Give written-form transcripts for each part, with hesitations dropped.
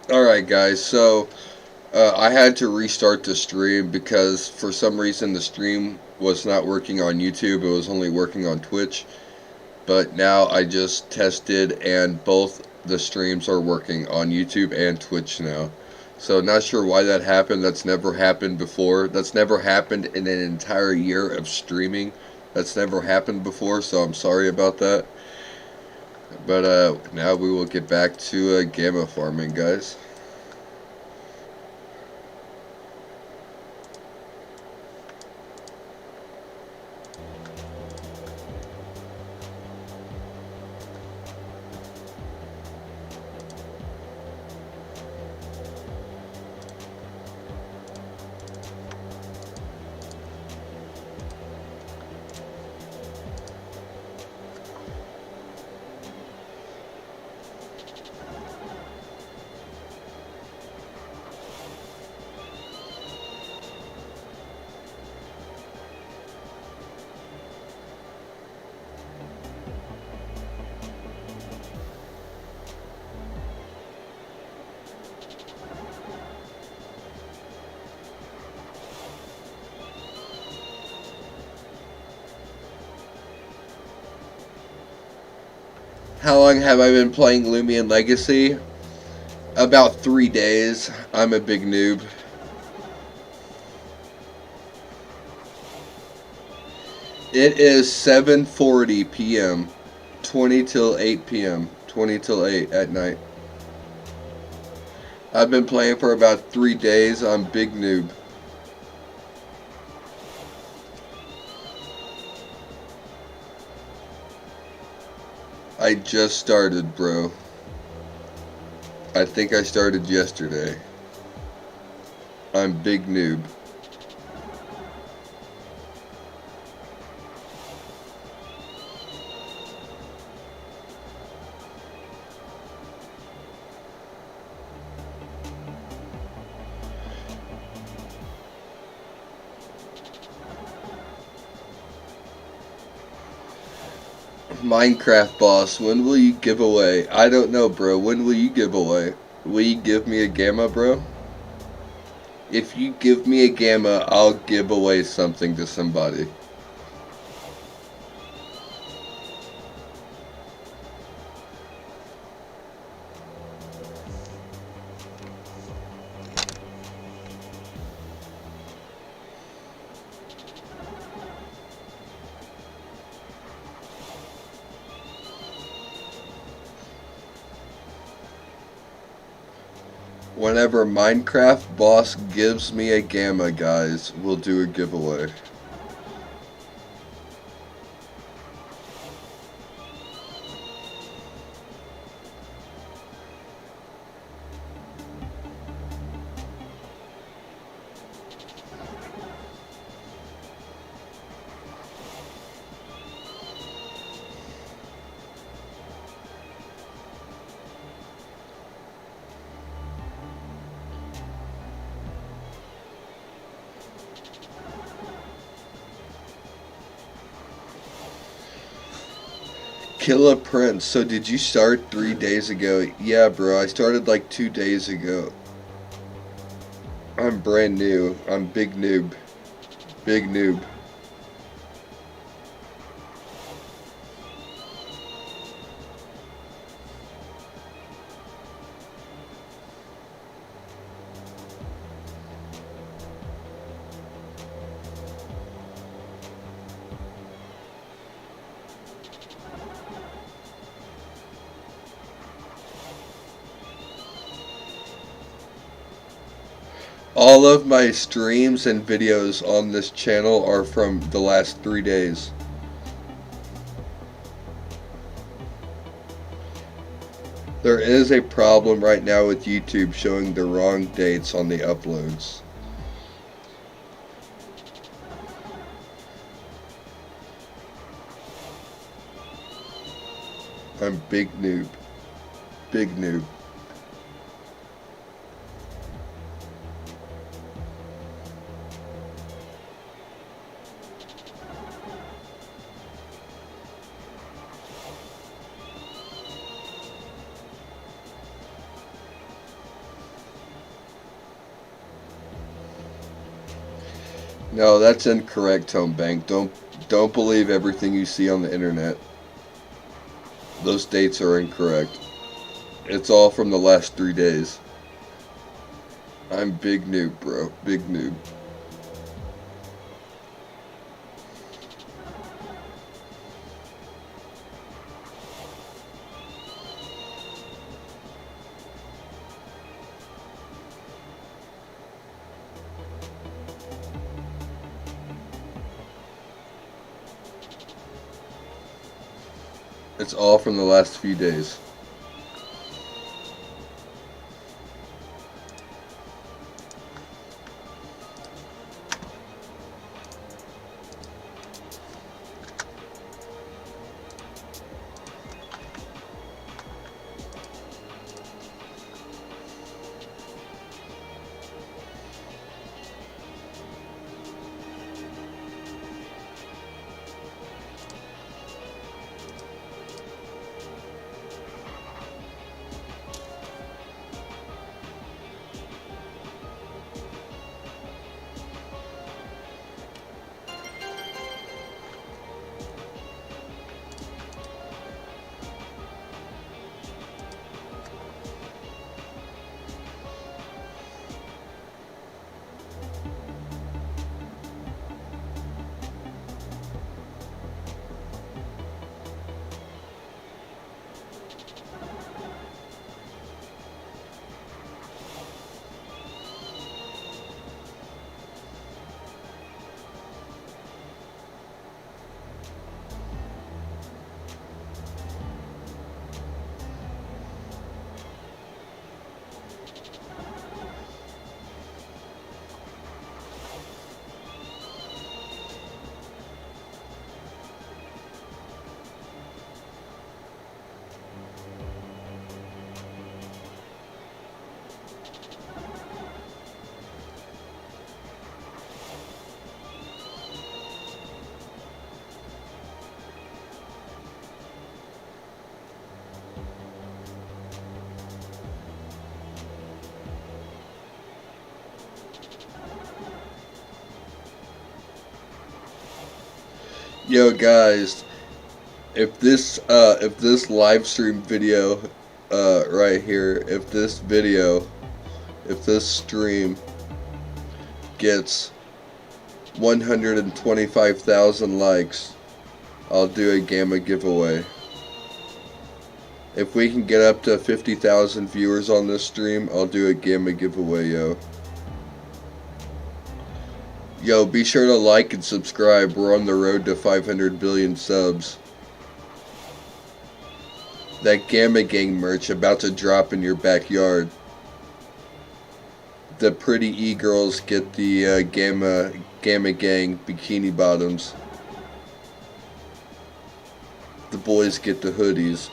Alright, guys, so I had to restart the stream because for some reason the stream was not working on YouTube, it was only working on Twitch. But now I just tested and both the streams are working on YouTube and Twitch now. So not sure why that happened. That's never happened before. That's never happened in an entire year of streaming. That's never happened before, so I'm sorry about that. But now we will get back to gamma farming, guys. How long have I been playing Loomian Legacy? About 3 days. I'm a big noob. It is 7:40 p.m. 20 till 8 p.m. 20 till 8 at night. I've been playing for about 3 days. I'm big noob. I just started, bro. I think I started yesterday. I'm big noob. Minecraft boss, when will you give away? I don't know, bro. When will you give away? Will you give me a gamma, bro? If you give me a gamma, I'll give away something to somebody. Whenever Minecraft boss gives me a gamma, guys, we'll do a giveaway. Killa Prince, so did you start 3 days ago? Yeah, bro, I started like 2 days ago. I'm brand new. I'm big noob. Big noob. All of my streams and videos on this channel are from the last 3 days. There is a problem right now with YouTube showing the wrong dates on the uploads. I'm big noob. Big noob. No, that's incorrect, Home Bank. Don't believe everything you see on the internet. Those dates are incorrect. It's all from the last 3 days. I'm big noob, bro. Big noob. It's all from the last few days. Yo guys, if this live stream video right here, if this stream gets 125,000 likes, I'll do a gamma giveaway. If we can get up to 50,000 viewers on this stream, I'll do a gamma giveaway, yo. Yo, be sure to like and subscribe. We're on the road to 500 billion subs. That Gamma Gang merch about to drop in your backyard. The pretty e-girls get the Gamma Gang bikini bottoms. The boys get the hoodies.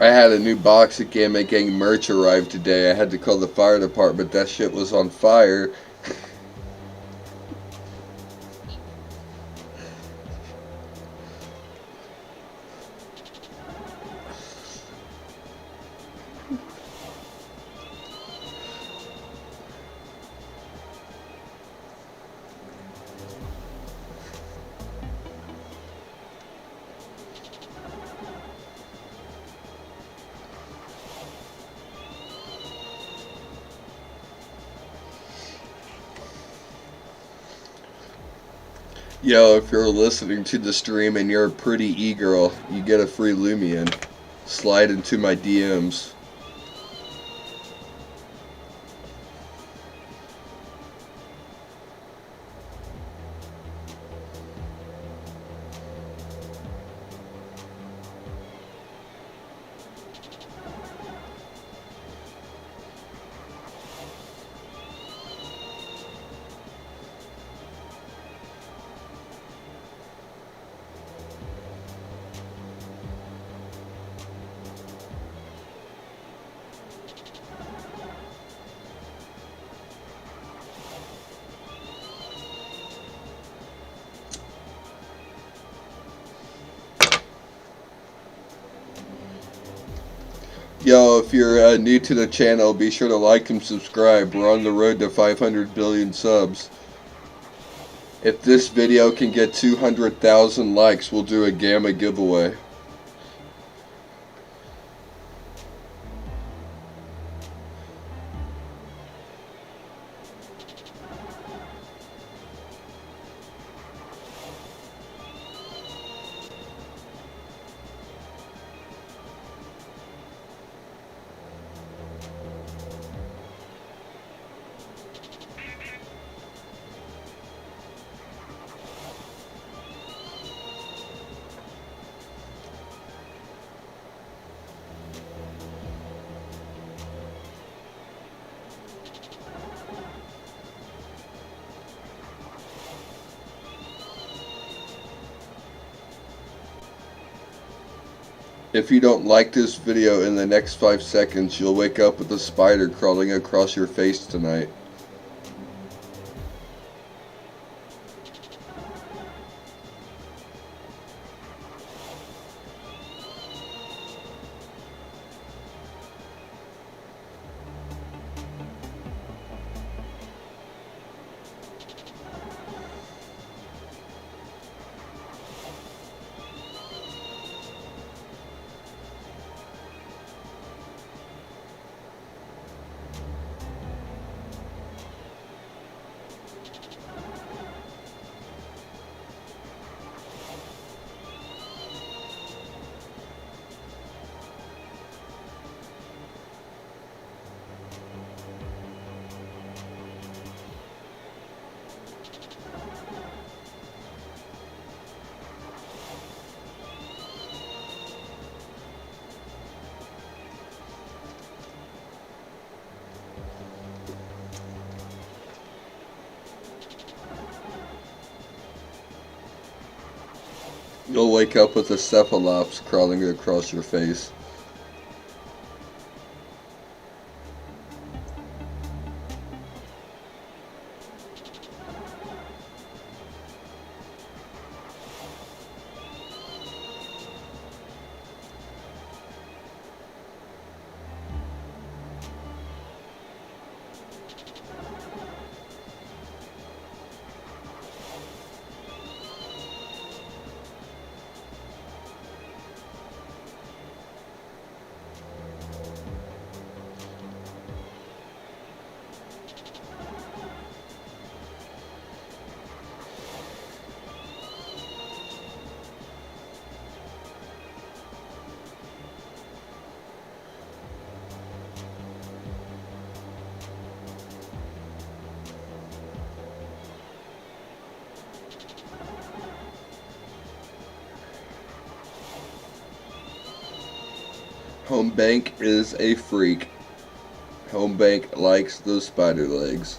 I had a new box of Gamma Gang merch arrive today. I had to call the fire department. That shit was on fire. Yo, if you're listening to the stream and you're a pretty e-girl, you get a free Loomian. Slide into my DMs. Yo, if you're new to the channel, be sure to like and subscribe. We're on the road to 500 billion subs. If this video can get 200,000 likes, we'll do a gamma giveaway. If you don't like this video in the next 5 seconds, you'll wake up with a spider crawling across your face tonight. You'll wake up with a cephalops crawling across your face. Home Bank is a freak. Home Bank likes those spider legs.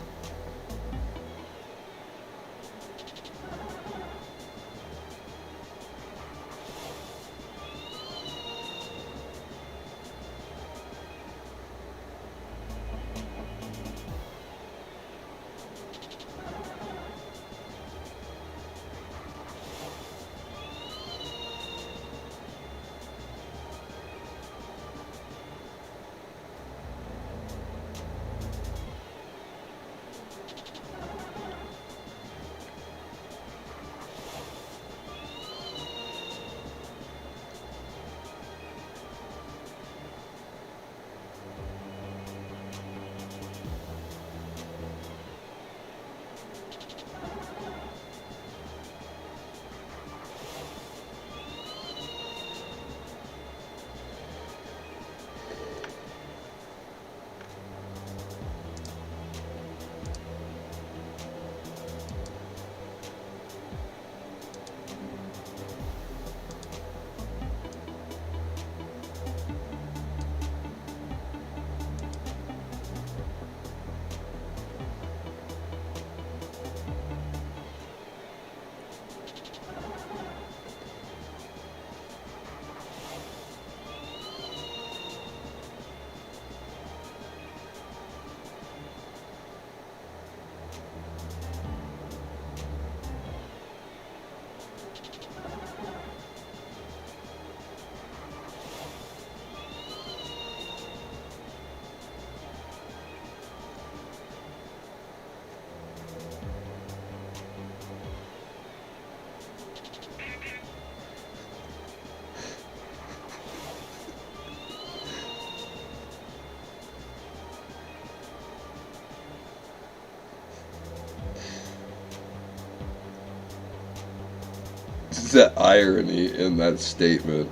The irony in that statement.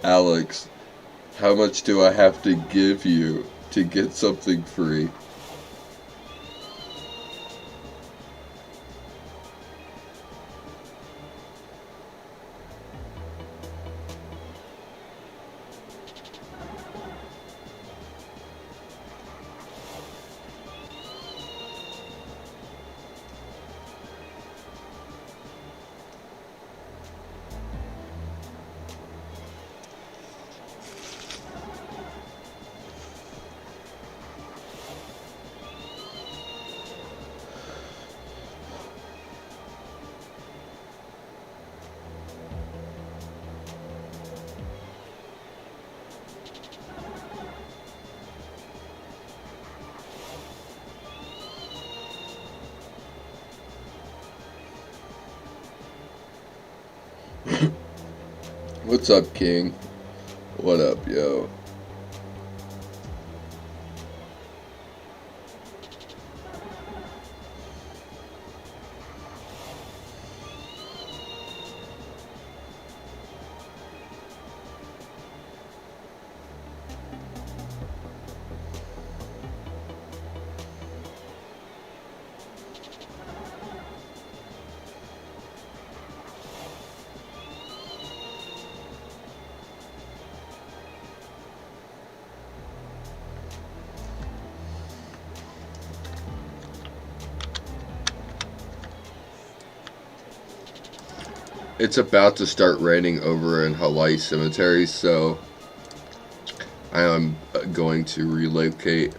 Alex, how much do I have to give you to get something free? What's up, King? What up, yo? It's about to start raining over in Hawaii Cemetery, so I am going to relocate.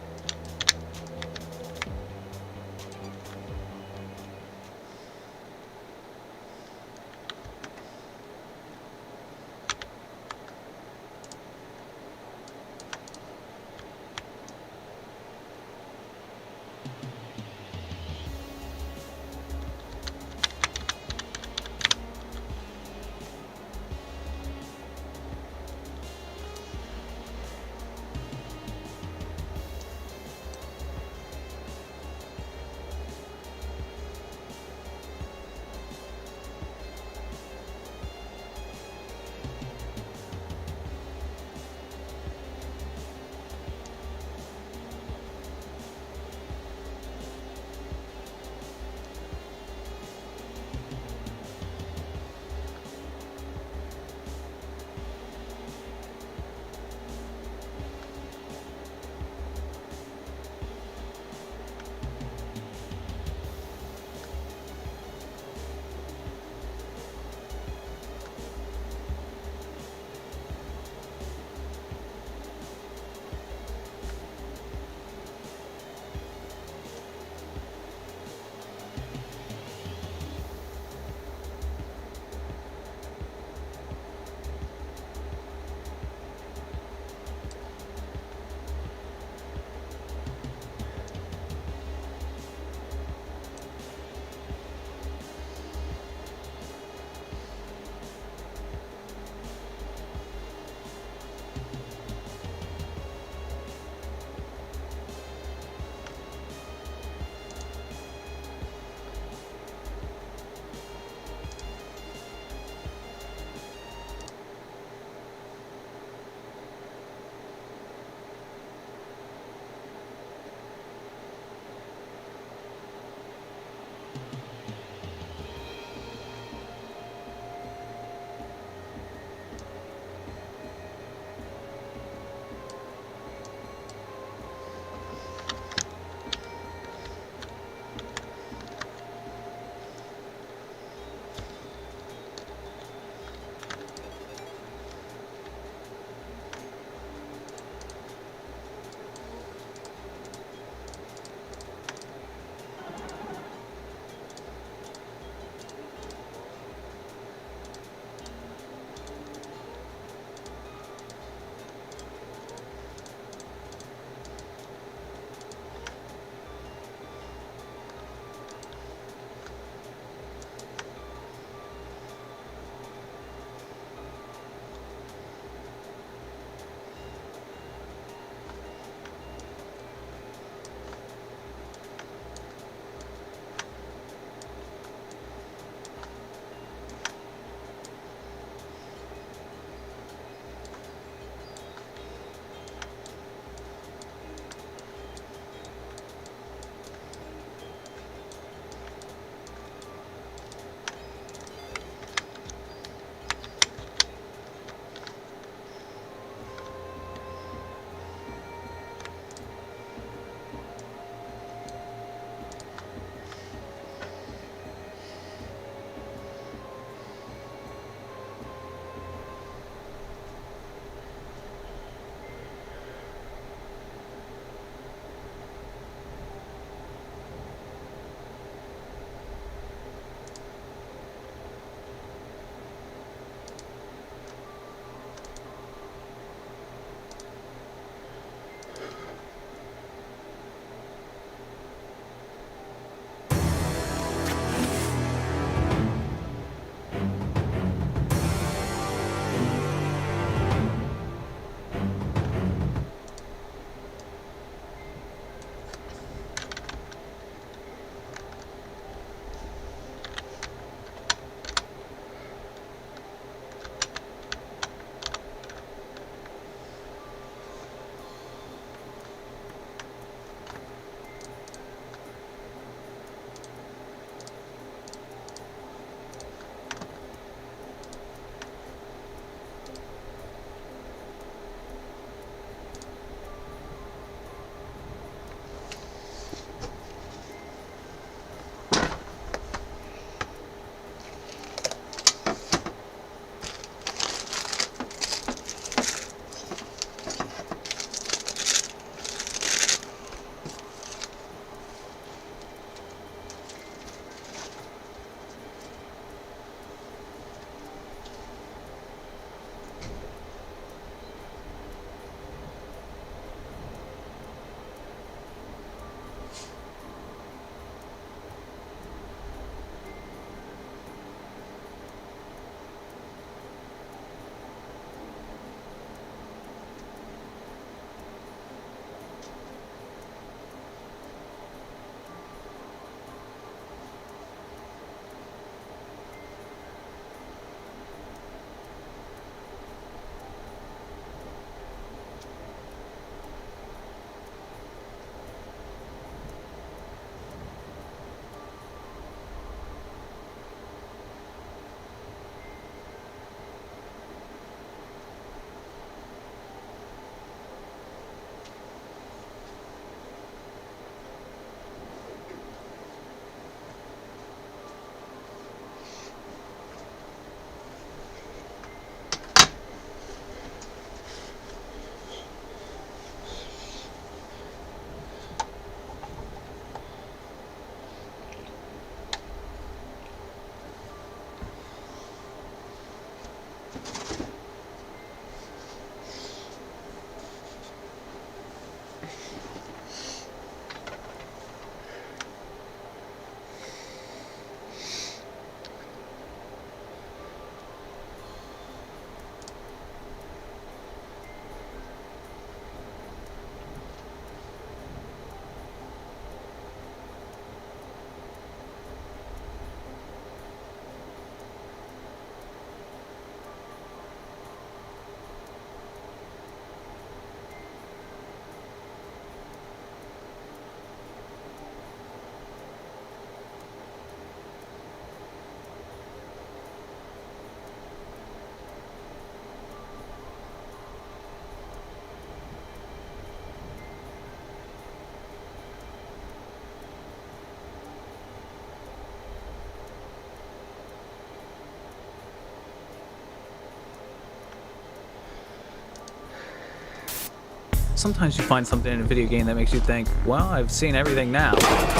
Sometimes you find something in a video game that makes you think, well, I've seen everything now.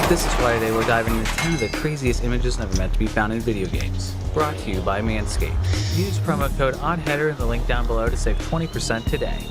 This is why today we're diving into 10 of the craziest images never meant to be found in video games. Brought to you by Manscaped. Use promo code ODDHEADER in the link down below to save 20% today.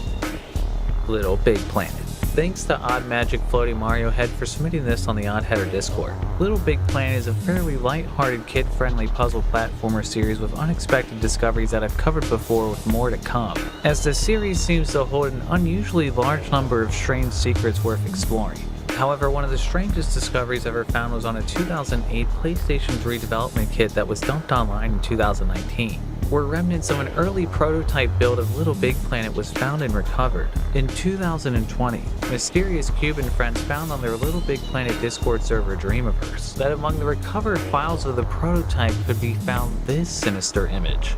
Little Big Planet. Thanks to Odd Magic Floaty Mario Head for submitting this on the Odd Header Discord. Little Big Planet is a fairly light-hearted, kid-friendly puzzle platformer series with unexpected discoveries that I've covered before with more to come, as the series seems to hold an unusually large number of strange secrets worth exploring. However, one of the strangest discoveries ever found was on a 2008 PlayStation 3 development kit that was dumped online in 2019. Where remnants of an early prototype build of Little Big Planet was found and recovered. In 2020, mysterious Cuban friends found on their Little Big Planet Discord server Dreamiverse that among the recovered files of the prototype could be found this sinister image.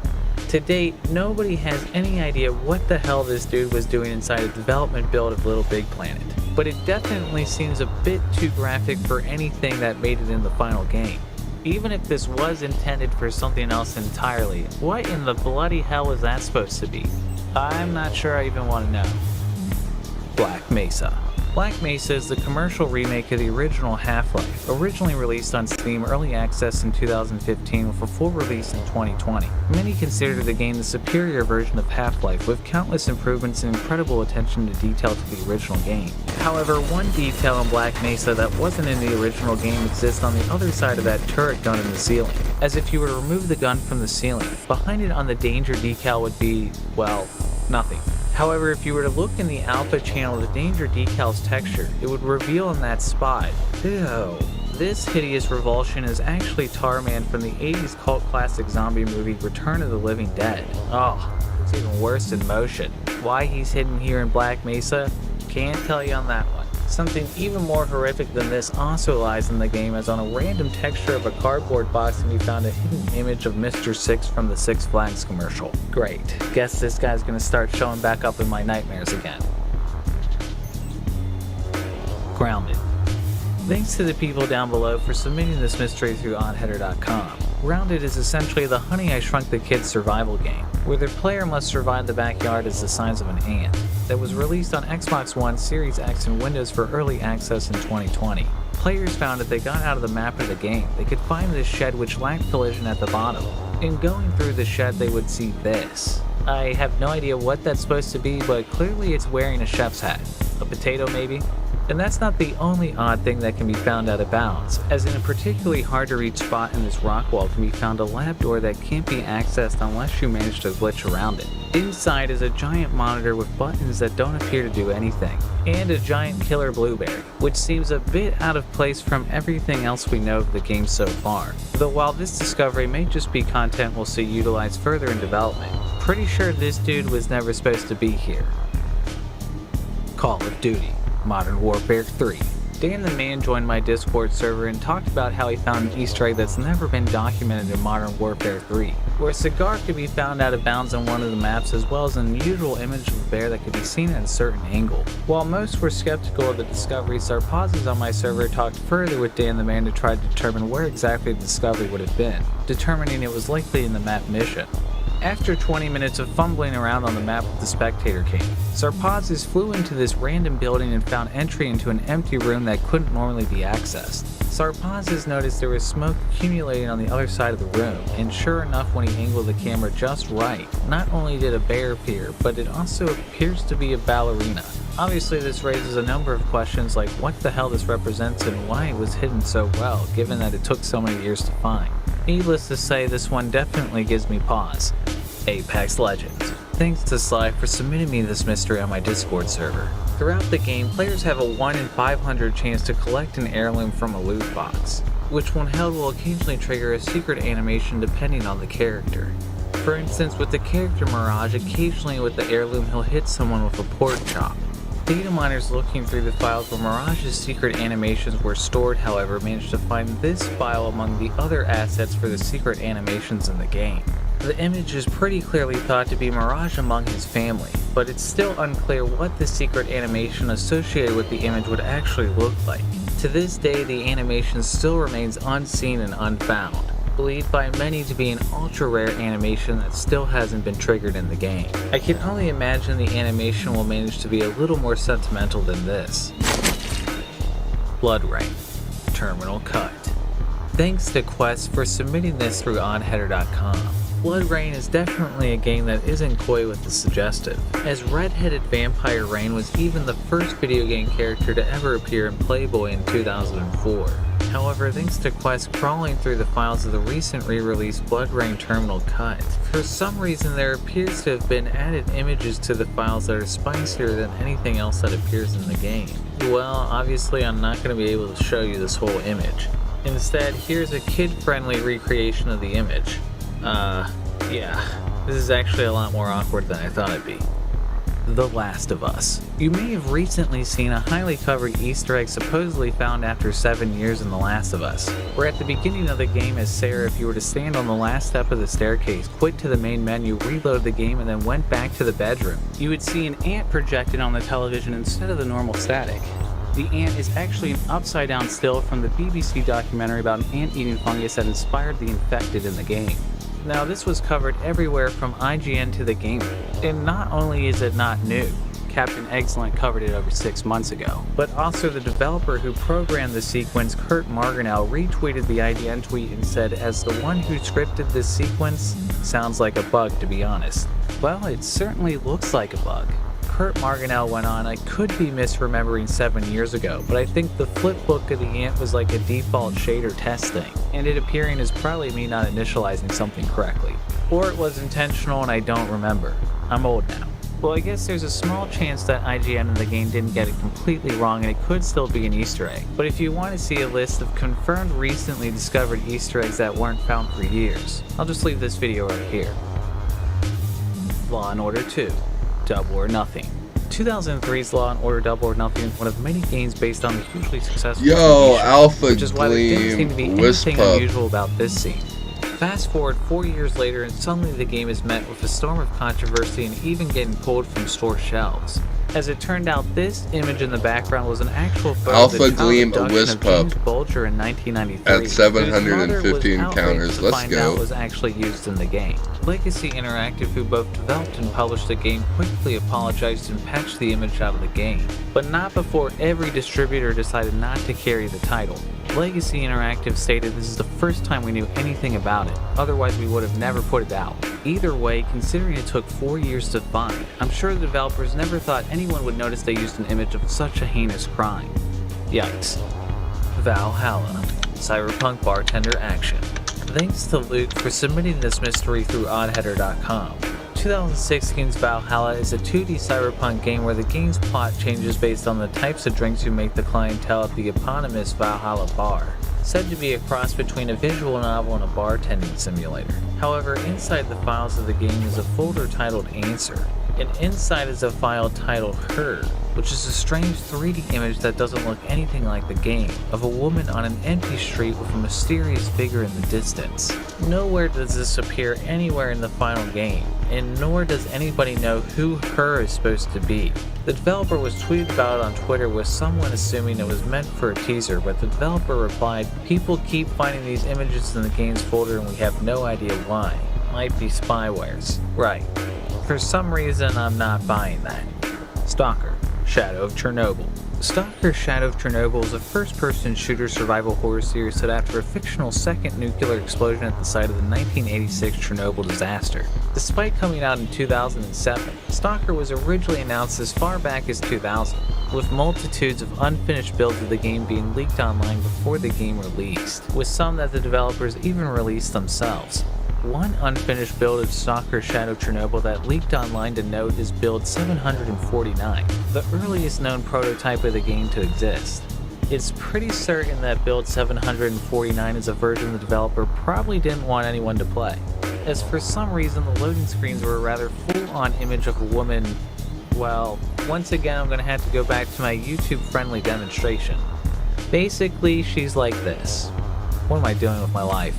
To date, nobody has any idea what the hell this dude was doing inside a development build of Little Big Planet, but it definitely seems a bit too graphic for anything that made it in the final game. Even if this was intended for something else entirely, what in the bloody hell is that supposed to be? I'm not sure I even want to know. Black Mesa. Black Mesa is the commercial remake of the original Half-Life, originally released on Steam Early Access in 2015 with a full release in 2020. Many consider the game the superior version of Half-Life, with countless improvements and incredible attention to detail to the original game. However, one detail in Black Mesa that wasn't in the original game exists on the other side of that turret gun in the ceiling. As if you were to remove the gun from the ceiling, behind it on the danger decal would be, well, nothing. However, if you were to look in the alpha channel of the danger decal's texture, it would reveal in that spot, ew. This hideous revulsion is actually Tarman from the 80s cult classic zombie movie Return of the Living Dead. Oh, it's even worse in motion. Why he's hidden here in Black Mesa? Can't tell you on that one. Something even more horrific than this also lies in the game, as on a random texture of a cardboard box can be found a hidden image of Mr. Six from the Six Flags commercial. Great. Guess this guy's gonna start showing back up in my nightmares again. Grounded. Thanks to the people down below for submitting this mystery through oddheader.com. Grounded is essentially the Honey I Shrunk the Kids survival game, where the player must survive the backyard as the size of an ant, that was released on Xbox One, Series X, and Windows for early access in 2020. Players found if they got out of the map of the game, they could find this shed which lacked collision at the bottom. In going through the shed, they would see this. I have no idea what that's supposed to be, but clearly it's wearing a chef's hat. A potato, maybe? And that's not the only odd thing that can be found out of bounds, as in a particularly hard to reach spot in this rock wall can be found a lab door that can't be accessed unless you manage to glitch around it. Inside is a giant monitor with buttons that don't appear to do anything, and a giant killer blueberry, which seems a bit out of place from everything else we know of the game so far. Though while this discovery may just be content we'll see utilized further in development, pretty sure this dude was never supposed to be here. Call of Duty Modern Warfare 3. Dan the Man joined my Discord server and talked about how he found an Easter egg that's never been documented in Modern Warfare 3, where a cigar could be found out of bounds on one of the maps, as well as an unusual image of a bear that could be seen at a certain angle. While most were skeptical of the discovery, Sarpazes on my server talked further with Dan the Man to try to determine where exactly the discovery would have been, determining it was likely in the map mission. After 20 minutes of fumbling around on the map with the spectator king, Sarpazes flew into this random building and found entry into an empty room that couldn't normally be accessed. Sarpazes noticed there was smoke accumulating on the other side of the room, and sure enough, when he angled the camera just right, not only did a bear appear, but it also appears to be a ballerina. Obviously, this raises a number of questions like what the hell this represents and why it was hidden so well, given that it took so many years to find. Needless to say, this one definitely gives me pause. Apex Legends. Thanks to Sly for submitting me this mystery on my Discord server. Throughout the game, players have a 1 in 500 chance to collect an heirloom from a loot box, which when held will occasionally trigger a secret animation depending on the character. For instance, with the character Mirage, occasionally with the heirloom he'll hit someone with a pork chop. Data miners looking through the files where Mirage's secret animations were stored, however, managed to find this file among the other assets for the secret animations in the game. The image is pretty clearly thought to be Mirage among his family, but it's still unclear what the secret animation associated with the image would actually look like. To this day, the animation still remains unseen and unfound, believed by many to be an ultra-rare animation that still hasn't been triggered in the game. I can only imagine the animation will manage to be a little more sentimental than this. Blood Rain. Terminal Cut. Thanks to Quest for submitting this through onheader.com. Blood Rain is definitely a game that isn't coy with the suggestive, as Red-Headed Vampire Rain was even the first video game character to ever appear in Playboy in 2004. However, thanks to Quest crawling through the files of the recent re-released Blood Rain Terminal Cut, for some reason there appears to have been added images to the files that are spicier than anything else that appears in the game. Well, obviously I'm not going to be able to show you this whole image. Instead, here's a kid-friendly recreation of the image. Yeah, this is actually a lot more awkward than I thought it'd be. The Last of Us. You may have recently seen a highly covered Easter egg supposedly found after 7 years in The Last of Us, where at the beginning of the game as Sarah, if you were to stand on the last step of the staircase, quit to the main menu, reload the game, and then went back to the bedroom, you would see an ant projected on the television instead of the normal static. The ant is actually an upside-down still from the BBC documentary about an ant-eating fungus that inspired the infected in the game. Now, this was covered everywhere from IGN to The Gamer, and not only is it not new, Captain Excellent covered it over 6 months ago, but also the developer who programmed the sequence, Kurt Marginell, retweeted the IGN tweet and said, "As the one who scripted this sequence, sounds like a bug to be honest." Well, it certainly looks like a bug. Kurt Marginell went on, "I could be misremembering 7 years ago, but I think the flipbook of the ant was like a default shader test thing, and it appearing is probably me not initializing something correctly. Or it was intentional and I don't remember. I'm old now." Well, I guess there's a small chance that IGN in the game didn't get it completely wrong and it could still be an Easter egg. But if you want to see a list of confirmed recently discovered Easter eggs that weren't found for years, I'll just leave this video right here. Law and Order 2. Double or Nothing. 2003's Law & Order Double or Nothing is one of many games based on the hugely successful Yo, TV show, Alpha which is why there didn't seem to be anything Wispup. unusual about this scene. Fast forward 4 years later and suddenly the game is met with a storm of controversy and even getting pulled from store shelves. As it turned out, this image in the background was an actual photo Alpha of the child Gleam abduction of Wispup James Bulger in 1993. at 715 whose mother was counters. outraged to Let's find out go. was actually used in the game. Legacy Interactive, who both developed and published the game, quickly apologized and patched the image out of the game, but not before every distributor decided not to carry the title. Legacy Interactive stated this is the first time we knew anything about it, otherwise we would have never put it out. Either way, considering it took 4 years to find, I'm sure the developers never thought anyone would notice they used an image of such a heinous crime. Yikes. Valhalla. Cyberpunk Bartender Action. Thanks to Luke for submitting this mystery through oddheader.com. 2016's Valhalla is a 2D cyberpunk game where the game's plot changes based on the types of drinks you make the clientele at the eponymous Valhalla bar, said to be a cross between a visual novel and a bartending simulator. However, inside the files of the game is a folder titled Answer, and inside is a file titled Her, which is a strange 3D image that doesn't look anything like the game, of a woman on an empty street with a mysterious figure in the distance. Nowhere does this appear anywhere in the final game, and nor does anybody know who Her is supposed to be. The developer was tweeted about it on Twitter with someone assuming it was meant for a teaser, but the developer replied, "People keep finding these images in the game's folder and we have no idea why. Might be spywares." Right. For some reason, I'm not buying that. Stalker. Shadow of Chernobyl. Stalker Shadow of Chernobyl is a first-person shooter survival horror series set after a fictional second nuclear explosion at the site of the 1986 Chernobyl disaster. Despite coming out in 2007, Stalker was originally announced as far back as 2000, with multitudes of unfinished builds of the game being leaked online before the game released, with some that the developers even released themselves. One unfinished build of Stalker Shadow Chernobyl that leaked online to note is build 749, the earliest known prototype of the game to exist. It's pretty certain that build 749 is a version the developer probably didn't want anyone to play, as for some reason the loading screens were a rather full-on image of a woman. Well, once again I'm going to have to go back to my YouTube-friendly demonstration. Basically, she's like this. What am I doing with my life?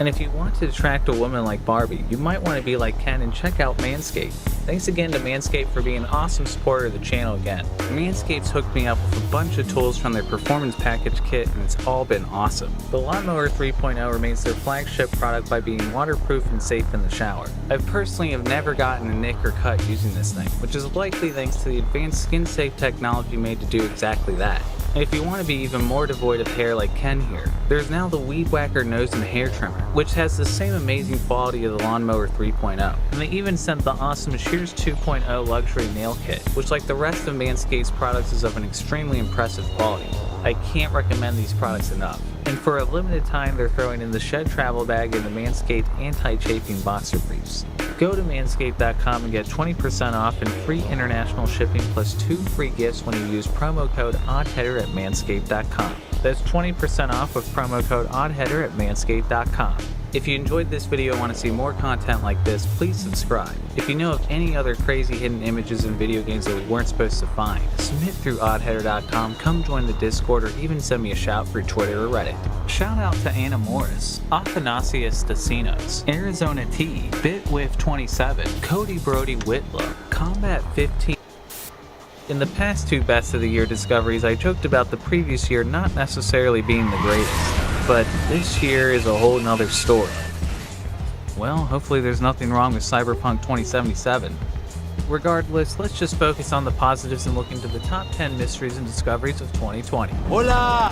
And if you want to attract a woman like Barbie, you might want to be like Ken and check out Manscaped. Thanks again to Manscaped for being an awesome supporter of the channel again. Manscaped's hooked me up with a bunch of tools from their Performance Package kit, and it's all been awesome. The Lawnmower 3.0 remains their flagship product by being waterproof and safe in the shower. I personally have never gotten a nick or cut using this thing, which is likely thanks to the advanced skin-safe technology made to do exactly that. And if you want to be even more devoid of hair like Ken here, there's now the Weed Whacker Nose and Hair Trimmer, which has the same amazing quality of the Lawnmower 3.0. And they even sent the awesome Shears 2.0 Luxury Nail Kit, which like the rest of Manscaped's products is of an extremely impressive quality. I can't recommend these products enough. And for a limited time, they're throwing in the Shed Travel Bag and the Manscaped Anti-Chafing Boxer Briefs. Go to manscaped.com and get 20% off and free international shipping plus 2 free gifts when you use promo code ODDHEADER at manscaped.com. That's 20% off with promo code ODDHEADER at manscaped.com. If you enjoyed this video and want to see more content like this, please subscribe. If you know of any other crazy hidden images in video games that we weren't supposed to find, submit through oddheader.com, come join the Discord, or even send me a shout through Twitter or Reddit. Shout out to Anna Morris, Athanasius Stasinos, Arizona T, Bitwith27, Cody Brody Whitlow, Combat 15. In the past 2 Best of the Year discoveries, I joked about the previous year not necessarily being the greatest. But this year is a whole nother story. Well, hopefully there's nothing wrong with Cyberpunk 2077. Regardless, let's just focus on the positives and look into the top 10 mysteries and discoveries of 2020. Hola!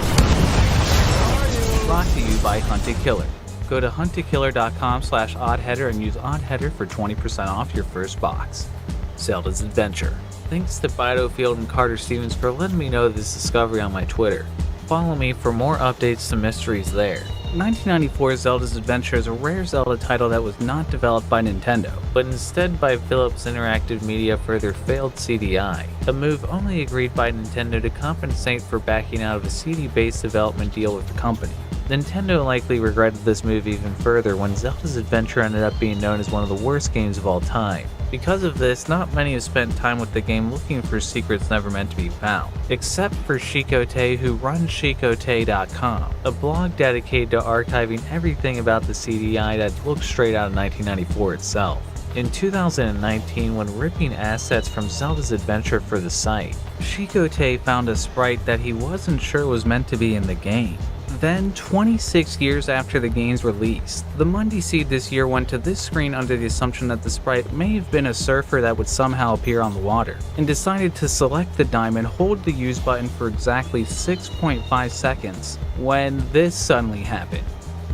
Brought to you by Hunted Killer. Go to huntedkiller.com/oddheader and use oddheader for 20% off your first box. Zelda's Adventure. Thanks to Battlefield and Carter Stevens for letting me know this discovery on my Twitter. Follow me for more updates to mysteries there. 1994's Zelda's Adventure is a rare Zelda title that was not developed by Nintendo, but instead by Philips Interactive Media for their failed CDI, a move only agreed by Nintendo to compensate for backing out of a CD-based development deal with the company. Nintendo likely regretted this move even further when Zelda's Adventure ended up being known as one of the worst games of all time. Because of this, not many have spent time with the game looking for secrets never meant to be found, except for Chicote, who runs chicote.com, a blog dedicated to archiving everything about the CDI that looks straight out of 1994 itself. In 2019, when ripping assets from Zelda's Adventure for the site, Chicote found a sprite that he wasn't sure was meant to be in the game. Then, 26 years after the game's release, the Mundy Seed this year went to this screen under the assumption that the sprite may have been a surfer that would somehow appear on the water, and decided to select the diamond, hold the use button for exactly 6.5 seconds, when this suddenly happened.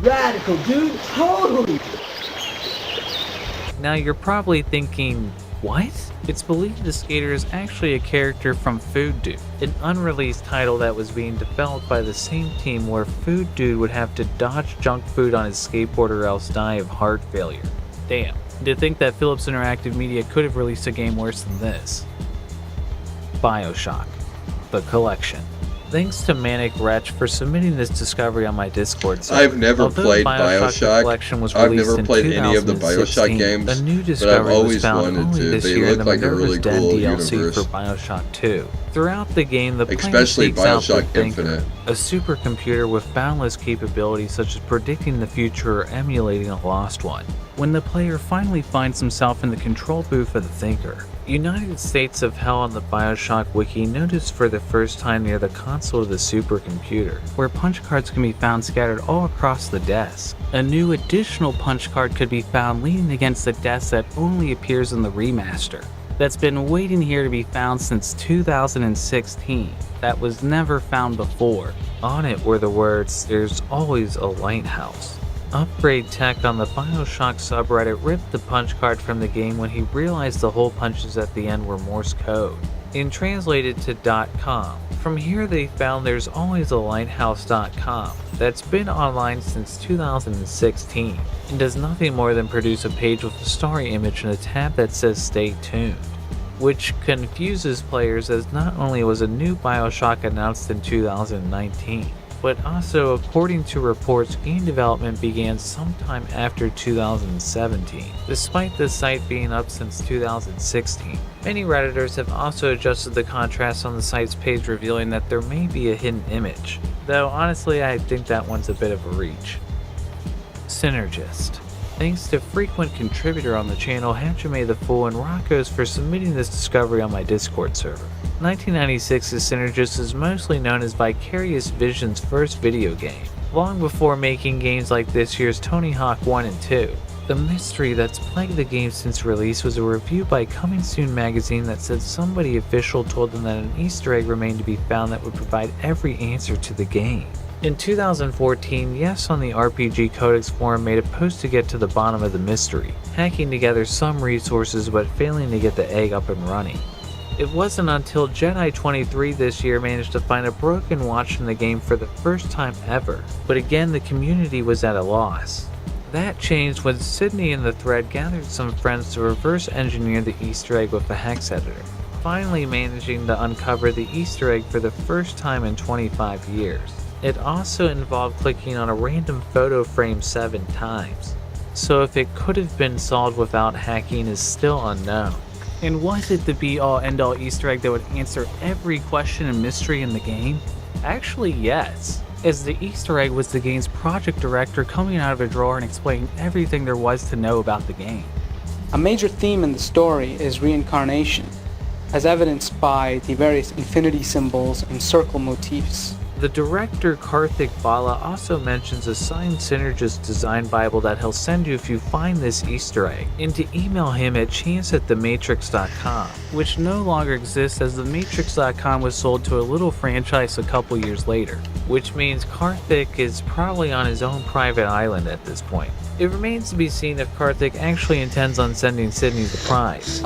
Radical, dude, totally! Now you're probably thinking, what? It's believed the skater is actually a character from Food Dude, an unreleased title that was being developed by the same team where Food Dude would have to dodge junk food on his skateboard or else die of heart failure. Damn, to think that Philips Interactive Media could have released a game worse than this. Bioshock the Collection. Thanks to Manic Wretch for submitting this discovery on my Discord server. I've never Although played Bioshock. I've never played any of the Bioshock games, a new but I've discovery was always found wanted only to. this They year in look the like a Minerva's really Den cool DLC universe. for Bioshock 2. Throughout the game, the player Especially seeks out the Bioshock Thinker, Infinite. a supercomputer with boundless capabilities such as predicting the future or emulating a lost one. When the player finally finds himself in the control booth of the Thinker, United States of Hell on the Bioshock wiki noticed for the first time near the console of the supercomputer, where punch cards can be found scattered all across the desk. A new additional punch card could be found leaning against the desk that only appears in the remaster. that's been waiting here to be found since 2016 that was never found before. On it were the words, "There's always a lighthouse." Upgrade Tech on the Bioshock subreddit ripped the punch card from the game when he realized the hole punches at the end were Morse code. And translated to .com. From here they found there's always a lighthouse.com that's been online since 2016 and does nothing more than produce a page with a story image and a tab that says "Stay tuned," which confuses players as not only was a new Bioshock announced in 2019, but also, according to reports, game development began sometime after 2017, despite the site being up since 2016. Many Redditors have also adjusted the contrast on the site's page, revealing that there may be a hidden image, though honestly I think that one's a bit of a reach. Synergist. Thanks to frequent contributor on the channel Hachime the Fool and Rocco's for submitting this discovery on my Discord server. 1996's Synergist is mostly known as Vicarious Vision's first video game, long before making games like this year's Tony Hawk 1 and 2. The mystery that's plagued the game since release was a review by Coming Soon magazine that said somebody official told them that an Easter egg remained to be found that would provide every answer to the game. In 2014, Yes on the RPG Codex forum made a post to get to the bottom of the mystery, hacking together some resources but failing to get the egg up and running. It wasn't until Jedi 23 this year managed to find a broken watch in the game for the first time ever, but again the community was at a loss. That changed when Sydney in the thread gathered some friends to reverse engineer the Easter egg with a hex editor, finally managing to uncover the Easter egg for the first time in 25 years. It also involved clicking on a random photo frame 7 times, so if it could have been solved without hacking is still unknown. And was it the be-all end-all Easter egg that would answer every question and mystery in the game? Actually yes, as the Easter egg was the game's project director coming out of a drawer and explaining everything there was to know about the game. A major theme in the story is reincarnation, as evidenced by the various infinity symbols and circle motifs. The director Karthik Bala also mentions a signed Synergist design bible that he'll send you if you find this Easter egg, and to email him at chance@thematrix.com, which no longer exists as thematrix.com was sold to a little franchise a couple years later, which means Karthik is probably on his own private island at this point. It remains to be seen if Karthik actually intends on sending Sydney the prize.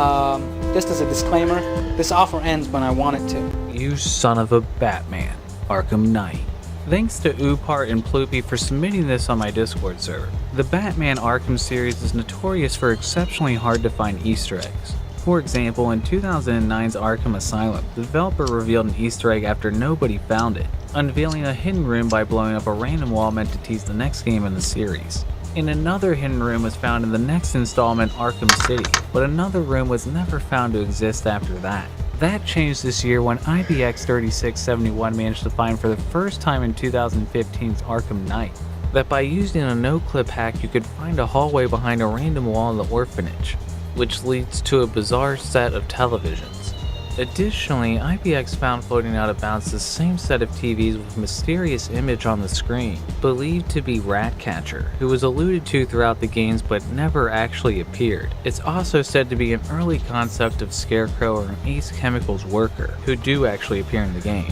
Just as a disclaimer, this offer ends when I want it to. You son of a Batman. Arkham Knight. Thanks to Upart and Ploopy for submitting this on my Discord server. The Batman Arkham series is notorious for exceptionally hard to find Easter eggs. For example, in 2009's Arkham Asylum, the developer revealed an Easter egg after nobody found it, unveiling a hidden room by blowing up a random wall meant to tease the next game in the series. And another hidden room was found in the next installment, Arkham City, but another room was never found to exist after that. That changed this year when IBX 3671 managed to find for the first time in 2015's Arkham Knight that by using a no-clip hack you could find a hallway behind a random wall in the orphanage, which leads to a bizarre set of televisions. Additionally, IBX found floating out of bounds the same set of TVs with a mysterious image on the screen, believed to be Ratcatcher, who was alluded to throughout the games but never actually appeared. It's also said to be an early concept of Scarecrow or an Ace Chemicals worker, who do actually appear in the game.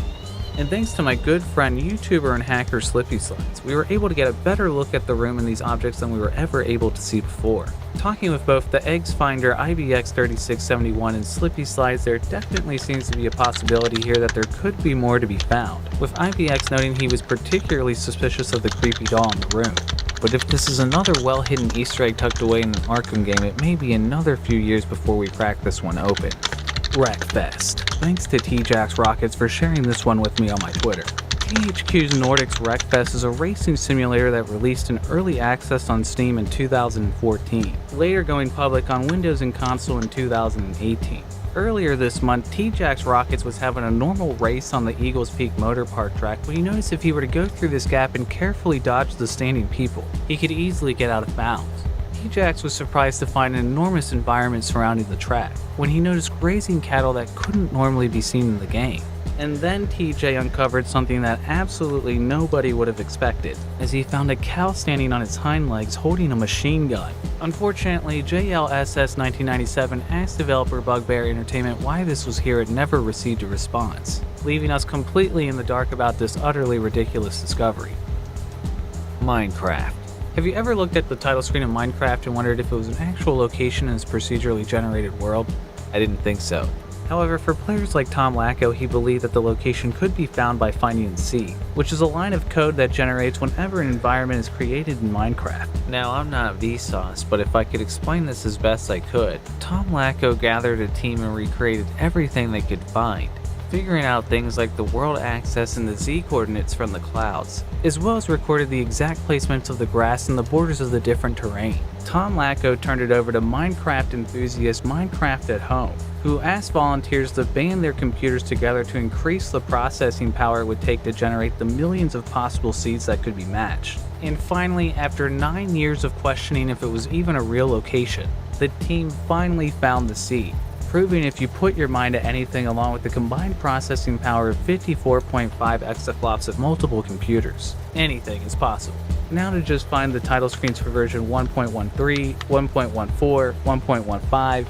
And thanks to my good friend, YouTuber and hacker Slippy Slides, we were able to get a better look at the room and these objects than we were ever able to see before. Talking with both the Eggs Finder, IBX 3671, and Slippy Slides, there definitely seems to be a possibility here that there could be more to be found, with IBX noting he was particularly suspicious of the creepy doll in the room. But if this is another well-hidden Easter egg tucked away in an Arkham game, it may be another few years before we crack this one open. Wreckfest. Thanks to T-Jax Rockets for sharing this one with me on my Twitter. THQ's Nordics Wreckfest is a racing simulator that released in early access on Steam in 2014, later going public on Windows and console in 2018. Earlier this month, T-Jax Rockets was having a normal race on the Eagles Peak Motor Park track when he noticed if he were to go through this gap and carefully dodge the standing people, he could easily get out of bounds. T-Jax was surprised to find an enormous environment surrounding the track when he noticed grazing cattle that couldn't normally be seen in the game. And then TJ uncovered something that absolutely nobody would have expected, as he found a cow standing on its hind legs holding a machine gun. Unfortunately, JLSS 1997 asked developer Bugbear Entertainment why this was here and never received a response, leaving us completely in the dark about this utterly ridiculous discovery. Minecraft. Have you ever looked at the title screen of Minecraft and wondered if it was an actual location in its procedurally generated world? I didn't think so. However, for players like Tom Lacko, he believed that the location could be found by finding the sea, which is a line of code that generates whenever an environment is created in Minecraft. Now, I'm not Vsauce, but if I could explain this as best I could, Tom Lacko gathered a team and recreated everything they could find, figuring out things like the world axis and the z-coordinates from the clouds, as well as recorded the exact placements of the grass and the borders of the different terrain. Tom Lacko turned it over to Minecraft enthusiast Minecraft at Home, who asked volunteers to band their computers together to increase the processing power it would take to generate the millions of possible seeds that could be matched. And finally, after 9 years of questioning if it was even a real location, the team finally found the seed, proving if you put your mind to anything along with the combined processing power of 54.5 exaflops of multiple computers, anything is possible. Now to just find the title screens for version 1.13, 1.14, 1.15,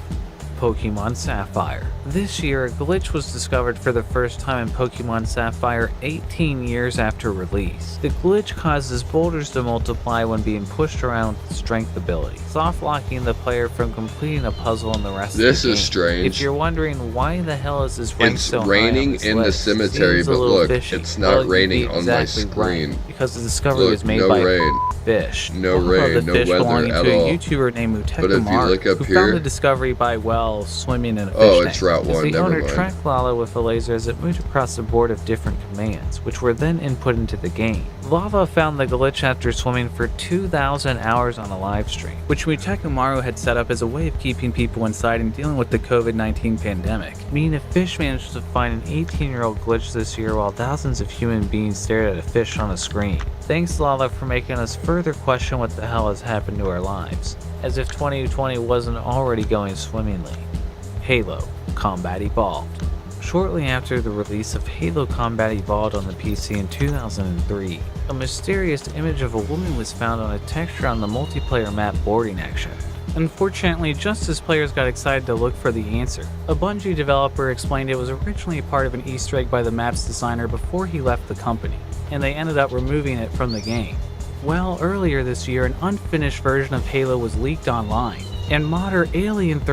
Pokemon Sapphire. This year, a glitch was discovered for the first time in Pokemon Sapphire 18 years after release. The glitch causes boulders to multiply when being pushed around with strength ability, soft-locking the player from completing a puzzle in the rest of the game. This is strange. If you're wondering why the hell is this ranked so high on raining this in list, the cemetery, seems a but little look, fishy. it's not Well, raining you'd be on my exactly screen. right, because the discovery Look, was made no by rain. fish. No One of rain, the no fish weather belonging at to all. a YouTuber named But if you Mark, look up who here- found the discovery by, well, swimming in a fish Oh, tank. it's Route 1, The never owner mind. tracked Lala with a laser as it moved across the board of different commands, which were then input into the game. Lava found the glitch after swimming for 2,000 hours on a live stream, which Mutekumaru had set up as a way of keeping people inside and dealing with the COVID-19 pandemic, meaning a fish managed to find an 18-year-old glitch this year while thousands of human beings stared at a fish on a screen. Thanks Lala for making us further question what the hell has happened to our lives, as if 2020 wasn't already going swimmingly. Halo Combat Evolved. Shortly after the release of Halo Combat Evolved on the PC in 2003, a mysterious image of a woman was found on a texture on the multiplayer map boarding action. Unfortunately, just as players got excited to look for the answer, a Bungie developer explained it was originally part of an Easter egg by the map's designer before he left the company, and they ended up removing it from the game. Well, earlier this year, an unfinished version of Halo was leaked online, and modder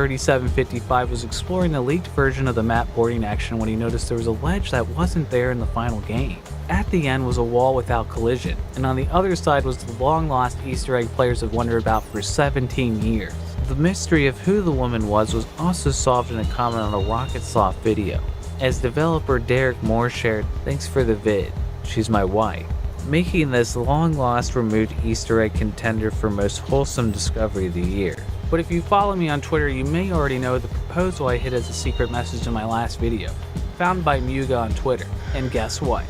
Alien3755 was exploring the leaked version of the map boarding action when he noticed there was a ledge that wasn't there in the final game. At the end was a wall without collision, and on the other side was the long-lost Easter egg players have wondered about for 17 years. The mystery of who the woman was also solved in a comment on a Rocket Soft video. As developer Derek Moore shared, "Thanks for the vid, she's my wife," making this long-lost removed Easter egg contender for most wholesome discovery of the year. But if you follow me on Twitter, you may already know the proposal I hid as a secret message in my last video, found by Muga on Twitter, and guess what?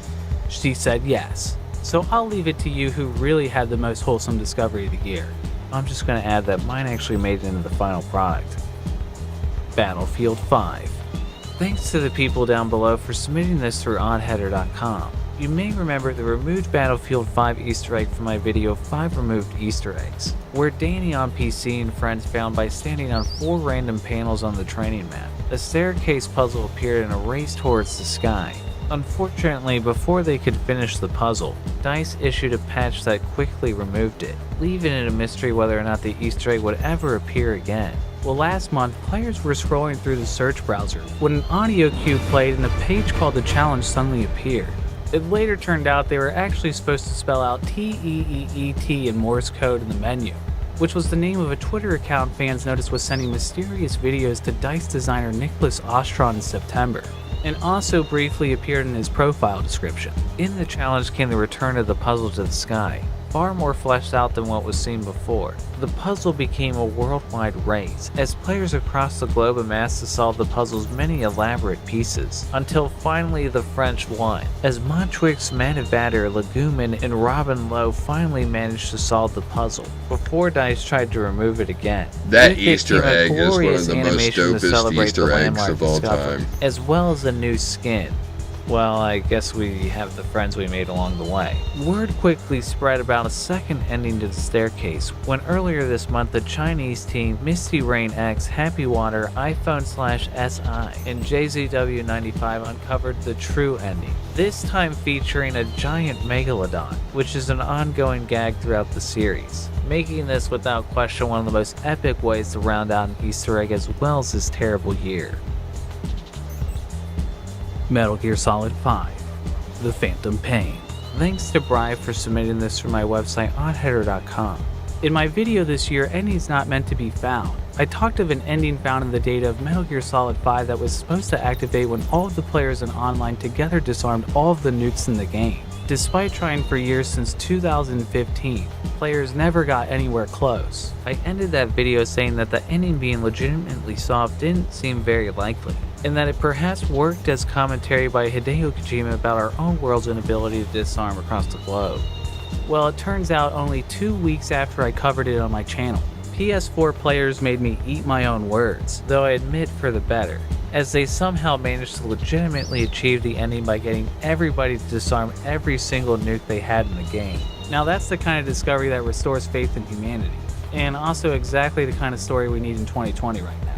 She said yes. So I'll leave it to you who really had the most wholesome discovery of the year. I'm just going to add that mine actually made it into the final product. Battlefield 5. Thanks to the people down below for submitting this through oddheader.com. You may remember the removed Battlefield 5 Easter egg from my video 5 removed Easter eggs, where Danny on PC and friends found by standing on 4 random panels on the training map. A staircase puzzle appeared in a race towards the sky. Unfortunately, before they could finish the puzzle, DICE issued a patch that quickly removed it, leaving it a mystery whether or not the Easter egg would ever appear again. Well, last month, players were scrolling through the search browser when an audio cue played and a page called The Challenge suddenly appeared. It later turned out they were actually supposed to spell out TEEET in Morse code in the menu, which was the name of a Twitter account fans noticed was sending mysterious videos to DICE designer Nicholas Ostron in September, and also briefly appeared in his profile description. In the challenge came the return of the puzzle to the sky, far more fleshed out than what was seen before. The puzzle became a worldwide race, as players across the globe amassed to solve the puzzle's many elaborate pieces, until finally the French won, as Montwix, Manivader, Legumin, and Robin Lowe finally managed to solve the puzzle, before DICE tried to remove it again. That It Easter became a egg is one of glorious the most animation to dopest celebrate Easter the eggs landmark of all discovery, time. as well as a new skin. Well, I guess we have the friends we made along the way. Word quickly spread about a second ending to the staircase when earlier this month the Chinese team Misty Rain X, Happy Water, iPhone/SI, and JZW95 uncovered the true ending. This time featuring a giant megalodon, which is an ongoing gag throughout the series, making this without question one of the most epic ways to round out an Easter egg as well as this terrible year. Metal Gear Solid 5, The Phantom Pain. Thanks to Bri for submitting this from my website oddheader.com. In my video this year, endings not meant to be found, I talked of an ending found in the data of Metal Gear Solid 5 that was supposed to activate when all of the players in online together disarmed all of the nukes in the game. Despite trying for years since 2015, players never got anywhere close. I ended that video saying that the ending being legitimately solved didn't seem very likely, and that it perhaps worked as commentary by Hideo Kojima about our own world's inability to disarm across the globe. Well, it turns out only 2 weeks after I covered it on my channel, PS4 players made me eat my own words, though I admit for the better, as they somehow managed to legitimately achieve the ending by getting everybody to disarm every single nuke they had in the game. Now that's the kind of discovery that restores faith in humanity, and also exactly the kind of story we need in 2020 right now.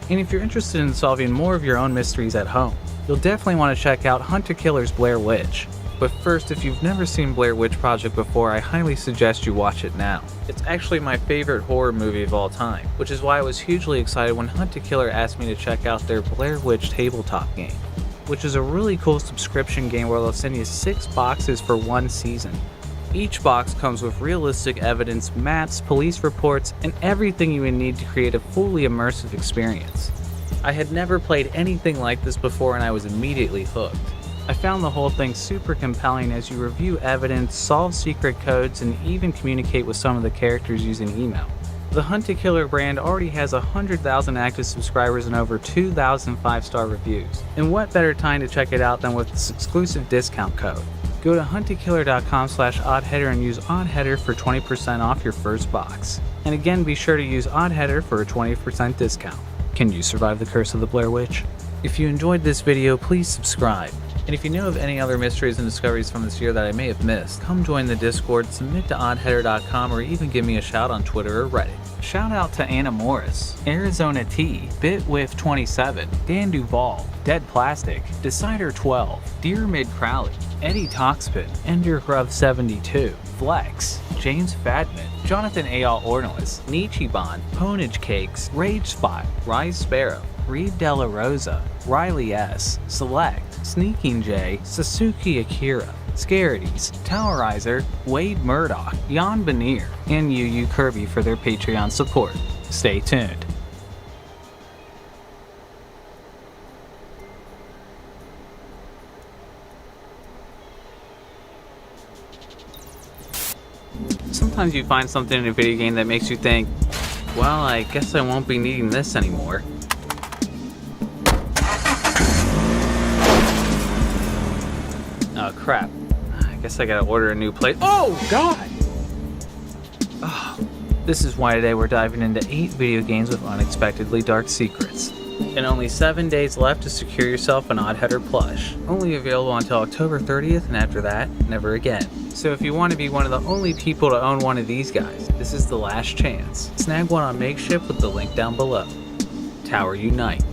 And if you're interested in solving more of your own mysteries at home, you'll definitely want to check out Hunter Killer's Blair Witch. But first, if you've never seen Blair Witch Project before, I highly suggest you watch it now. It's actually my favorite horror movie of all time, which is why I was hugely excited when Hunter Killer asked me to check out their Blair Witch tabletop game, which is a really cool subscription game where they'll send you 6 boxes for 1 season. Each box comes with realistic evidence, maps, police reports, and everything you would need to create a fully immersive experience. I had never played anything like this before and I was immediately hooked. I found the whole thing super compelling as you review evidence, solve secret codes, and even communicate with some of the characters using email. The Hunter Killer brand already has 100,000 active subscribers and over 2,000 5-star reviews. And what better time to check it out than with this exclusive discount code? Go to hunterkiller.com/oddheader and use oddheader for 20% off your first box. And again, be sure to use oddheader for a 20% discount. Can you survive the curse of the Blair Witch? If you enjoyed this video, please subscribe. And if you know of any other mysteries and discoveries from this year that I may have missed, come join the Discord, submit to oddheader.com, or even give me a shout on Twitter or Reddit. Shout out to Anna Morris, Arizona T, Bitwith27, Dan Duval, Dead Plastic, Decider12, Dear Mid Crowley, Eddie Toxpin, Endergrove72, Flex, James Fadman, Jonathan Ayal Ornelas, Nichiban, Ponage Cakes, Rage Spot, Rise Sparrow, Reed Della Rosa, Riley S, Select, Sneaking J, Sasuke Akira, Scarities, Towerizer, Wade Murdoch, Jan Beneer, and UU Kirby for their Patreon support. Stay tuned. Sometimes you find something in a video game that makes you think, well, I guess I won't be needing this anymore. Oh crap. I guess I gotta order a new plate. Oh god! Oh, this is why today we're diving into 8 video games with unexpectedly dark secrets. And only 7 days left to secure yourself an Odd Header plush. Only available until October 30th, and after that, never again. So if you want to be one of the only people to own one of these guys, this is the last chance. Snag one on Makeshift with the link down below. Tower Unite.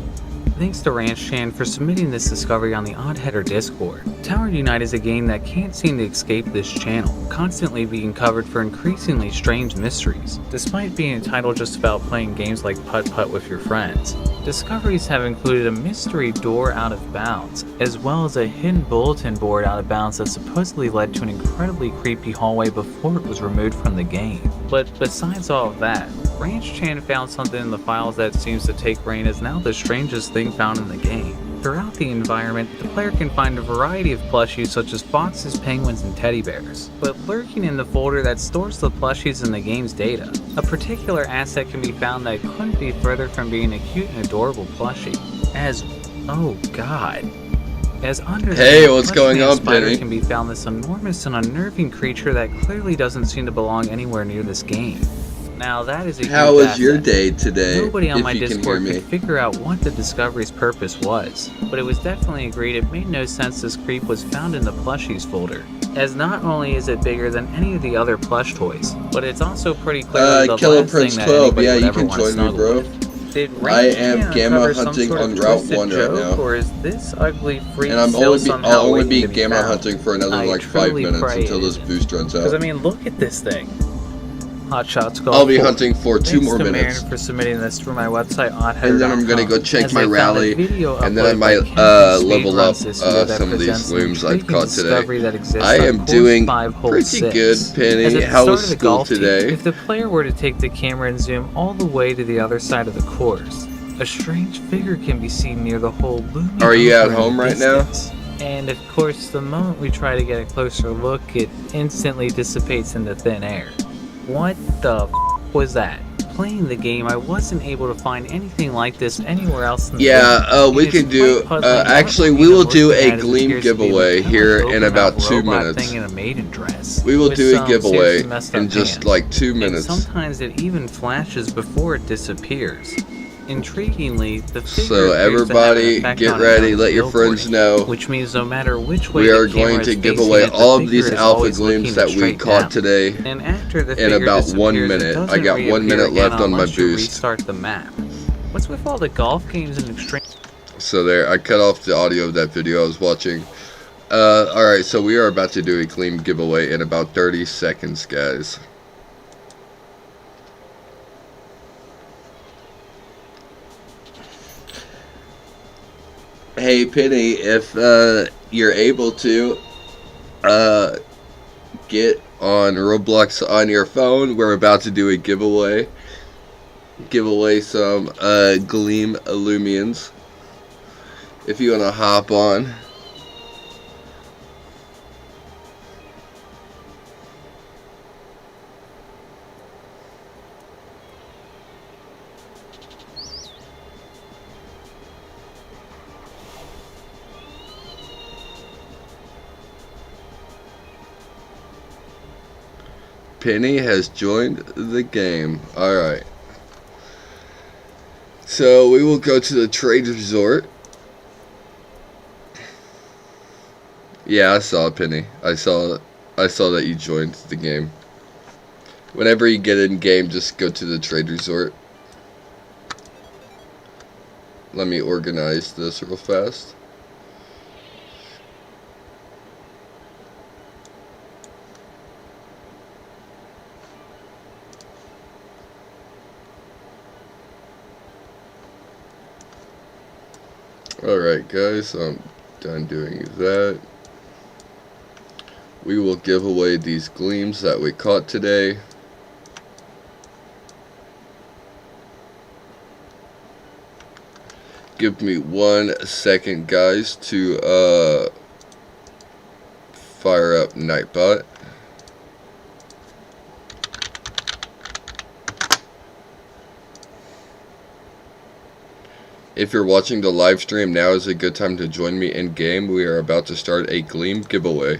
Thanks to Ranch Chan for submitting this discovery on the Odd Header Discord. Tower Unite is a game that can't seem to escape this channel, constantly being covered for increasingly strange mysteries. Despite being a title just about playing games like Putt-Putt with your friends, discoveries have included a mystery door out of bounds, as well as a hidden bulletin board out of bounds that supposedly led to an incredibly creepy hallway before it was removed from the game. But besides all of that, Ranch Chan found something in the files that seems to take reign as now the strangest thing found in the game. Throughout the environment, the player can find a variety of plushies such as foxes, penguins, and teddy bears. But lurking in the folder that stores the plushies in the game's data, a particular asset can be found that couldn't be further from being a cute and adorable plushie. Oh god. As under Hey, what's going on, spider Penny? can be found this enormous and unnerving creature that clearly doesn't seem to belong anywhere near this game. Now that is a huge How was your asset. day today? Nobody on if my you can hear Discord me. could figure out what the discovery's purpose was, but it was definitely agreed it made no sense this creep was found in the plushies folder, as not only is it bigger than any of the other plush toys, but it's also pretty clearly the Killer last thing Prince that 12, anybody yeah, would you ever can want to join me, snuggle bro. with. Did I Rain am Man gamma uncover some hunting sort of on Route twisted 1 right joke, now. or is this ugly freak And still I'll somehow only waiting be to be gamma found? hunting for another I like 5 truly minutes pray until it this isn't. boost runs Because out. I mean, look at this thing. Hotshots Golf I'll be 4. hunting for 2 Thanks more to minutes. Marin for submitting this through my website, And then I'm gonna go check my rally, and then I might level up some of these looms I've caught today. I am doing pretty good, Penny. How was school today? If the player were to take the camera and zoom all the way to the other side of the course, a strange figure can be seen near the whole Loomian. Are you at home right now? And of course, the moment we try to get a closer look, it instantly dissipates into thin air. What the f was that? Playing the game, I wasn't able to find anything like this anywhere else in the game. We can do, actually we will do a Gleam giveaway here in about 2 minutes. We will do a giveaway in just like 2 minutes. And sometimes it even flashes before it disappears. Intriguingly, the figure So everybody get ready, let your friends know. Which means no matter which way we are the camera going is to give facing away it, the all of figure these is alpha always gleams looking that we straight caught down. today And after the in figure about 1 disappears, it minute. I doesn't got 1 reappear minute again left on my unless you boost. restart the map. What's with all the golf games and extreme? So there, I cut off the audio of that video I was watching. Alright, so we are about to do a Gleam giveaway in about 30 seconds, guys. Hey Penny, if you're able to get on Roblox on your phone, we're about to do a giveaway. Give away some Gleam Loomians. If you want to hop on. Penny has joined the game. Alright. So we will go to the trade resort. Yeah, I saw it, Penny. I saw that you joined the game. Whenever you get in game, just go to the trade resort. Let me organize this real fast. Alright guys, I'm done doing that. We will give away these gleams that we caught today. Give me 1 second guys to fire up Nightbot. If you're watching the live stream, now is a good time to join me in game. We are about to start a Gleam giveaway.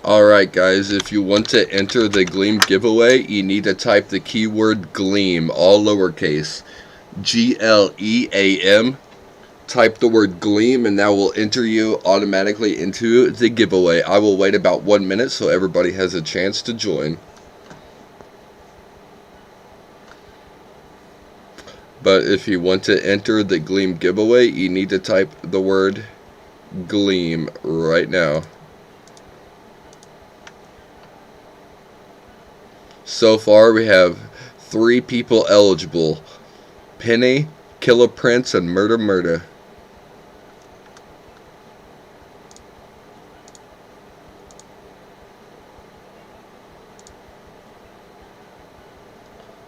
Alright guys, if you want to enter the Gleam giveaway, you need to type the keyword Gleam, all lowercase, G-L-E-A-M. Type the word Gleam and that will enter you automatically into the giveaway. I will wait about 1 minute so everybody has a chance to join. But if you want to enter the Gleam giveaway, you need to type the word Gleam right now. So far we have 3 people eligible. Penny, Killer Prince, and Murder.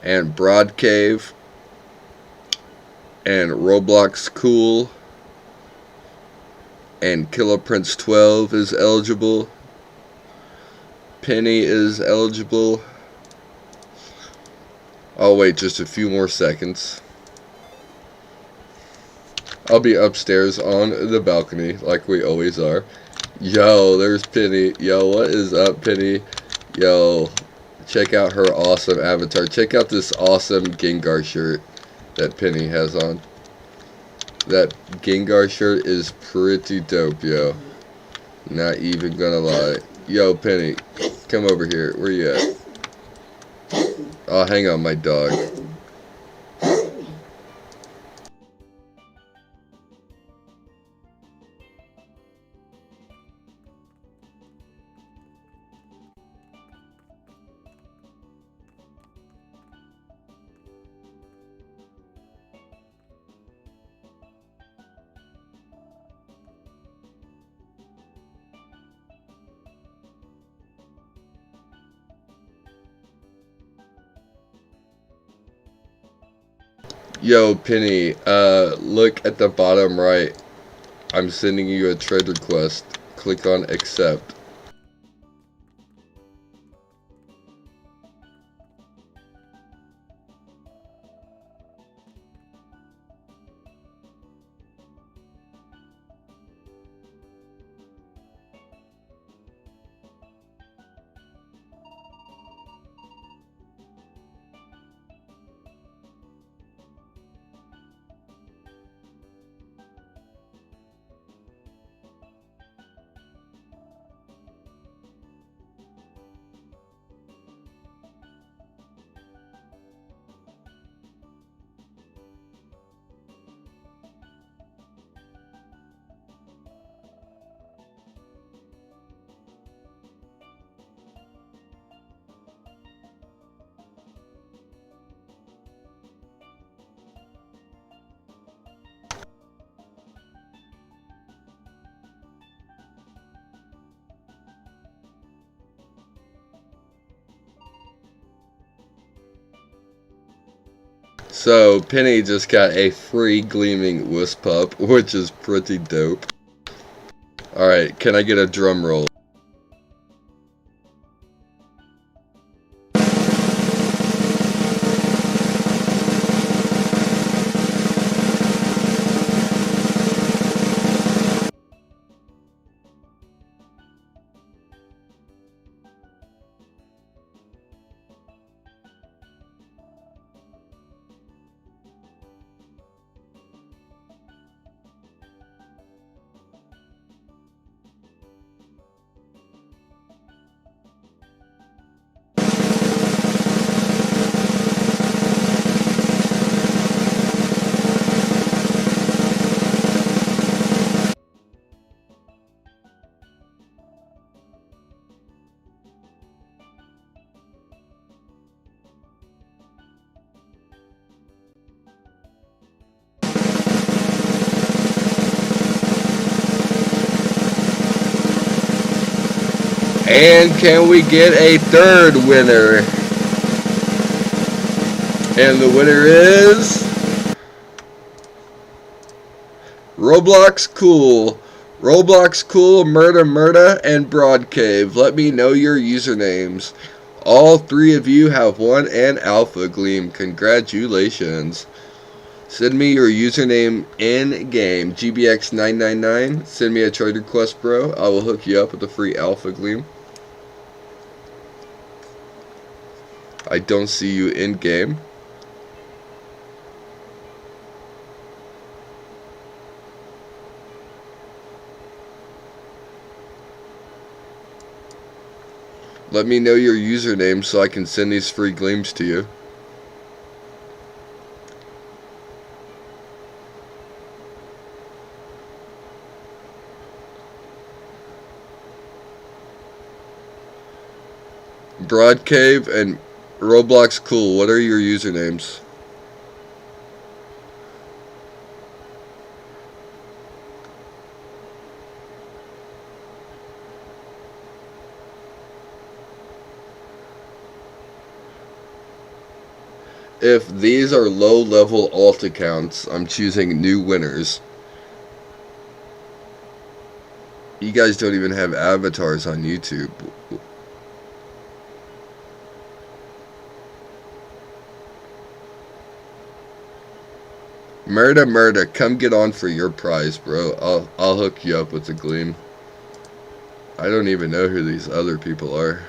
And Broad Cave. And Roblox Cool. And Killer Prince 12 is eligible. Penny is eligible. I'll wait just a few more seconds. I'll be upstairs on the balcony like we always are. Yo, there's Penny. Yo, what is up, Penny? Yo, check out her awesome avatar. Check out this awesome Gengar shirt that Penny has on. That Gengar shirt is pretty dope, yo. Not even gonna lie. Yo, Penny, come over here. Where you at? Oh, hang on, my dog. Yo, Penny, look at the bottom right. I'm sending you a trade request. Click on accept. So, Penny just got a free Gleaming Wisp Pup, which is pretty dope. Alright, can I get a drum roll? And can we get a third winner? And the winner is Roblox Cool. Roblox Cool, Murder, and Broad Cave. Let me know your usernames. All 3 of you have won an Alpha Gleam. Congratulations. Send me your username in game. GBX999. Send me a trade request, bro. I will hook you up with a free Alpha Gleam. I don't see you in game. Let me know your username so I can send these free gleams to you. Broad Cave and Roblox cool. What are your usernames? If these are low-level alt accounts, I'm choosing new winners. You guys don't even have avatars on YouTube. Murda, come get on for your prize, bro. I'll hook you up with the Gleam. I don't even know who these other people are.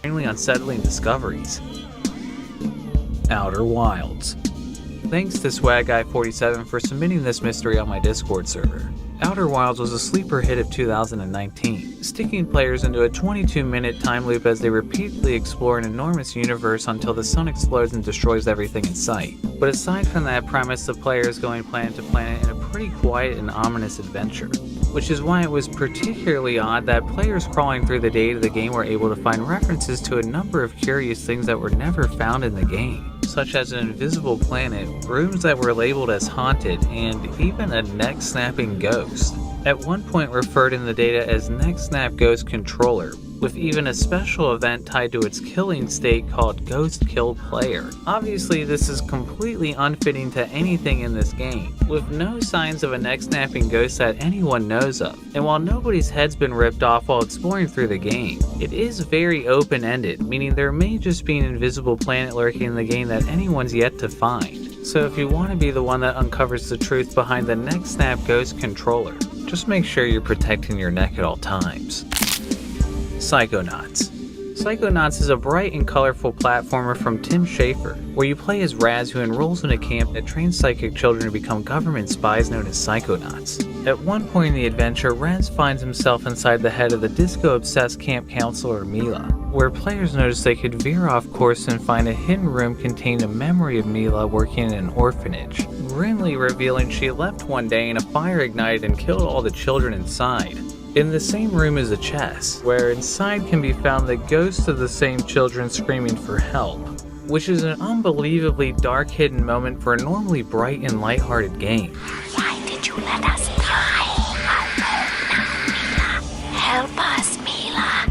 Extremely unsettling discoveries. Outer Wilds. Thanks to SwagGuy47 for submitting this mystery on my Discord server. Outer Wilds was a sleeper hit of 2019, sticking players into a 22-minute time loop as they repeatedly explore an enormous universe until the sun explodes and destroys everything in sight. But aside from that premise, the player is going planet to planet in a pretty quiet and ominous adventure, which is why it was particularly odd that players crawling through the data of the game were able to find references to a number of curious things that were never found in the game, such as an invisible planet, rooms that were labeled as haunted, and even a neck-snapping ghost. At one point referred in the data as Neck Snap Ghost Controller, with even a special event tied to its killing state called Ghost Kill Player. Obviously, this is completely unfitting to anything in this game, with no signs of a neck-snapping ghost that anyone knows of. And while nobody's head's been ripped off while exploring through the game, it is very open-ended, meaning there may just be an invisible planet lurking in the game that anyone's yet to find. So if you want to be the one that uncovers the truth behind the Neck Snap Ghost Controller, just make sure you're protecting your neck at all times. Psychonauts. Psychonauts is a bright and colorful platformer from Tim Schafer, where you play as Raz, who enrolls in a camp that trains psychic children to become government spies known as Psychonauts. At one point in the adventure, Raz finds himself inside the head of the disco-obsessed camp counselor Mila, where players notice they could veer off course and find a hidden room containing a memory of Mila working in an orphanage, grimly revealing she left one day and a fire ignited and killed all the children inside. In the same room is a chest, where inside can be found the ghosts of the same children screaming for help, which is an unbelievably dark hidden moment for a normally bright and lighthearted game. Why did you let us die alone, Mila? Help us, Mila.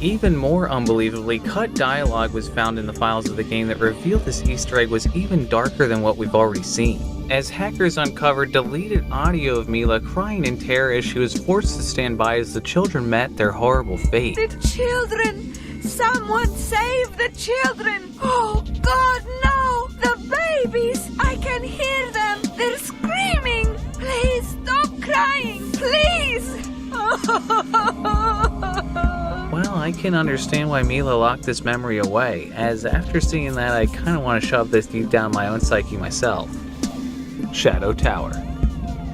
Even more unbelievably, cut dialogue was found in the files of the game that revealed this Easter egg was even darker than what we've already seen, as hackers uncovered deleted audio of Mila crying in terror as she was forced to stand by as the children met their horrible fate. The children! Someone save the children! Oh God, no! The babies! I can hear them! They're screaming! Please stop crying! Please! Well, I can understand why Mila locked this memory away, as after seeing that I kinda want to shove this deep down my own psyche myself. Shadow Tower.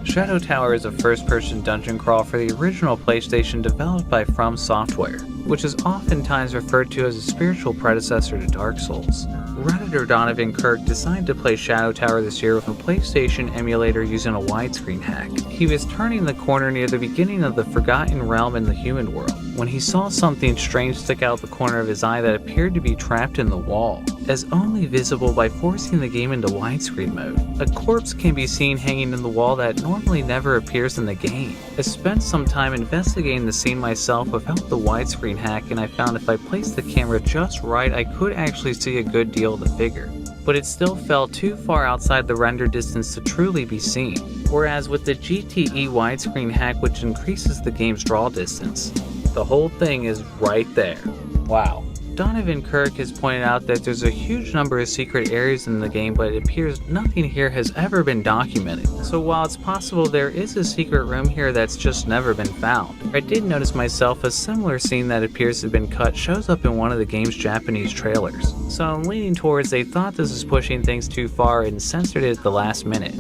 Shadow Tower is a first-person dungeon crawl for the original PlayStation developed by From Software, which is oftentimes referred to as a spiritual predecessor to Dark Souls. Redditor Donovan Kirk decided to play Shadow Tower this year with a PlayStation emulator using a widescreen hack. He was turning the corner near the beginning of the Forgotten Realm in the human world, when he saw something strange stick out the corner of his eye that appeared to be trapped in the wall, as only visible by forcing the game into widescreen mode. A corpse can be seen hanging in the wall that normally never appears in the game. I spent some time investigating the scene myself without the widescreen hack, and I found if I placed the camera just right, I could actually see a good deal of the figure, but it still fell too far outside the render distance to truly be seen, whereas with the GTE widescreen hack, which increases the game's draw distance, the whole thing is right there. Wow. Donovan Kirk has pointed out that there's a huge number of secret areas in the game, but it appears nothing here has ever been documented. So while it's possible there is a secret room here that's just never been found, I did notice myself a similar scene that appears to have been cut shows up in one of the game's Japanese trailers. So I'm leaning towards they thought this was pushing things too far and censored it at the last minute,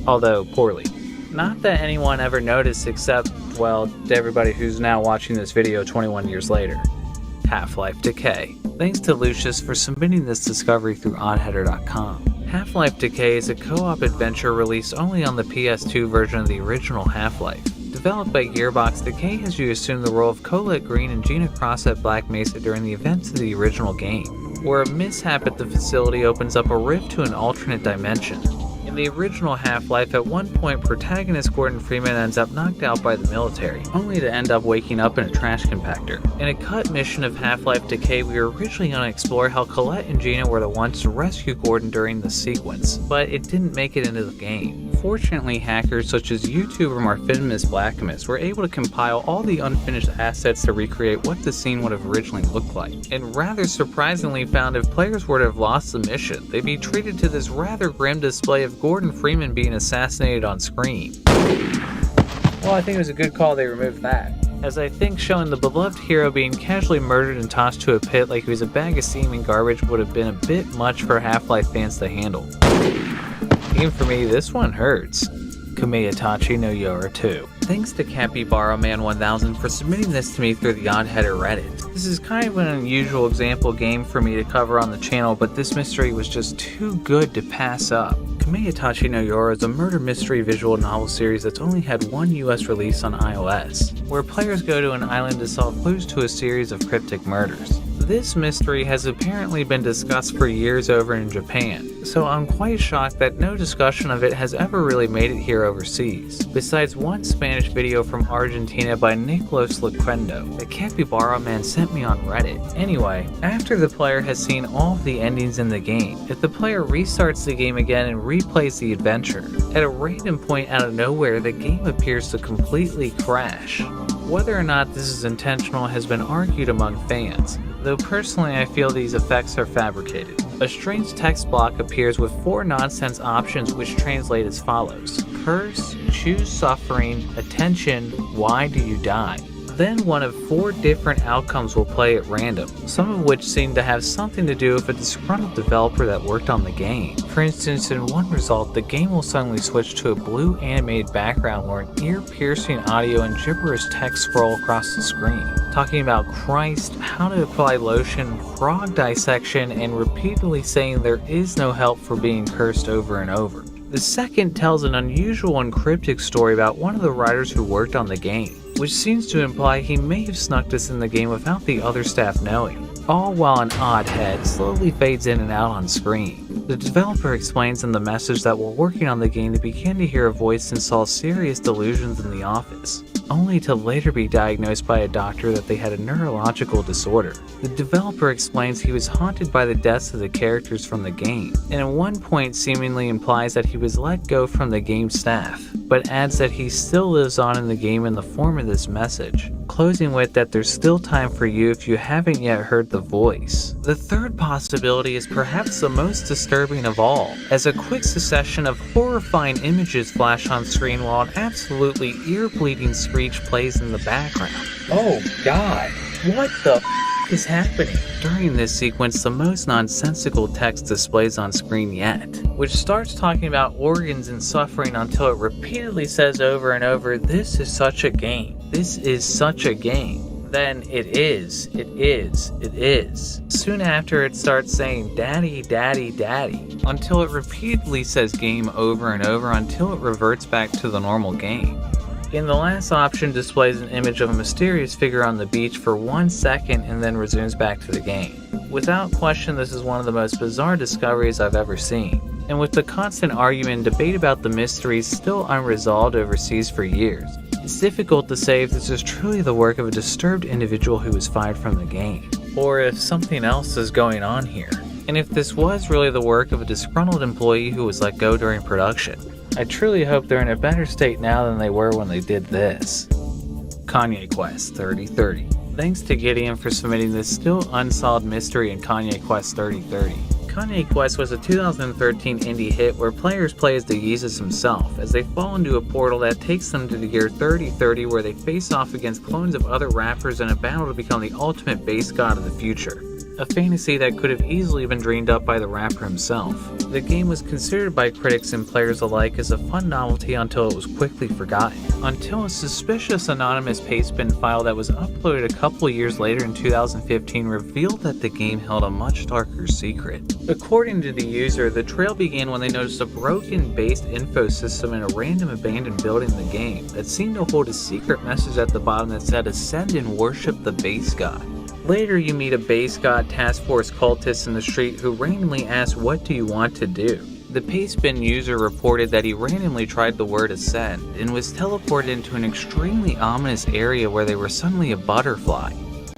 although poorly. Not that anyone ever noticed except, well, to everybody who's now watching this video 21 years later. Half-Life Decay. Thanks to Lucius for submitting this discovery through oddheader.com. Half-Life Decay is a co-op adventure released only on the PS2 version of the original Half-Life. Developed by Gearbox, Decay has you assume the role of Colette Green and Gina Cross at Black Mesa during the events of the original game, where a mishap at the facility opens up a rift to an alternate dimension. In the original Half-Life, at one point protagonist Gordon Freeman ends up knocked out by the military, only to end up waking up in a trash compactor. In a cut mission of Half-Life Decay, we were originally going to explore how Colette and Gina were the ones to rescue Gordon during the sequence, but it didn't make it into the game. Fortunately, hackers such as YouTuber Marfinmus Blackamus were able to compile all the unfinished assets to recreate what the scene would have originally looked like, and rather surprisingly found if players were to have lost the mission, they'd be treated to this rather grim display of Gordon Freeman being assassinated on screen. Well, I think it was a good call they removed that. as I think showing the beloved hero being casually murdered and tossed to a pit like he was a bag of steaming garbage would have been a bit much for Half-Life fans to handle. Even for me, this one hurts. Kameyatachi no Yora 2. Thanks to Capybara Man 1000 for submitting this to me through the Oddheader Reddit. This is kind of an unusual example game for me to cover on the channel, but this mystery was just too good to pass up. Kameyatachi no Yora is a murder mystery visual novel series that's only had one US release on iOS, where players go to an island to solve clues to a series of cryptic murders. This mystery has apparently been discussed for years over in Japan, so I'm quite shocked that no discussion of it has ever really made it here overseas, besides one Spanish video from Argentina by Nicolas Lequendo that Capybara Man sent me on Reddit. Anyway, after the player has seen all of the endings in the game, if the player restarts the game again and replays the adventure, at a random point out of nowhere the game appears to completely crash. Whether or not this is intentional has been argued among fans, though personally I feel these effects are fabricated. A strange text block appears with 4 nonsense options which translate as follows: curse, choose suffering, attention, why do you die? Then one of 4 different outcomes will play at random, some of which seem to have something to do with a disgruntled developer that worked on the game. For instance, in one result, the game will suddenly switch to a blue animated background where an ear-piercing audio and gibberish text scroll across the screen, talking about Christ, how to apply lotion, frog dissection, and repeatedly saying there is no help for being cursed over and over. The second tells an unusual and cryptic story about one of the writers who worked on the game, which seems to imply he may have snuck this in the game without the other staff knowing, all while an odd head slowly fades in and out on screen. The developer explains in the message that while working on the game they began to hear a voice and saw serious delusions in the office, only to later be diagnosed by a doctor that they had a neurological disorder. The developer explains he was haunted by the deaths of the characters from the game, and at one point seemingly implies that he was let go from the game staff, but adds that he still lives on in the game in the form of this message, closing with that there's still time for you if you haven't yet heard the voice. The third possibility is perhaps the most disturbing of all, as a quick succession of horrifying images flash on screen while an absolutely ear-bleeding screech plays in the background. Oh god, what the is happening? During this sequence, the most nonsensical text displays on screen yet, which starts talking about organs and suffering until it repeatedly says over and over, "This is such a game. This is such a game." Then it is. Soon after it starts saying daddy, daddy, daddy, until it repeatedly says game over and over until it reverts back to the normal game. In the last option displays an image of a mysterious figure on the beach for 1 second and then resumes back to the game. Without question, this is one of the most bizarre discoveries I've ever seen. And with the constant argument and debate about the mysteries still unresolved overseas for years, it's difficult to say if this is truly the work of a disturbed individual who was fired from the game, or if something else is going on here, and if this was really the work of a disgruntled employee who was let go during production. I truly hope they're in a better state now than they were when they did this. Kanye Quest 3030. Thanks to Gideon for submitting this still unsolved mystery in Kanye Quest 3030. Kanye Quest was a 2013 indie hit where players play as the Yeezus himself as they fall into a portal that takes them to the year 3030 where they face off against clones of other rappers in a battle to become the ultimate bass god of the future. A fantasy that could have easily been dreamed up by the rapper himself. The game was considered by critics and players alike as a fun novelty until it was quickly forgotten, until a suspicious anonymous pastebin file that was uploaded a couple years later in 2015 revealed that the game held a much darker secret. According to the user, the trail began when they noticed a broken based info system in a random abandoned building in the game that seemed to hold a secret message at the bottom that said ascend and worship the base god. Later, you meet a base god task force cultist in the street who randomly asks, "What do you want to do?" The pastebin user reported that he randomly tried the word ascend and was teleported into an extremely ominous area where they were suddenly a butterfly.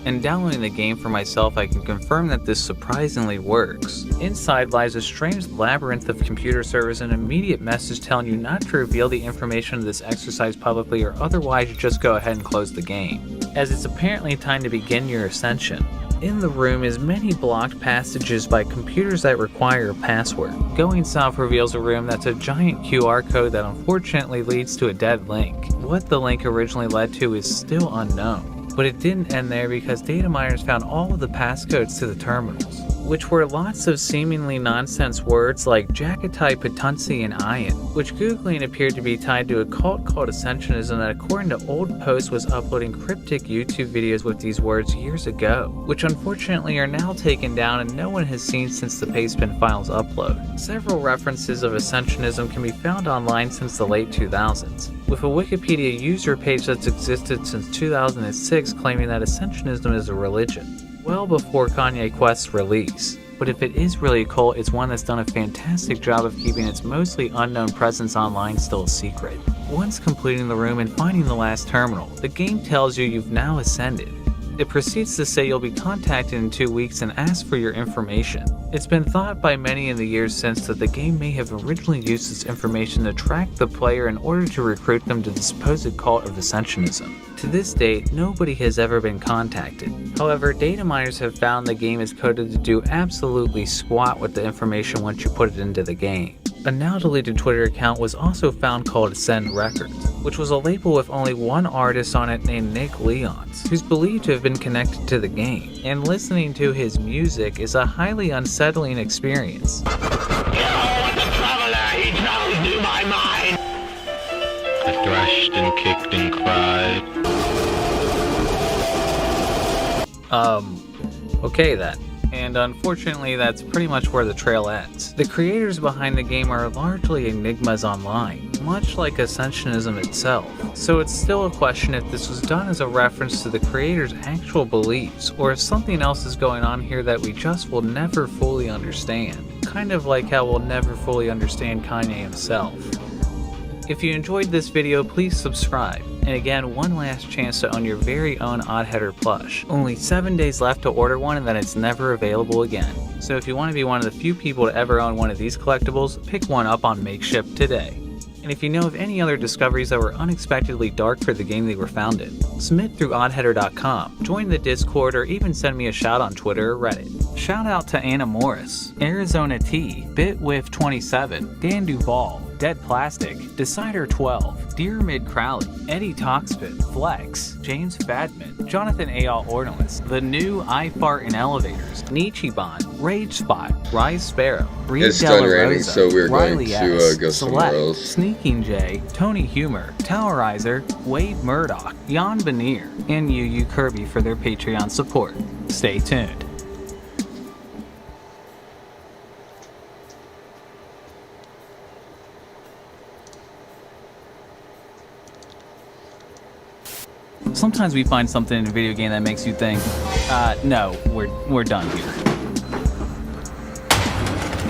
And downloading the game for myself, I can confirm that this surprisingly works. Inside lies a strange labyrinth of computer servers and an immediate message telling you not to reveal the information of this exercise publicly or otherwise you just go ahead and close the game, as it's apparently time to begin your ascension. In the room is many blocked passages by computers that require a password. Going south reveals a room that's a giant QR code that unfortunately leads to a dead link. What the link originally led to is still unknown, but it didn't end there because data miners found all of the passcodes to the terminals, which were lots of seemingly nonsense words like Jakatai, Patunsi, and Iron, which Googling appeared to be tied to a cult called Ascensionism that, according to old posts, was uploading cryptic YouTube videos with these words years ago, which unfortunately are now taken down and no one has seen since the pastebin files upload. Several references of Ascensionism can be found online since the late 2000s, with a Wikipedia user page that's existed since 2006 claiming that Ascensionism is a religion, well before Kanye Quest's release. But if it is really a cult, it's one that's done a fantastic job of keeping its mostly unknown presence online still a secret. Once completing the room and finding the last terminal, the game tells you you've now ascended. It proceeds to say you'll be contacted in 2 weeks and ask for your information. It's been thought by many in the years since that the game may have originally used this information to track the player in order to recruit them to the supposed cult of Ascensionism. To this date, nobody has ever been contacted. However, data miners have found the game is coded to do absolutely squat with the information once you put it into the game. A now deleted Twitter account was also found called Ascend Records, which was a label with only one artist on it named Nick Leons, who's believed to have been connected to the game, and listening to his music is a highly unsettling experience. I thrashed and kicked and cried. Okay then. And unfortunately, that's pretty much where the trail ends. The creators behind the game are largely enigmas online, much like Ascensionism itself, so it's still a question if this was done as a reference to the creators' actual beliefs, or if something else is going on here that we just will never fully understand. Kind of like how we'll never fully understand Kanye himself. If you enjoyed this video, please subscribe. And again, one last chance to own your very own Odd Header plush. Only 7 days left to order one and then it's never available again. So if you want to be one of the few people to ever own one of these collectibles, pick one up on Makeship today. And if you know of any other discoveries that were unexpectedly dark for the game they were found in, submit through oddheader.com, join the Discord, or even send me a shout on Twitter or Reddit. Shout out to Anna Morris, Arizona T, Bitwif27, Dan Duval, Dead Plastic, Decider 12, Dear Mid Crowley, Eddie Toxpit, Flex, James Fadman, Jonathan A.L. Ornalist, The New I Fart in Elevators, Nichiban, Rage Spot, Rise Sparrow, Reed It's done Della raining, Rosa, so we're Riley going to S, go somewhere Select, else. Sneaking J, Tony Humor, Towerizer, Wade Murdoch, Jan Veneer, and Yu Kirby for their Patreon support. Stay tuned. Sometimes we find something in a video game that makes you think, no, we're done here.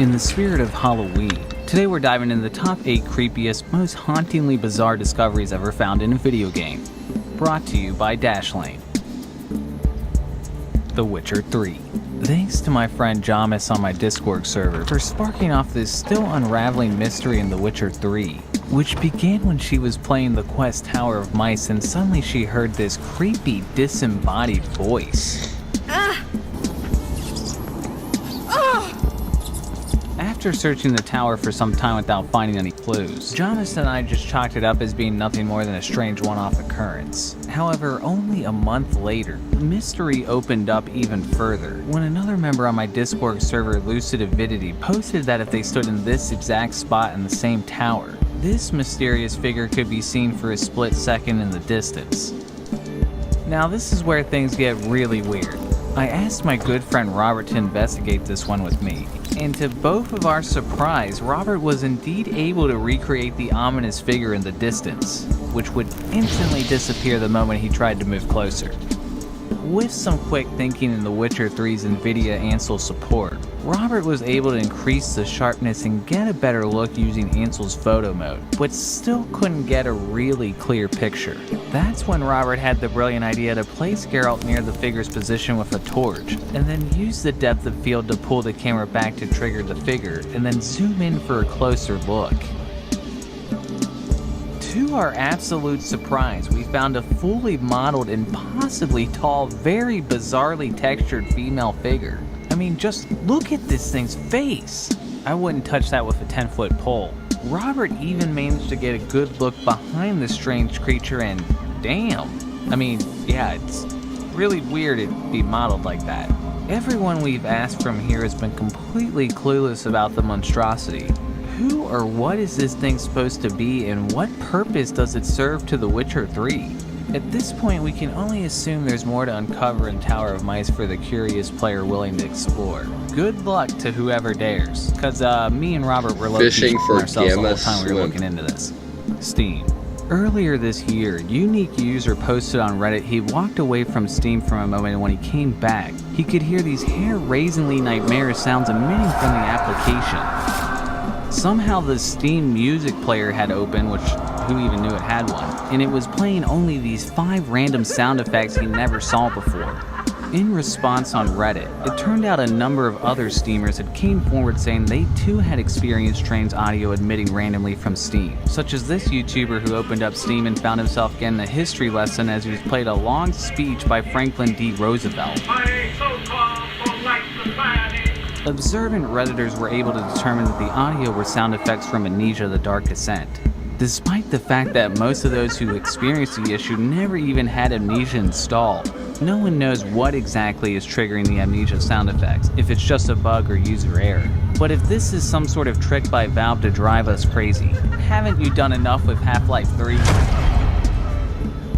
In the spirit of Halloween, today we're diving into the top 8 creepiest, most hauntingly bizarre discoveries ever found in a video game. Brought to you by Dashlane. The Witcher 3. Thanks to my friend Jamis on my Discord server for sparking off this still unraveling mystery in The Witcher 3, which began when she was playing the quest Tower of Mice and suddenly she heard this creepy disembodied voice. After searching the tower for some time without finding any clues, Jamis and I just chalked it up as being nothing more than a strange one-off occurrence. However, only a month later, the mystery opened up even further when another member on my Discord server, Lucid Avidity, posted that if they stood in this exact spot in the same tower, this mysterious figure could be seen for a split second in the distance. Now this is where things get really weird. I asked my good friend Robert to investigate this one with me, and to both of our surprise, Robert was indeed able to recreate the ominous figure in the distance, which would instantly disappear the moment he tried to move closer. With some quick thinking in The Witcher 3's NVIDIA Ansel support, Robert was able to increase the sharpness and get a better look using Ansel's photo mode, but still couldn't get a really clear picture. That's when Robert had the brilliant idea to place Geralt near the figure's position with a torch, and then use the depth of field to pull the camera back to trigger the figure, and then zoom in for a closer look. To our absolute surprise, we found a fully modeled, impossibly tall, very bizarrely textured female figure. I mean, just look at this thing's face. I wouldn't touch that with a 10-foot pole. Robert even managed to get a good look behind the strange creature, and damn. I mean, yeah, it's really weird it'd be modeled like that. Everyone we've asked from here has been completely clueless about the monstrosity. Who or what is this thing supposed to be, and what purpose does it serve to The Witcher 3? At this point, we can only assume there's more to uncover in Tower of Mice for the curious player willing to explore. Good luck to whoever dares, cause me and Robert were Fishing for ourselves the whole gamma time we were shrimp. looking into this. Steam. Earlier this year, unique user posted on Reddit he walked away from Steam for a moment, and when he came back, he could hear these hair-raisingly nightmarish sounds emitting from the application. Somehow the Steam music player had opened, which who even knew it had one, and it was playing only these 5 random sound effects he never saw before. In response on Reddit, it turned out a number of other Steamers had came forward saying they too had experienced strange audio emitting randomly from Steam, such as this YouTuber who opened up Steam and found himself getting a history lesson as he was played a long speech by Franklin D. Roosevelt. Observant Redditors were able to determine that the audio were sound effects from Amnesia: The Dark Descent, despite the fact that most of those who experienced the issue never even had Amnesia installed. No one knows what exactly is triggering the Amnesia sound effects, if it's just a bug or user error. But if this is some sort of trick by Valve to drive us crazy, haven't you done enough with Half-Life 3?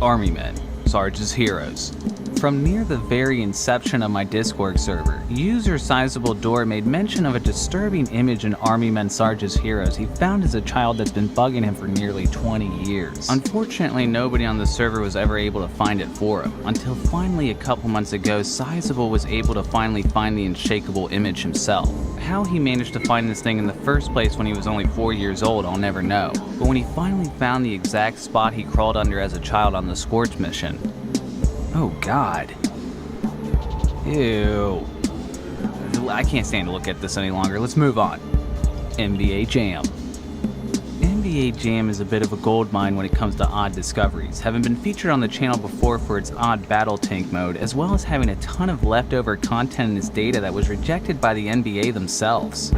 Army Men, Sarge's Heroes. From near the very inception of my Discord server, user Sizable Door made mention of a disturbing image in Army Men Sarge's Heroes he found as a child that's been bugging him for nearly 20 years. Unfortunately, nobody on the server was ever able to find it for him, until finally a couple months ago, Sizable was able to finally find the unshakable image himself. How he managed to find this thing in the first place when he was only 4 years old, I'll never know. But when he finally found the exact spot he crawled under as a child on the Scorch mission, oh God. Ew. I can't stand to look at this any longer. Let's move on. NBA Jam. NBA Jam is a bit of a gold mine when it comes to odd discoveries, having been featured on the channel before for its odd battle tank mode, as well as having a ton of leftover content in its data that was rejected by the NBA themselves.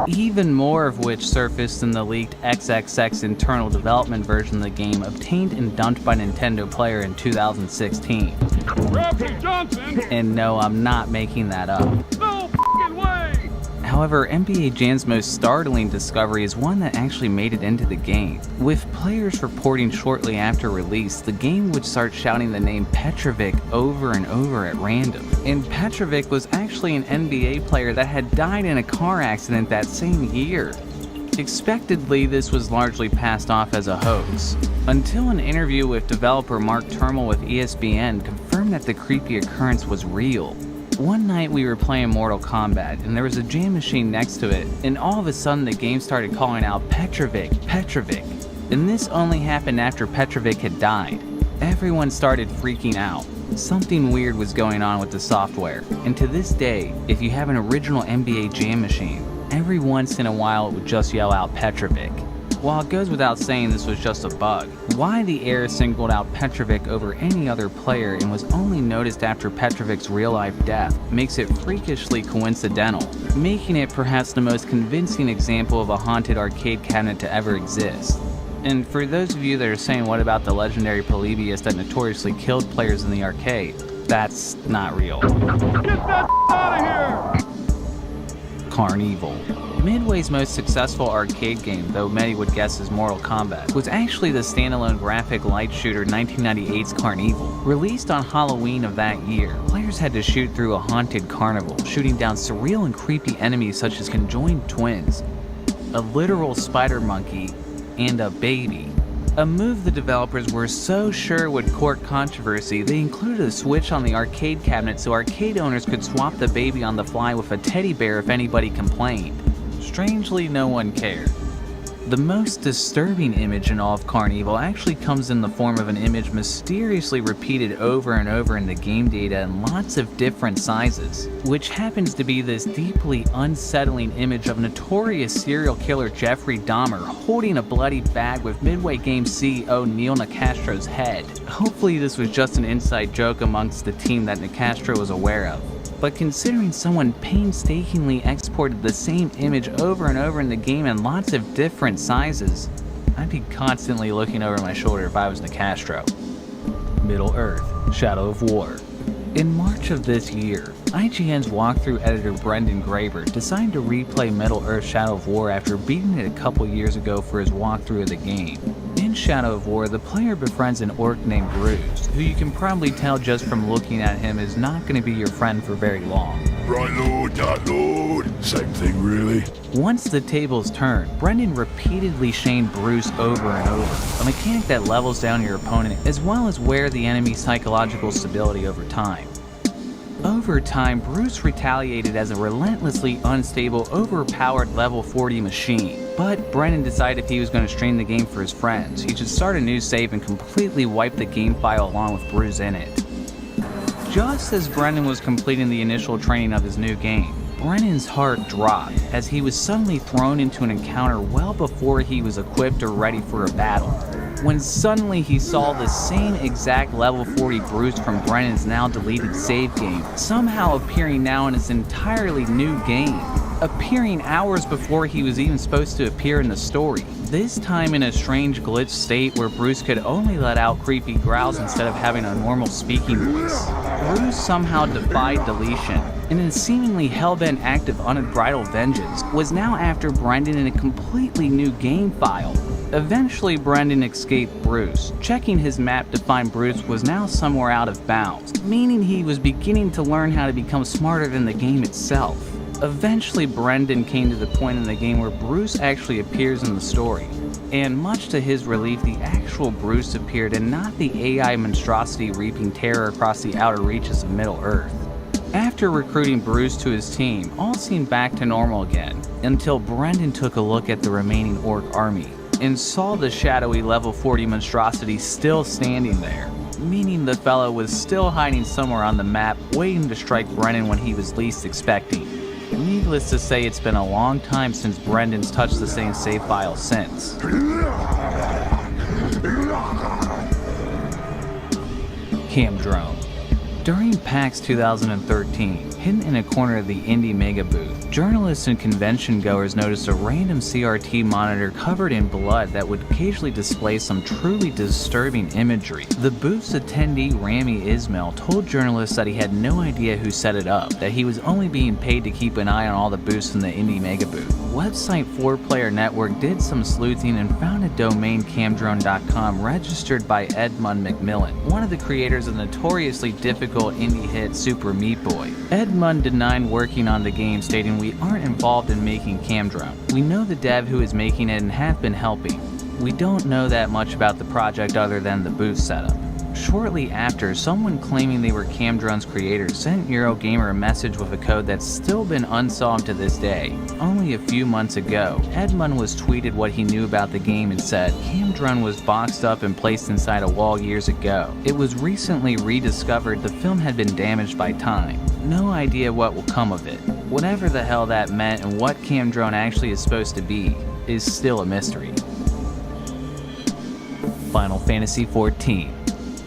Even more of which surfaced in the leaked XXX internal development version of the game obtained and dumped by Nintendo Player in 2016. And no, I'm not making that up. No f***ing way! However, NBA Jam's most startling discovery is one that actually made it into the game. With players reporting shortly after release, the game would start shouting the name Petrovic over and over at random. And Petrovic was actually an NBA player that had died in a car accident that same year. Expectedly, this was largely passed off as a hoax, until an interview with developer Mark Turmel with ESPN confirmed that the creepy occurrence was real. One night we were playing Mortal Kombat, and there was a jam machine next to it, and all of a sudden the game started calling out Petrovic, Petrovic. And this only happened after Petrovic had died. Everyone started freaking out. Something weird was going on with the software, and to this day, if you have an original NBA Jam machine, every once in a while it would just yell out Petrovic. While it goes without saying this was just a bug, why the error singled out Petrovic over any other player and was only noticed after Petrovic's real-life death makes it freakishly coincidental, making it perhaps the most convincing example of a haunted arcade cabinet to ever exist. And for those of you that are saying what about the legendary Polybius that notoriously killed players in the arcade, that's not real. Get that out of here! Carnival. Midway's most successful arcade game, though many would guess is Mortal Kombat, was actually the standalone graphic light shooter 1998's Carnival. Released on Halloween of that year, players had to shoot through a haunted carnival, shooting down surreal and creepy enemies such as conjoined twins, a literal spider monkey, and a baby. A move the developers were so sure would court controversy, they included a switch on the arcade cabinet so arcade owners could swap the baby on the fly with a teddy bear if anybody complained. Strangely, no one cared. The most disturbing image in all of Carnival actually comes in the form of an image mysteriously repeated over and over in the game data in lots of different sizes, which happens to be this deeply unsettling image of notorious serial killer Jeffrey Dahmer holding a bloody bag with Midway Games CEO Neil Nicastro's head. Hopefully this was just an inside joke amongst the team that Nicastro was aware of. But considering someone painstakingly exported the same image over and over in the game in lots of different sizes, I'd be constantly looking over my shoulder if I was Nicastro. Middle-earth: Shadow of War. In March of this year, IGN's walkthrough editor Brendan Graber decided to replay Middle-earth: Shadow of War after beating it a couple years ago for his walkthrough of the game. In Shadow of War, the player befriends an orc named Bruce, who you can probably tell just from looking at him is not going to be your friend for very long. Right lord, dark lord, same thing really. Once the tables turn, Brendan repeatedly shamed Bruce over and over, a mechanic that levels down your opponent as well as wear the enemy's psychological stability over time. Over time, Bruce retaliated as a relentlessly unstable, overpowered level 40 machine. But Brendan decided if he was going to stream the game for his friends, he should start a new save and completely wipe the game file along with Bruce in it. Just as Brendan was completing the initial training of his new game, Brendan's heart dropped as he was suddenly thrown into an encounter well before he was equipped or ready for a battle. When suddenly he saw the same exact level 40 Bruce from Brendan's now deleted save game, somehow appearing now in his entirely new game, appearing hours before he was even supposed to appear in the story. This time in a strange glitched state where Bruce could only let out creepy growls instead of having a normal speaking voice. Bruce somehow defied deletion, and in a seemingly hell-bent act of unbridled vengeance, was now after Brendan in a completely new game file. Eventually, Brendan escaped Bruce. Checking his map to find Bruce was now somewhere out of bounds, meaning he was beginning to learn how to become smarter than the game itself. Eventually, Brendan came to the point in the game where Bruce actually appears in the story, and much to his relief, the actual Bruce appeared and not the AI monstrosity reaping terror across the outer reaches of Middle-earth. After recruiting Bruce to his team, all seemed back to normal again, until Brendan took a look at the remaining orc army, and saw the shadowy level 40 monstrosity still standing there, meaning the fellow was still hiding somewhere on the map, waiting to strike Brendan when he was least expecting. Needless to say, it's been a long time since Brendan's touched the same save file since. Cam Drone. During PAX 2013, hidden in a corner of the Indie Mega booth, journalists and convention goers noticed a random CRT monitor covered in blood that would occasionally display some truly disturbing imagery. The booth's attendee, Rami Ismail, told journalists that he had no idea who set it up, that he was only being paid to keep an eye on all the booths in the Indie Mega booth. Website 4Player Network did some sleuthing and found a domain camdrone.com registered by Edmund McMillan, one of the creators of the notoriously difficult indie hit Super Meat Boy. Edmund denied working on the game, stating, "We aren't involved in making Camdrone. We know the dev who is making it and have been helping. We don't know that much about the project other than the booth setup." Shortly after, someone claiming they were Camdrone's creators sent Eurogamer a message with a code that's still been unsolved to this day. Only a few months ago, Edmund was tweeted what he knew about the game and said, "Camdrone was boxed up and placed inside a wall years ago. It was recently rediscovered the film had been damaged by time. No idea what will come of it. Whatever the hell that meant and what Camdrone actually is supposed to be is still a mystery." Final Fantasy XIV.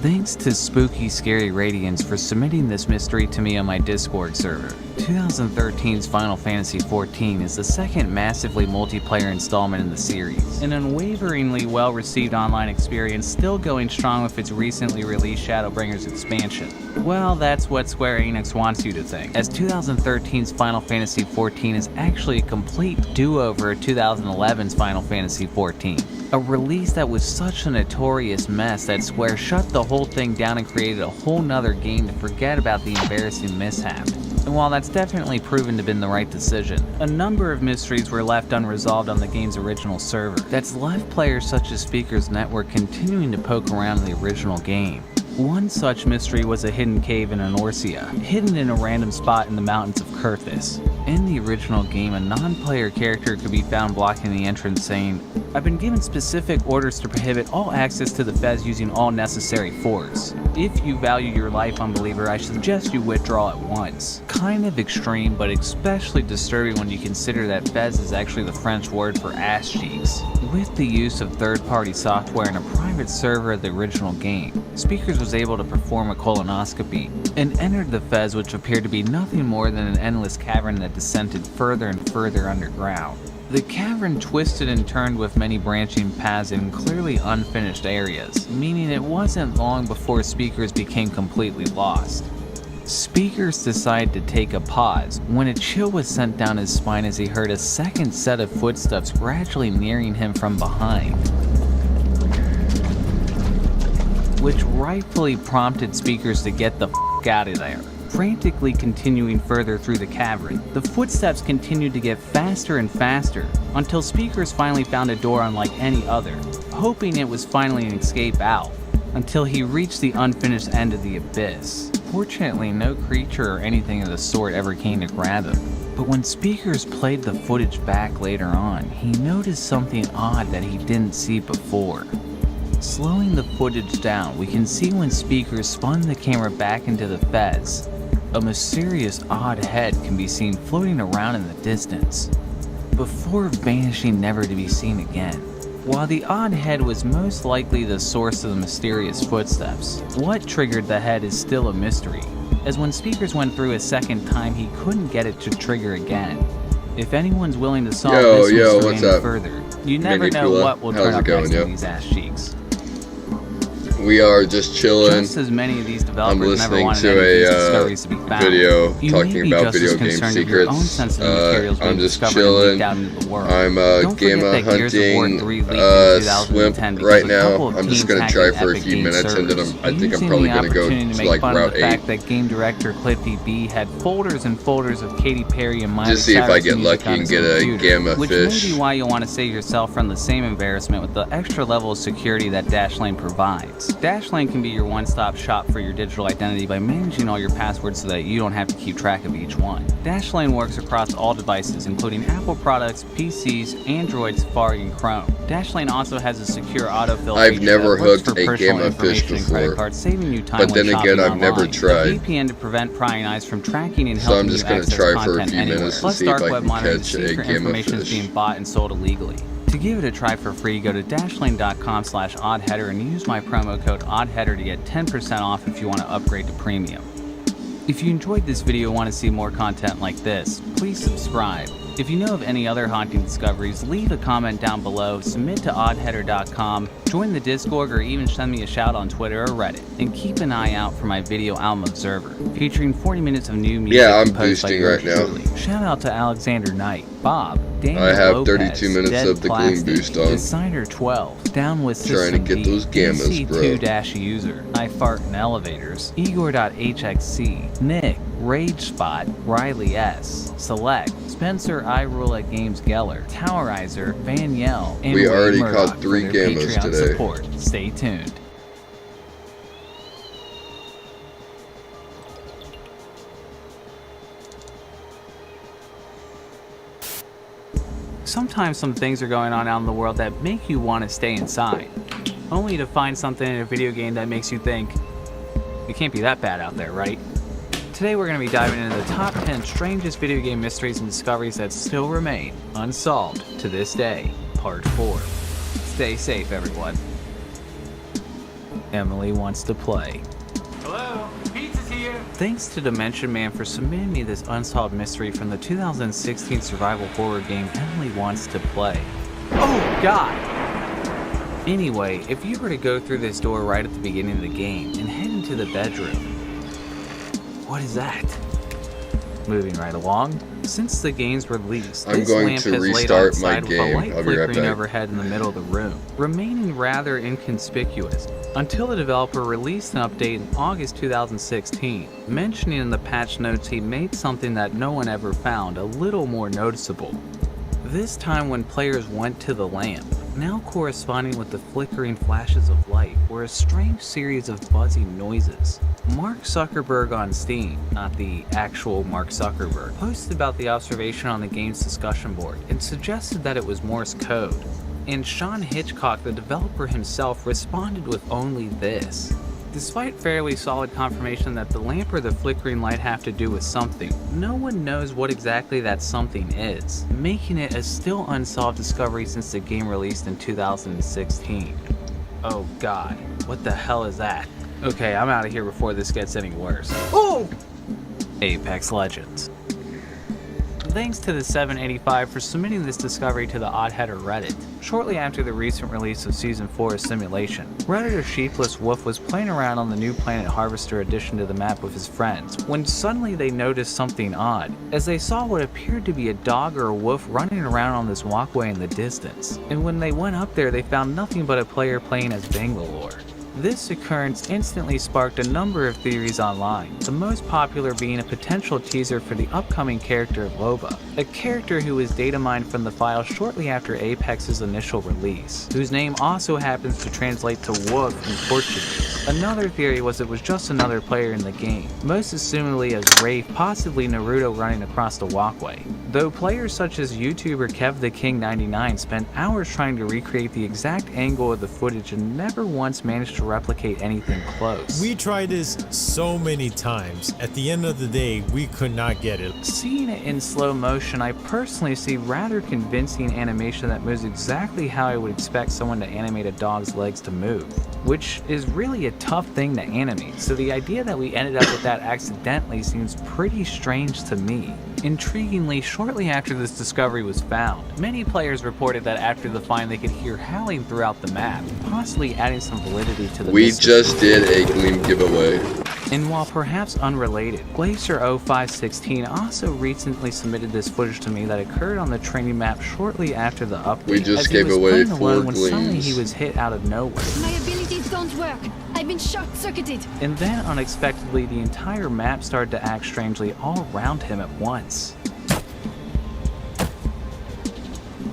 Thanks to Spooky Scary Radiance for submitting this mystery to me on my Discord server. 2013's Final Fantasy XIV is the second massively multiplayer installment in the series, an unwaveringly well-received online experience still going strong with its recently released Shadowbringers expansion. Well, that's what Square Enix wants you to think, as 2013's Final Fantasy XIV is actually a complete do-over of 2011's Final Fantasy XIV. A release that was such a notorious mess that Square shut the whole thing down and created a whole nother game to forget about the embarrassing mishap. And while that's definitely proven to have been the right decision, a number of mysteries were left unresolved on the game's original server that's left players such as Speaker's Network continuing to poke around in the original game. One such mystery was a hidden cave in Anorcia, hidden in a random spot in the mountains of Kurthis. In the original game, a non-player character could be found blocking the entrance saying, "I've been given specific orders to prohibit all access to the Fez using all necessary force. If you value your life, unbeliever, I suggest you withdraw at once." Kind of extreme, but especially disturbing when you consider that Fez is actually the French word for ass cheeks. With the use of third-party software and a private server of the original game, Speakers was able to perform a colonoscopy and entered the Fez, which appeared to be nothing more than an endless cavern that descended further and further underground. The cavern twisted and turned with many branching paths in clearly unfinished areas, meaning it wasn't long before Speakers became completely lost. Speakers decided to take a pause when a chill was sent down his spine as he heard a second set of footsteps gradually nearing him from behind, which rightfully prompted Speakers to get the f*** out of there. Frantically continuing further through the cavern, the footsteps continued to get faster and faster until Speakers finally found a door unlike any other, hoping it was finally an escape out, until he reached the unfinished end of the abyss. Fortunately, no creature or anything of the sort ever came to grab him, but when Speakers played the footage back later on, he noticed something odd that he didn't see before. Slowing the footage down, we can see when Speakers spun the camera back into the Fez, a mysterious odd head can be seen floating around in the distance, before vanishing never to be seen again. While the odd head was most likely the source of the mysterious footsteps, what triggered the head is still a mystery, as when Speakers went through a second time he couldn't get it to trigger again. If anyone's willing to solve this mystery any further, you never know what will turn up next in these ass cheeks. We are just chilling. Just as many of these I'm developers never listening wanted to any of these a discoveries to be found, video you talking may be about just video as game concerned with your own secrets. sensitive materials being I'm just discovered and chilling. leaked out into the world. I'm Don't gamma forget that Gears of War hunting 3 leaked in 2010 Swimp because right a now. couple of I'm just teens gonna hacked try the for a Epic few Games minutes and then servers, I think I'm using probably the gonna go opportunity to make like fun of Route the 8. fact that game director Cliffy B had folders and folders of Katy Perry and Miley Just see if I Cyrus get music lucky on and his get a computer, gamma which fish. may be why you'll want to save yourself from the same embarrassment with the extra level of security that Dashlane provides. Dashlane can be your one-stop shop for your digital identity by managing all your passwords so that you don't have to keep track of each one. Dashlane works across all devices, including Apple products, PCs, Android, Safari, and Chrome. Dashlane also has a secure autofill I've feature never that works hooked for a personal gamma fish information and credit before, cards, saving you time but when then shopping again, I've online. never tried. A VPN to prevent prying eyes from tracking and So I'm helping just you gonna access try for a content few anywhere. minutes to Plus, see if dark I web can monitoring catch a secret gamma information is fish. being bought and sold illegally. To give it a try for free, go to dashlane.com/oddheader and use my promo code oddheader to get 10% off if you want to upgrade to premium. If you enjoyed this video and want to see more content like this, please subscribe. If you know of any other haunting discoveries, leave a comment down below, submit to oddheader.com, join the Discord, or even send me a shout on Twitter or Reddit. And keep an eye out for my video Album Observer, featuring 40 minutes of new music. Yeah, I'm composed by boosting yours right now. truly. Shout out to Alexander Knight, Bob, Daniel I have Lopez, 32 minutes Dead of the Gleam Plastic, boost on. Decider 12, Down with Trying to System get D, those gammas, bro. DC2-user, I Fart in Elevators, Igor.hxc, Nick, Rage Spot, Riley S, Select, Spencer I Rule at Games Geller, Towerizer, Van Yell, and We Wade already Murdoch caught 3 for their gammas Patreon today. support. Stay tuned. Sometimes some things are going on out in the world that make you want to stay inside, only to find something in a video game that makes you think, it can't be that bad out there, right? Today we're going to be diving into the top 10 strangest video game mysteries and discoveries that still remain unsolved to this day, part 4. Stay safe, everyone. Emily wants to play. Hello, pizza's here. Thanks to Dimension Man for submitting me this unsolved mystery from the 2016 survival horror game Emily Wants to Play. Oh God! Anyway, if you were to go through this door right at the beginning of the game and head into the bedroom, what is that? Moving right along, since the game's release, I'm this going lamp to has laid restart on my side with a game. light I'll be right flickering back. overhead in the middle of the room, remaining rather inconspicuous until the developer released an update in August 2016, mentioning in the patch notes he made something that no one ever found a little more noticeable. This time when players went to the lamp, now corresponding with the flickering flashes of light, were a strange series of buzzing noises. Mark Zuckerberg on Steam, not the actual Mark Zuckerberg, posted about the observation on the game's discussion board and suggested that it was Morse code. And Sean Hitchcock, the developer himself, responded with only this. Despite fairly solid confirmation that the lamp or the flickering light have to do with something, no one knows what exactly that something is, making it a still unsolved discovery since the game released in 2016. Oh god, what the hell is that? Okay, I'm out of here before this gets any worse. Oh! Apex Legends. Thanks to the 785 for submitting this discovery to the Oddheader Reddit. Shortly after the recent release of Season 4 of Simulation, Redditor Sheepless Wolf was playing around on the new Planet Harvester addition to the map with his friends, when suddenly they noticed something odd, as they saw what appeared to be a dog or a wolf running around on this walkway in the distance. And when they went up there, they found nothing but a player playing as Bangalore. This occurrence instantly sparked a number of theories online, the most popular being a potential teaser for the upcoming character of Loba, a character who was data mined from the file shortly after Apex's initial release, whose name also happens to translate to wolf in Portuguese. Another theory was it was just another player in the game, most assumedly as Wraith, possibly Naruto running across the walkway, though players such as YouTuber KevTheKing99 spent hours trying to recreate the exact angle of the footage and never once managed to replicate anything close. We tried this so many times. At the end of the day, we could not get it. Seeing it in slow motion, I personally see rather convincing animation that moves exactly how I would expect someone to animate a dog's legs to move, which is really a tough thing to animate, so the idea that we ended up with that accidentally seems pretty strange to me. Intriguingly, shortly after this discovery was found, many players reported that after the find they could hear howling throughout the map, possibly adding some validity to the We mystery. just did a Gleam giveaway. And while perhaps unrelated, Glacier0516 also recently submitted this footage to me that occurred on the training map shortly after the update. We just as he gave was away playing 4 alone when suddenly gleams. he was hit out of nowhere. My abilities don't work. I've been short-circuited. And then unexpectedly the entire map started to act strangely all around him at once.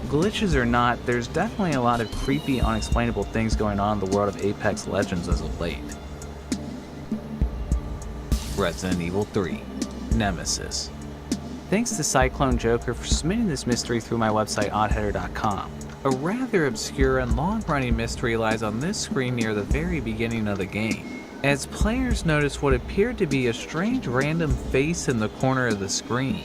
Glitches or not, there's definitely a lot of creepy, unexplainable things going on in the world of Apex Legends as of late. Resident Evil 3 Nemesis. Thanks to Cyclone Joker for submitting this mystery through my website oddheader.com. A rather obscure and long-running mystery lies on this screen near the very beginning of the game, as players notice what appeared to be a strange random face in the corner of the screen.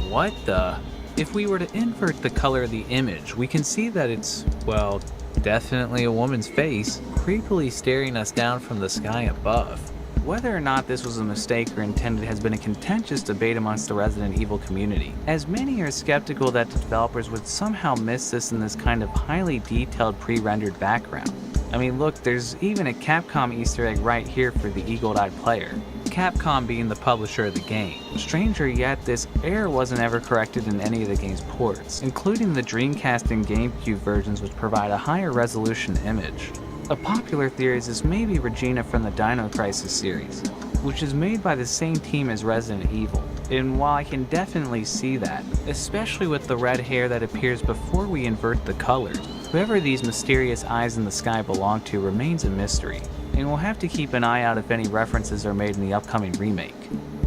What the? If we were to invert the color of the image, we can see that it's, well, definitely a woman's face, creepily staring us down from the sky above. Whether or not this was a mistake or intended has been a contentious debate amongst the Resident Evil community, as many are skeptical that the developers would somehow miss this in this kind of highly detailed pre-rendered background. I mean look, there's even a Capcom Easter egg right here for the eagle-eyed player, Capcom being the publisher of the game. Stranger yet, this error wasn't ever corrected in any of the game's ports, including the Dreamcast and GameCube versions which provide a higher resolution image. A popular theory is this may be Regina from the Dino Crisis series, which is made by the same team as Resident Evil. And while I can definitely see that, especially with the red hair that appears before we invert the colors, whoever these mysterious eyes in the sky belong to remains a mystery, and we'll have to keep an eye out if any references are made in the upcoming remake.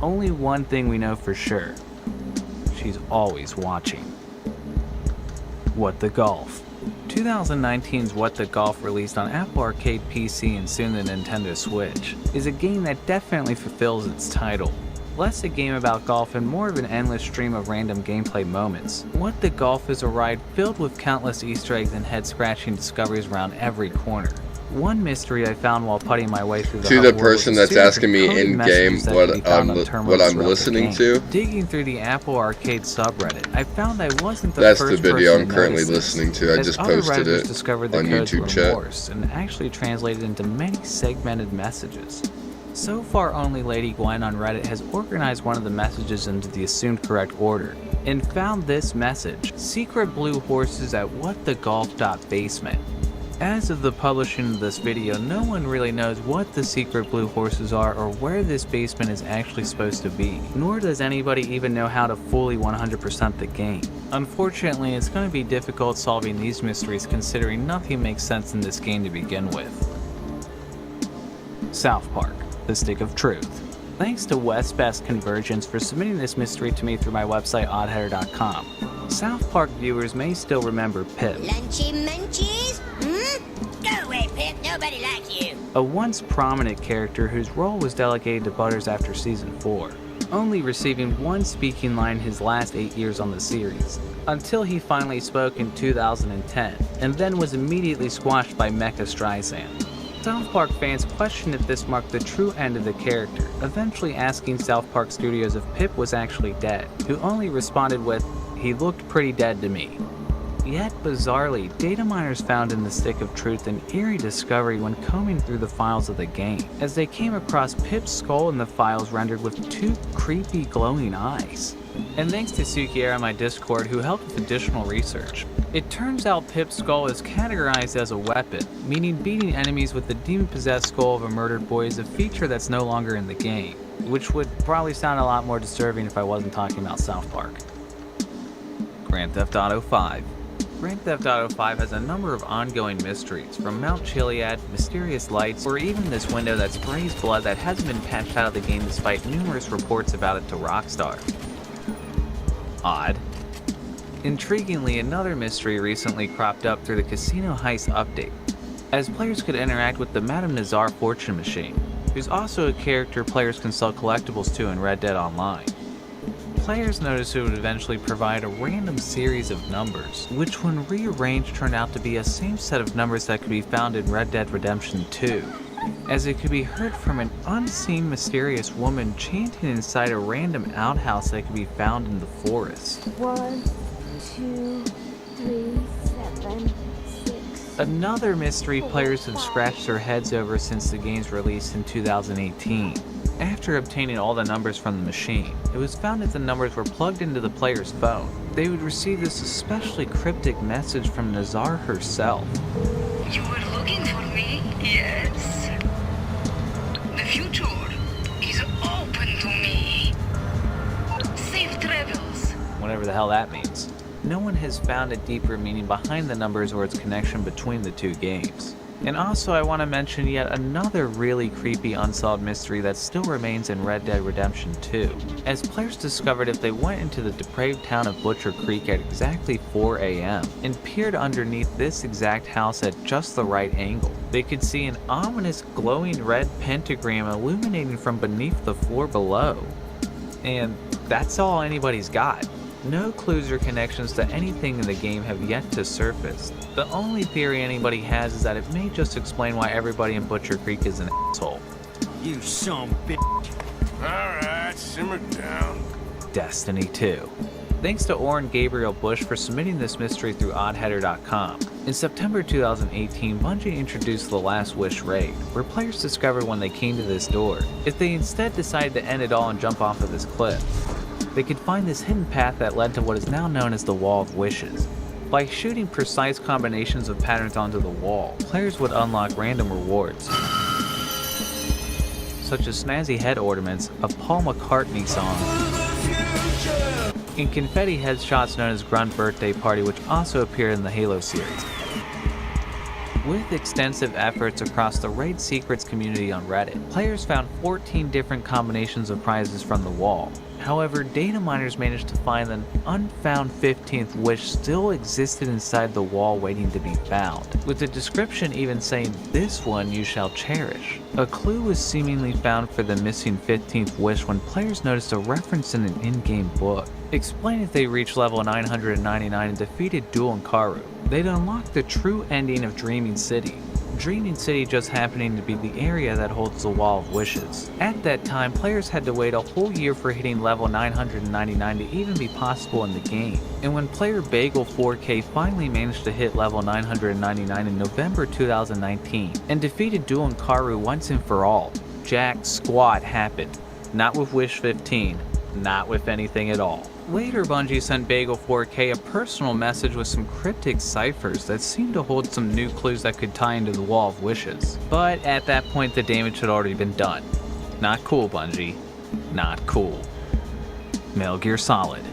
Only one thing we know for sure: she's always watching. What the Golf. 2019's What the Golf, released on Apple Arcade PC and soon the Nintendo Switch, is a game that definitely fulfills its title. Less a game about golf and more of an endless stream of random gameplay moments. What the Golf is a ride filled with countless Easter eggs and head-scratching discoveries around every corner. One mystery I found while putting my way through the To hub the world person was a that's series asking of me coded in messages game that what could be found on I'm terminals what I'm throughout the listening game. to. Digging through the Apple Arcade subreddit, I found I wasn't the That's first the video person I'm to currently notice this, listening to. I as just other posted Redditors it discovered the on codes YouTube were chat. Morse and actually translated into many segmented messages. So far, only Lady Gwen on Reddit has organized one of the messages into the assumed correct order, and found this message: secret blue horses at whatthegolf.basement. As of the publishing of this video, no one really knows what the secret blue horses are or where this basement is actually supposed to be, nor does anybody even know how to fully 100% the game. Unfortunately, it's going to be difficult solving these mysteries considering nothing makes sense in this game to begin with. South Park. The Stick of Truth. Thanks to West Best Convergence for submitting this mystery to me through my website oddheader.com. South Park viewers may still remember Pip. Lunchy munchies? Go away, Pip. Nobody likes you. A once prominent character whose role was delegated to Butters after season 4, only receiving one speaking line his last 8 years on the series, until he finally spoke in 2010, and then was immediately squashed by Mecha Streisand. South Park fans questioned if this marked the true end of the character, eventually asking South Park Studios if Pip was actually dead, who only responded with, "He looked pretty dead to me." Yet, bizarrely, data miners found in the Stick of Truth an eerie discovery when combing through the files of the game, as they came across Pip's skull in the files rendered with 2 creepy glowing eyes. And thanks to Sukiera on my Discord who helped with additional research. It turns out Pip's skull is categorized as a weapon, meaning beating enemies with the demon-possessed skull of a murdered boy is a feature that's no longer in the game, which would probably sound a lot more disturbing if I wasn't talking about South Park. Grand Theft Auto 5. Grand Theft Auto 5 has a number of ongoing mysteries, from Mount Chiliad, mysterious lights, or even this window that sprays blood that hasn't been patched out of the game despite numerous reports about it to Rockstar. Odd. Intriguingly, another mystery recently cropped up through the Casino Heist update, as players could interact with the Madame Nazar fortune machine, who's also a character players can sell collectibles to in Red Dead Online. Players noticed it would eventually provide a random series of numbers, which when rearranged turned out to be a same set of numbers that could be found in Red Dead Redemption 2, as it could be heard from an unseen mysterious woman chanting inside a random outhouse that could be found in the forest. 1, 2, 3, 7, 6. Another mystery players have scratched their heads over since the game's release in 2018. After obtaining all the numbers from the machine, it was found that the numbers were plugged into the player's phone. They would receive this especially cryptic message from Nazar herself. You were looking for me? Yes. The future is open to me. Safe travels. Whatever the hell that means. No one has found a deeper meaning behind the numbers or its connection between the two games. And also I want to mention yet another really creepy unsolved mystery that still remains in Red Dead Redemption 2, as players discovered if they went into the depraved town of Butcher Creek at exactly 4 a.m. and peered underneath this exact house at just the right angle, they could see an ominous glowing red pentagram illuminating from beneath the floor below. And that's all anybody's got. No clues or connections to anything in the game have yet to surface. The only theory anybody has is that it may just explain why everybody in Butcher Creek is an asshole. You son of a bitch. Alright, simmer down. Destiny 2. Thanks to Oren Gabriel Bush for submitting this mystery through oddheader.com. In September 2018, Bungie introduced the Last Wish raid, where players discovered when they came to this door, if they instead decided to end it all and jump off of this cliff, they could find this hidden path that led to what is now known as the Wall of Wishes. By shooting precise combinations of patterns onto the wall, players would unlock random rewards, such as snazzy head ornaments, a Paul McCartney song, and confetti headshots known as Grunt Birthday Party, which also appeared in the Halo series. With extensive efforts across the Raid Secrets community on Reddit, players found 14 different combinations of prizes from the wall. However, data miners managed to find an unfound 15th wish still existed inside the wall waiting to be found, with the description even saying, "This one you shall cherish." A clue was seemingly found for the missing 15th wish when players noticed a reference in an in-game book, explaining if they reached level 999 and defeated Duel and Karu, they'd unlock the true ending of Dreaming City. Dreaming City just happening to be the area that holds the Wall of Wishes. At that time, players had to wait a whole year for hitting level 999 to even be possible in the game. And when player Bagel 4K finally managed to hit level 999 in November 2019 and defeated Duel and Karu once and for all, jack squat happened. Not with Wish 15, not with anything at all. Later, Bungie sent Bagel 4K a personal message with some cryptic ciphers that seemed to hold some new clues that could tie into the Wall of Wishes. But at that point, the damage had already been done. Not cool, Bungie. Not cool. Metal Gear Solid.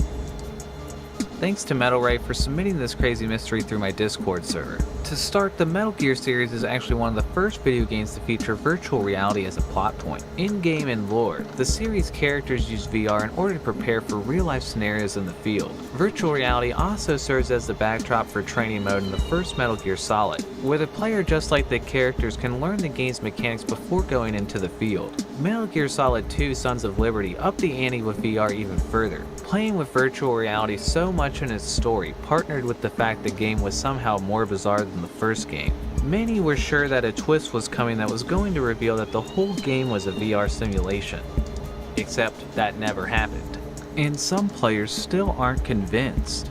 Thanks to Metal Ray for submitting this crazy mystery through my Discord server. To start, the Metal Gear series is actually one of the first video games to feature virtual reality as a plot point. In-game and lore, the series characters use VR in order to prepare for real-life scenarios in the field. Virtual reality also serves as the backdrop for training mode in the first Metal Gear Solid, where the player, just like the characters, can learn the game's mechanics before going into the field. Metal Gear Solid 2 Sons of Liberty upped the ante with VR even further, playing with virtual reality so much in its story, partnered with the fact the game was somehow more bizarre than the first game. Many were sure that a twist was coming that was going to reveal that the whole game was a VR simulation. Except that never happened. And some players still aren't convinced.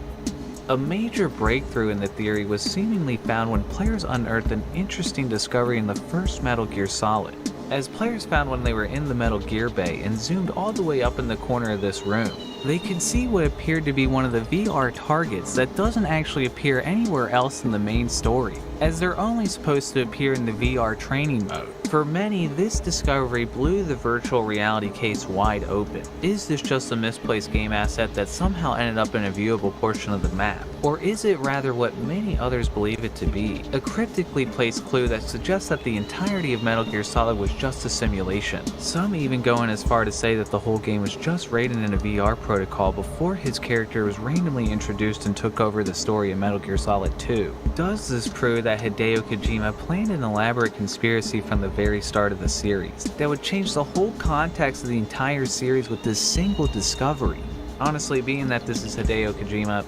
A major breakthrough in the theory was seemingly found when players unearthed an interesting discovery in the first Metal Gear Solid. As players found when they were in the Metal Gear Bay and zoomed all the way up in the corner of this room, they could see what appeared to be one of the VR targets that doesn't actually appear anywhere else in the main story, as they're only supposed to appear in the VR training mode. For many, this discovery blew the virtual reality case wide open. Is this just a misplaced game asset that somehow ended up in a viewable portion of the map? Or is it rather what many others believe it to be, a cryptically placed clue that suggests that the entirety of Metal Gear Solid was just a simulation? Some even going as far to say that the whole game was just Raiden in a VR protocol before his character was randomly introduced and took over the story in Metal Gear Solid 2. Does this prove that Hideo Kojima planned an elaborate conspiracy from the very start of the series that would change the whole context of the entire series with this single discovery? Honestly, being that this is Hideo Kojima,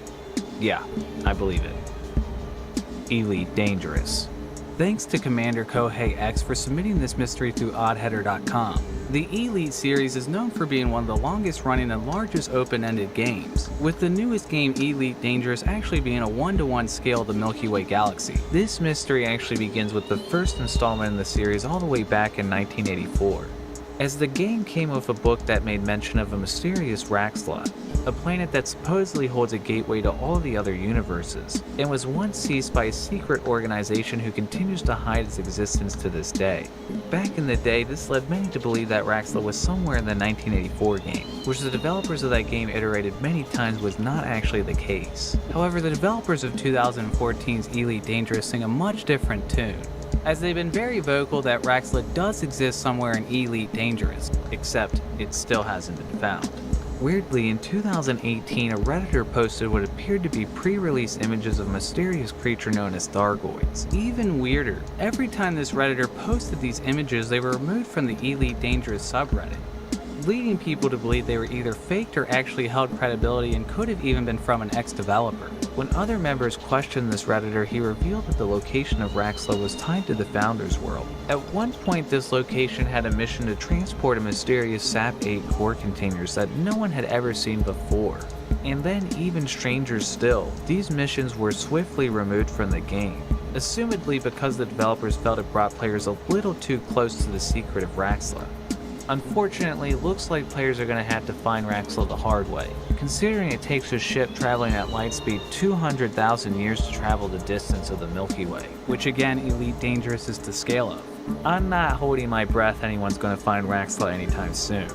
yeah, I believe it. Elite Dangerous. Thanks to Commander Kohei X for submitting this mystery through oddheader.com. The Elite series is known for being one of the longest running and largest open-ended games, with the newest game, Elite Dangerous, actually being a 1-to-1 scale of the Milky Way galaxy. This mystery actually begins with the first installment in the series all the way back in 1984, as the game came with a book that made mention of a mysterious Raxla, a planet that supposedly holds a gateway to all the other universes, and was once seized by a secret organization who continues to hide its existence to this day. Back in the day, this led many to believe that Raxla was somewhere in the 1984 game, which the developers of that game iterated many times was not actually the case. However, the developers of 2014's Elite Dangerous sing a much different tune, as they've been very vocal that Raxla does exist somewhere in Elite Dangerous, except it still hasn't been found. Weirdly, in 2018, a Redditor posted what appeared to be pre-release images of a mysterious creature known as Thargoids. Even weirder, every time this Redditor posted these images, they were removed from the Elite Dangerous subreddit, leading people to believe they were either faked or actually held credibility and could have even been from an ex-developer. When other members questioned this Redditor, he revealed that the location of Raxla was tied to the Founder's World. At one point, this location had a mission to transport a mysterious SAP-8 core containers that no one had ever seen before. And then, even stranger still, these missions were swiftly removed from the game, assumedly because the developers felt it brought players a little too close to the secret of Raxla. Unfortunately, looks like players are going to have to find Raxla the hard way, considering it takes a ship traveling at light speed 200,000 years to travel the distance of the Milky Way, which again, Elite Dangerous is to scale of. I'm not holding my breath anyone's going to find Raxla anytime soon.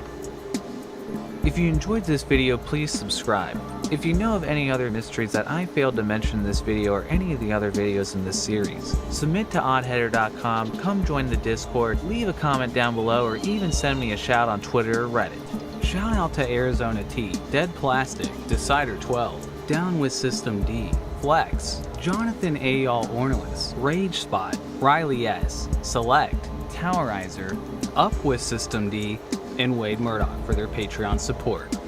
If you enjoyed this video, please subscribe. If you know of any other mysteries that I failed to mention in this video or any of the other videos in this series, submit to oddheader.com, come join the Discord, leave a comment down below, or even send me a shout on Twitter or Reddit. Shout out to Arizona T, Dead Plastic, Decider 12, Down with System D, Flex, Jonathan A. All Ornelas, Rage Spot, Riley S, Select, Towerizer, Up with System D, and Wade Murdoch for their Patreon support.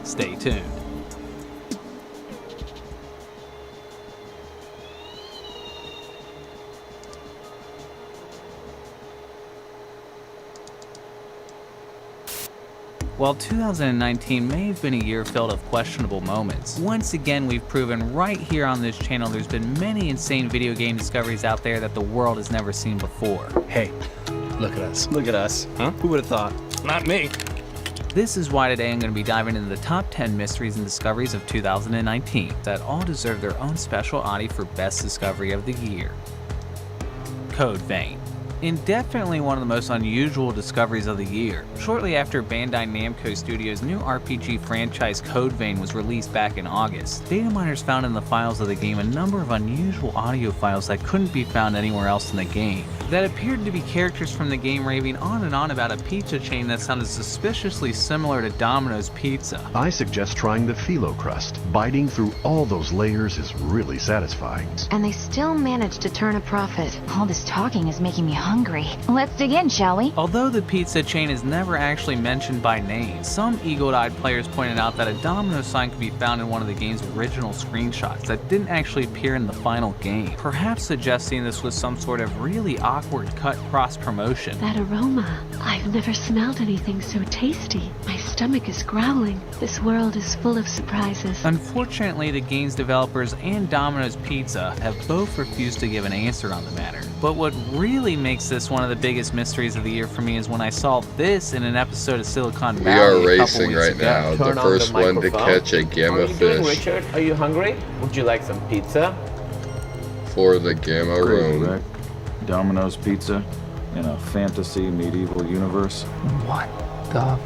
Stay tuned. While 2019 may have been a year filled of questionable moments, once again we've proven right here on this channel there's been many insane video game discoveries out there that the world has never seen before. Hey, look at us. Look at us. Huh? Who would have thought? Not me. This is why today I'm going to be diving into the top 10 mysteries and discoveries of 2019 that all deserve their own special Audi for Best Discovery of the Year. Code Vein. and definitely one of the most unusual discoveries of the year. Shortly after Bandai Namco Studios' new RPG franchise Code Vein was released back in August, data miners found in the files of the game a number of unusual audio files that couldn't be found anywhere else in the game, that appeared to be characters from the game raving on and on about a pizza chain that sounded suspiciously similar to Domino's Pizza. I suggest trying the phyllo crust. Biting through all those layers is really satisfying. And they still managed to turn a profit. All this talking is making me hungry. Let's dig in, shall we? Although the pizza chain is never actually mentioned by name, some eagle-eyed players pointed out that a domino sign could be found in one of the game's original screenshots that didn't actually appear in the final game, perhaps suggesting this was some sort of really awkward cut cross-promotion. That aroma. I've never smelled anything so tasty. My stomach is growling. This world is full of surprises. Unfortunately, the game's developers and Domino's Pizza have both refused to give an answer on the matter. But what really makes this one of the biggest mysteries of the year for me is when I saw this in an episode of Silicon Valley. We are racing right now. The first one to catch a gamma fish. Richard, are you hungry? Would you like some pizza? For the gamma room. Domino's Pizza in a fantasy medieval universe. What the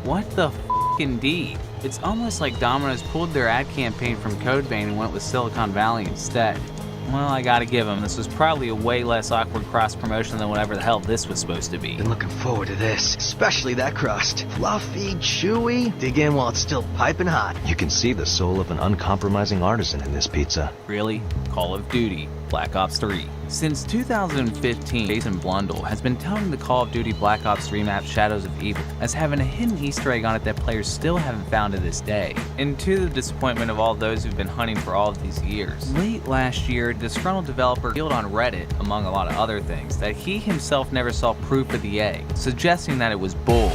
What the indeed? It's almost like Domino's pulled their ad campaign from Code Vein and went with Silicon Valley instead. Well, I gotta give them, this was probably a way less awkward cross-promotion than whatever the hell this was supposed to be. Been looking forward to this, especially that crust. Fluffy, chewy, dig in while it's still piping hot. You can see the soul of an uncompromising artisan in this pizza. Really? Call of Duty, Black Ops 3. Since 2015, Jason Blundell has been touting the Call of Duty Black Ops 3 map Shadows of Evil as having a hidden Easter egg on it that players still haven't found to this day. And to the disappointment of all those who've been hunting for all of these years. Late last year, a disgruntled developer revealed on Reddit, among a lot of other things, that he himself never saw proof of the egg, suggesting that it was bull.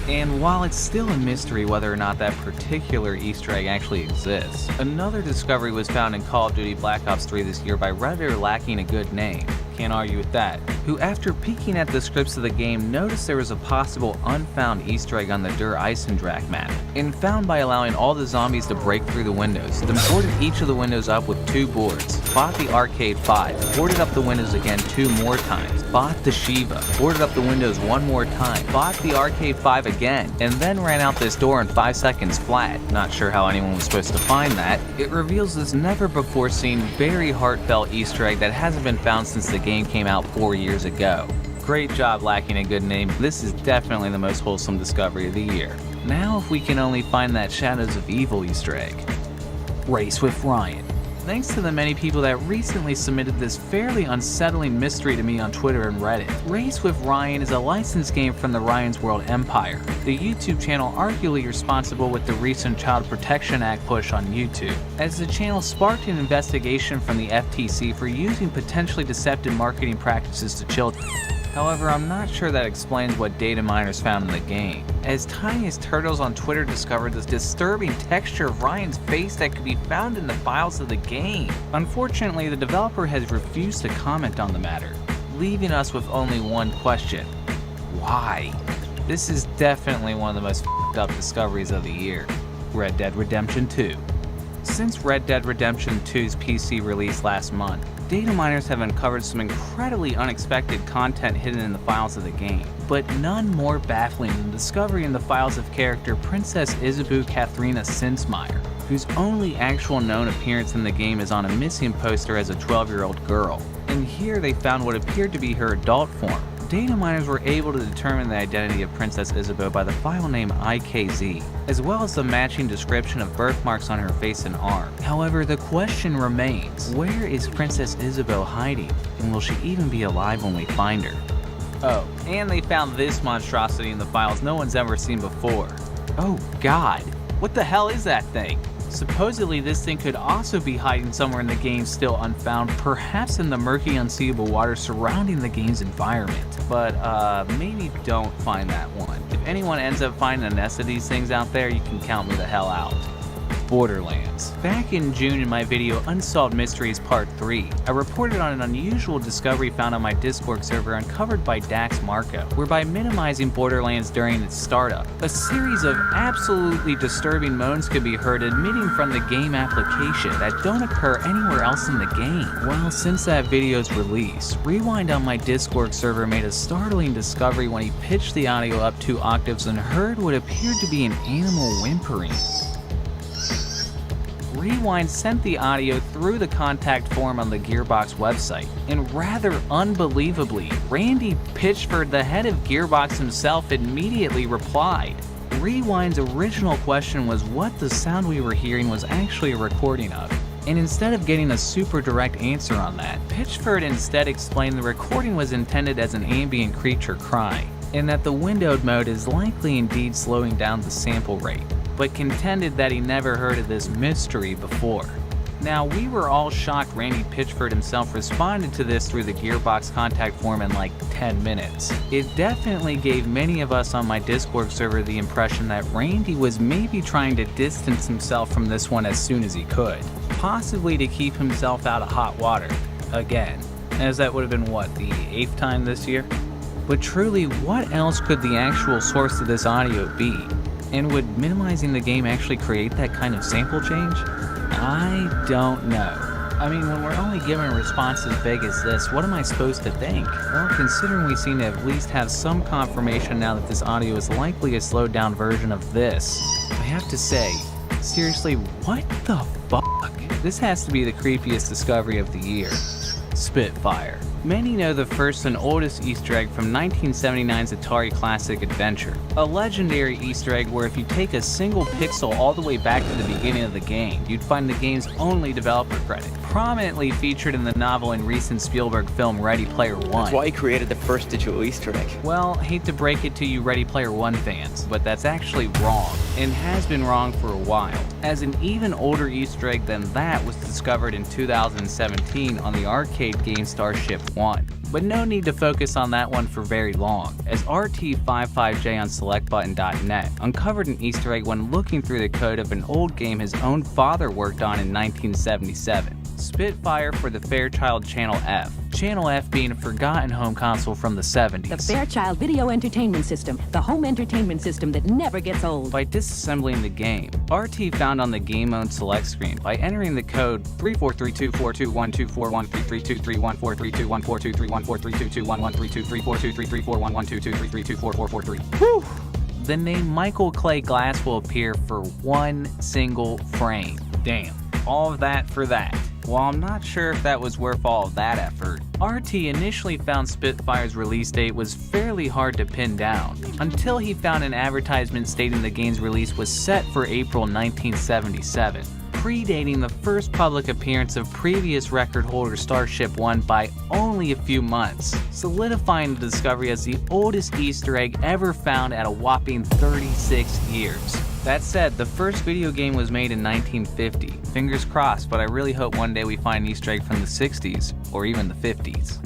And while it's still a mystery whether or not that particular Easter egg actually exists, another discovery was found in Call of Duty Black Ops 3 this year by Redditor lacking a good name, can't argue with that, who after peeking at the scripts of the game noticed there was a possible unfound Easter egg on the Der Eisendrache map, and found by allowing all the zombies to break through the windows, then boarded each of the windows up with 2 boards, bought the Arcade 5, boarded up the windows again 2 more times, bought the Shiva, boarded up the windows 1 more time, bought the Arcade 5 again, and then ran out this door in 5 seconds flat. Not sure how anyone was supposed to find that. It reveals this never before seen, very heartfelt Easter egg that hasn't been found since the game came out 4 years ago. Great job lacking a good name. This is definitely the most wholesome discovery of the year. Now if we can only find that Shadows of Evil Easter egg. Race with Ryan. Thanks to the many people that recently submitted this fairly unsettling mystery to me on Twitter and Reddit. Race with Ryan is a licensed game from the Ryan's World Empire, the YouTube channel arguably responsible with the recent Child Protection Act push on YouTube, as the channel sparked an investigation from the FTC for using potentially deceptive marketing practices to children. However, I'm not sure that explains what data miners found in the game, as Tiniest Turtles on Twitter discovered this disturbing texture of Ryan's face that could be found in the files of the game. Unfortunately, the developer has refused to comment on the matter, leaving us with only one question. Why? This is definitely one of the most f***ed up discoveries of the year. Red Dead Redemption 2. Since Red Dead Redemption 2's PC release last month, data miners have uncovered some incredibly unexpected content hidden in the files of the game, but none more baffling than the discovery in the files of character Princess Isabeau Katharina Sinsmeyer, whose only actual known appearance in the game is on a missing poster as a 12-year-old girl. And here they found what appeared to be her adult form. Data miners were able to determine the identity of Princess Isabeau by the file name IKZ, as well as the matching description of birthmarks on her face and arm. However, the question remains, where is Princess Isabeau hiding, and will she even be alive when we find her? Oh, and they found this monstrosity in the files no one's ever seen before. Oh god, what the hell is that thing? Supposedly this thing could also be hiding somewhere in the game still unfound, perhaps in the murky unseeable water surrounding the game's environment. But maybe don't find that one. If anyone ends up finding a nest of these things out there, you can count me the hell out. Borderlands. Back in June in my video Unsolved Mysteries Part 3, I reported on an unusual discovery found on my Discord server uncovered by Dax Marco, where by minimizing Borderlands during its startup, a series of absolutely disturbing moans could be heard emitting from the game application that don't occur anywhere else in the game. Well, since that video's release, Rewind on my Discord server made a startling discovery when he pitched the audio up 2 octaves and heard what appeared to be an animal whimpering. Rewind sent the audio through the contact form on the Gearbox website, and rather unbelievably, Randy Pitchford, the head of Gearbox himself, immediately replied. Rewind's original question was what the sound we were hearing was actually a recording of, and instead of getting a super direct answer on that, Pitchford instead explained the recording was intended as an ambient creature cry, and that the windowed mode is likely indeed slowing down the sample rate, but contended that he never heard of this mystery before. Now, we were all shocked Randy Pitchford himself responded to this through the Gearbox contact form in like 10 minutes. It definitely gave many of us on my Discord server the impression that Randy was maybe trying to distance himself from this one as soon as he could, possibly to keep himself out of hot water, again, as that would have been what, the 8th time this year? But truly, what else could the actual source of this audio be? And would minimizing the game actually create that kind of sample change? I don't know. I mean, when we're only given a response as vague as this, what am I supposed to think? Well, considering we seem to at least have some confirmation now that this audio is likely a slowed down version of this, I have to say, seriously, what the fuck? This has to be the creepiest discovery of the year. Spitfire. Many know the first and oldest Easter egg from 1979's Atari classic Adventure. A legendary Easter egg where if you take a single pixel all the way back to the beginning of the game, you'd find the game's only developer credit. Prominently featured in the novel and recent Spielberg film Ready Player One. That's why he created the first digital Easter egg. Well, hate to break it to you Ready Player One fans, but that's actually wrong, and has been wrong for a while, as an even older Easter egg than that was discovered in 2017 on the arcade game Starship 1. But no need to focus on that one for very long, as RT55J on SelectButton.net uncovered an Easter egg when looking through the code of an old game his own father worked on in 1977. Spitfire for the Fairchild Channel F. Channel F being a forgotten home console from the 70s. The Fairchild Video Entertainment System, the home entertainment system that never gets old. By disassembling the game, RT found on the game mode select screen by entering the code 3432421241332143214231432211323422341122334443. Whew! The name Michael Clay Glass will appear for one single frame. Damn. All of that for that. While I'm not sure if that was worth all of that effort, RT initially found Spitfire's release date was fairly hard to pin down, until he found an advertisement stating the game's release was set for April 1977, predating the first public appearance of previous record holder Starship 1 by only a few months, solidifying the discovery as the oldest Easter egg ever found at a whopping 36 years. That said, the first video game was made in 1950. Fingers crossed, but I really hope one day we find an Easter egg from the 60s, or even the 50s.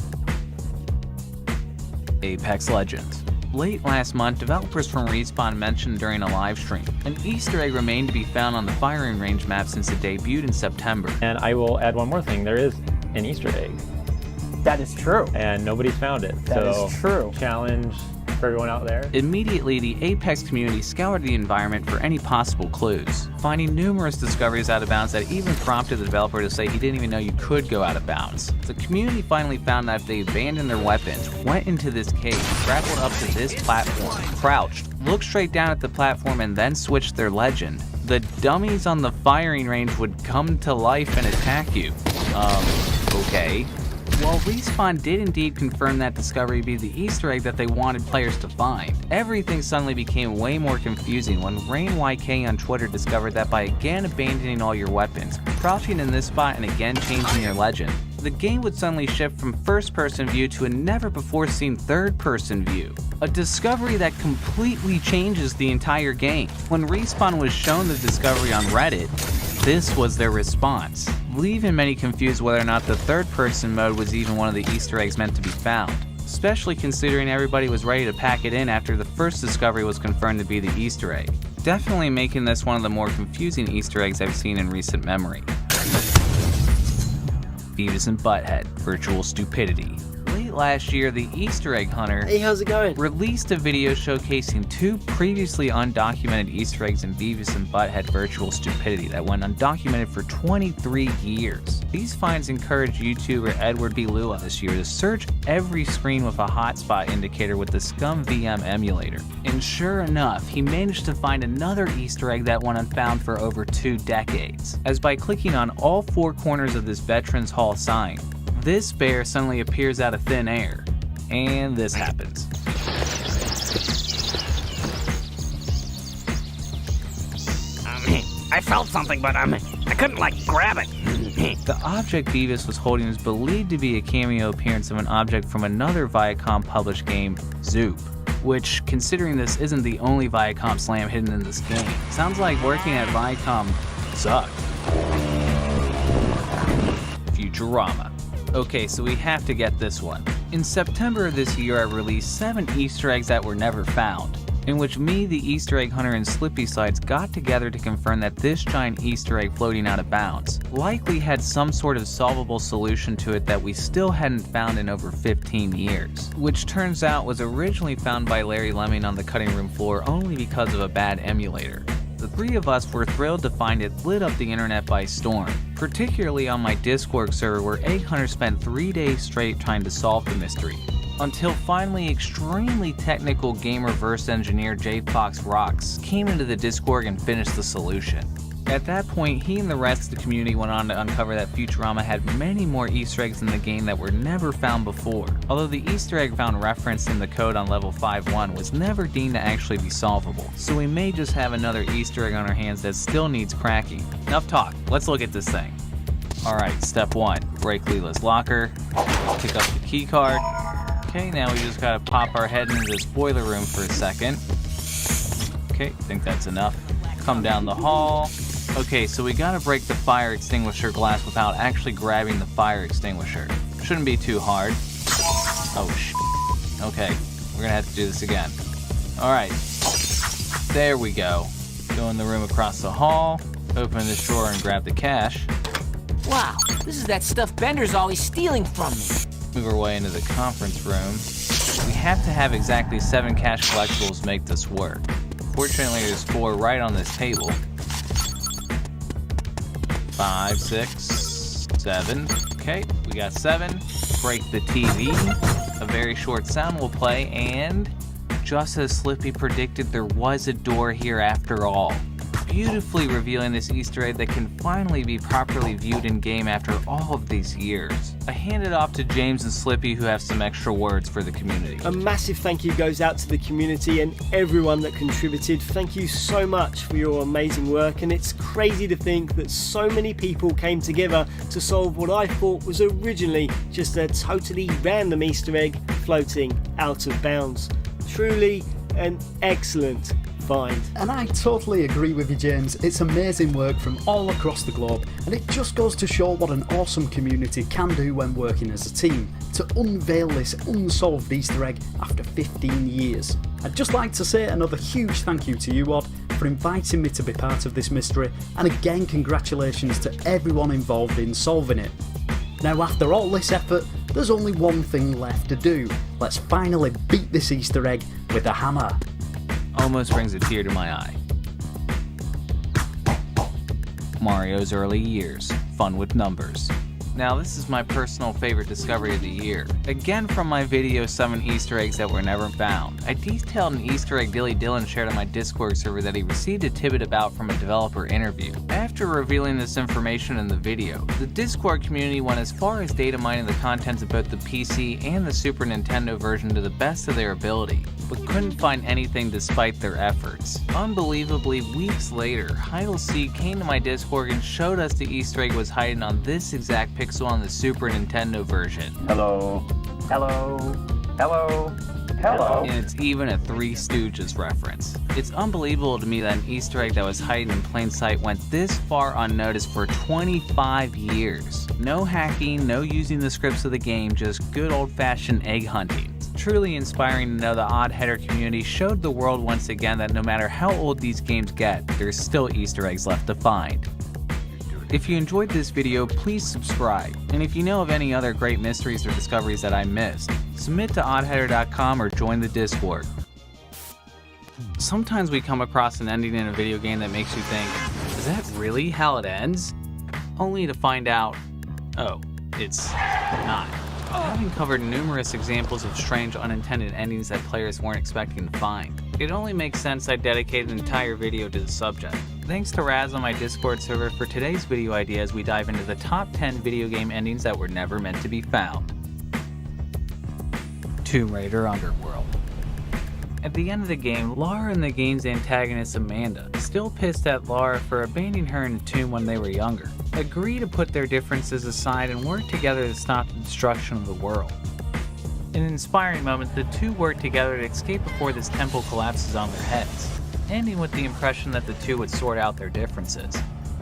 Apex Legends. Late last month, developers from Respawn mentioned during a live stream, an Easter egg remained to be found on the firing range map since it debuted in September. And I will add one more thing, there is an Easter egg. That is true. And nobody's found it. That is true. Challenge for everyone out there. Immediately, the Apex community scoured the environment for any possible clues, finding numerous discoveries out of bounds that even prompted the developer to say he didn't even know you could go out of bounds. The community finally found that if they abandoned their weapons, went into this cave, grappled up to this platform, crouched, looked straight down at the platform, and then switched their legend, the dummies on the firing range would come to life and attack you. Okay. While Respawn did indeed confirm that discovery to be the Easter egg that they wanted players to find, everything suddenly became way more confusing when RainYK on Twitter discovered that by again abandoning all your weapons, crouching in this spot and again changing your legend, the game would suddenly shift from first-person view to a never-before-seen third-person view. A discovery that completely changes the entire game. When Respawn was shown the discovery on Reddit, this was their response, leaving many confused whether or not the third-person mode was even one of the Easter eggs meant to be found, especially considering everybody was ready to pack it in after the first discovery was confirmed to be the Easter egg. definitely making this one of the more confusing Easter eggs I've seen in recent memory. Beavis and Butthead, Virtual Stupidity. Late last year, the Easter egg hunter released a video showcasing 2 previously undocumented Easter eggs in Beavis and Butthead Virtual Stupidity that went undocumented for 23 years. These finds encouraged YouTuber Edward B. Leela this year to search every screen with a hotspot indicator with the Scum VM emulator. And sure enough, he managed to find another Easter egg that went unfound for over 2 decades, as by clicking on all 4 corners of this Veterans Hall sign, this bear suddenly appears out of thin air, and this happens. I felt something, but I couldn't, grab it. The object Beavis was holding is believed to be a cameo appearance of an object from another Viacom-published game, Zoop, which, considering this isn't the only Viacom slam hidden in this game, sounds like working at Viacom sucked. Futurama. Okay, so we have to get this one. In September of this year, I released 7 Easter eggs that were never found, in which me, the Easter egg hunter, and Slippy Sides got together to confirm that this giant Easter egg floating out of bounds likely had some sort of solvable solution to it that we still hadn't found in over 15 years, which turns out was originally found by Larry Lemming on the cutting room floor only because of a bad emulator. The 3 of us were thrilled to find it lit up the internet by storm, particularly on my Discord server where Egg Hunter spent 3 days straight trying to solve the mystery, until finally extremely technical game reverse engineer J Fox Rocks came into the Discord and finished the solution. At that point, he and the rest of the community went on to uncover that Futurama had many more Easter eggs in the game that were never found before, although the Easter egg found referenced in the code on level 5.1 was never deemed to actually be solvable, so we may just have another Easter egg on our hands that still needs cracking. Enough talk, let's look at this thing. Alright, step 1, break Leela's locker, pick up the key card. Okay, now we just gotta pop our head into this boiler room for a second. Okay, think that's enough. Come down the hall. Okay, so we gotta break the fire extinguisher glass without actually grabbing the fire extinguisher. Shouldn't be too hard. Oh, okay, we're gonna have to do this again. Alright, there we go. Go in the room across the hall, open this drawer and grab the cash. Wow, this is that stuff Bender's always stealing from me. Move our way into the conference room. We have to have exactly 7 cash collectibles to make this work. Fortunately, there's 4 right on this table. 5, 6, 7. Okay, we got 7. Break the TV. A very short sound will play, and just as Slippy predicted, there was a door here after all, beautifully revealing this Easter egg that can finally be properly viewed in game after all of these years. I hand it off to James and Slippy, who have some extra words for the community. A massive thank you goes out to the community and everyone that contributed. Thank you so much for your amazing work, and it's crazy to think that so many people came together to solve what I thought was originally just a totally random Easter egg floating out of bounds. Truly an excellent find. And I totally agree with you, James. It's amazing work from all across the globe, and it just goes to show what an awesome community can do when working as a team, to unveil this unsolved Easter egg after 15 years. I'd just like to say another huge thank you to you, Odd, for inviting me to be part of this mystery, and again congratulations to everyone involved in solving it. Now, after all this effort, there's only one thing left to do. Let's finally beat this Easter egg with a hammer. Almost brings a tear to my eye. Mario's early years, fun with numbers. Now, this is my personal favorite discovery of the year. Again, from my video 7 Easter eggs that were never found, I detailed an Easter egg Dilly Dillon shared on my Discord server that he received a tidbit about from a developer interview. After revealing this information in the video, the Discord community went as far as data mining the contents of both the PC and the Super Nintendo version to the best of their ability, but couldn't find anything despite their efforts. Unbelievably, weeks later, Heidel C came to my Discord and showed us the Easter egg was hiding on this exact pixel on the Super Nintendo version. Hello. Hello. Hello. Hello. And it's even a Three Stooges reference. It's unbelievable to me that an Easter egg that was hiding in plain sight went this far unnoticed for 25 years. No hacking, no using the scripts of the game, just good old-fashioned egg hunting. truly inspiring to know the Odd Header community showed the world once again that no matter how old these games get, there's still Easter eggs left to find. If you enjoyed this video, please subscribe, and if you know of any other great mysteries or discoveries that I missed, submit to oddheader.com or join the Discord. Sometimes we come across an ending in a video game that makes you think, is that really how it ends? Only to find out, oh, it's not. Having covered numerous examples of strange unintended endings that players weren't expecting to find, it only makes sense I dedicate an entire video to the subject. Thanks to Raz on my Discord server for today's video idea as we dive into the top 10 video game endings that were never meant to be found. Tomb Raider Underworld. At the end of the game, Lara and the game's antagonist Amanda, still pissed at Lara for abandoning her in a tomb when they were younger, agree to put their differences aside and work together to stop the destruction of the world. In an inspiring moment, the two work together to escape before this temple collapses on their heads, ending with the impression that the two would sort out their differences,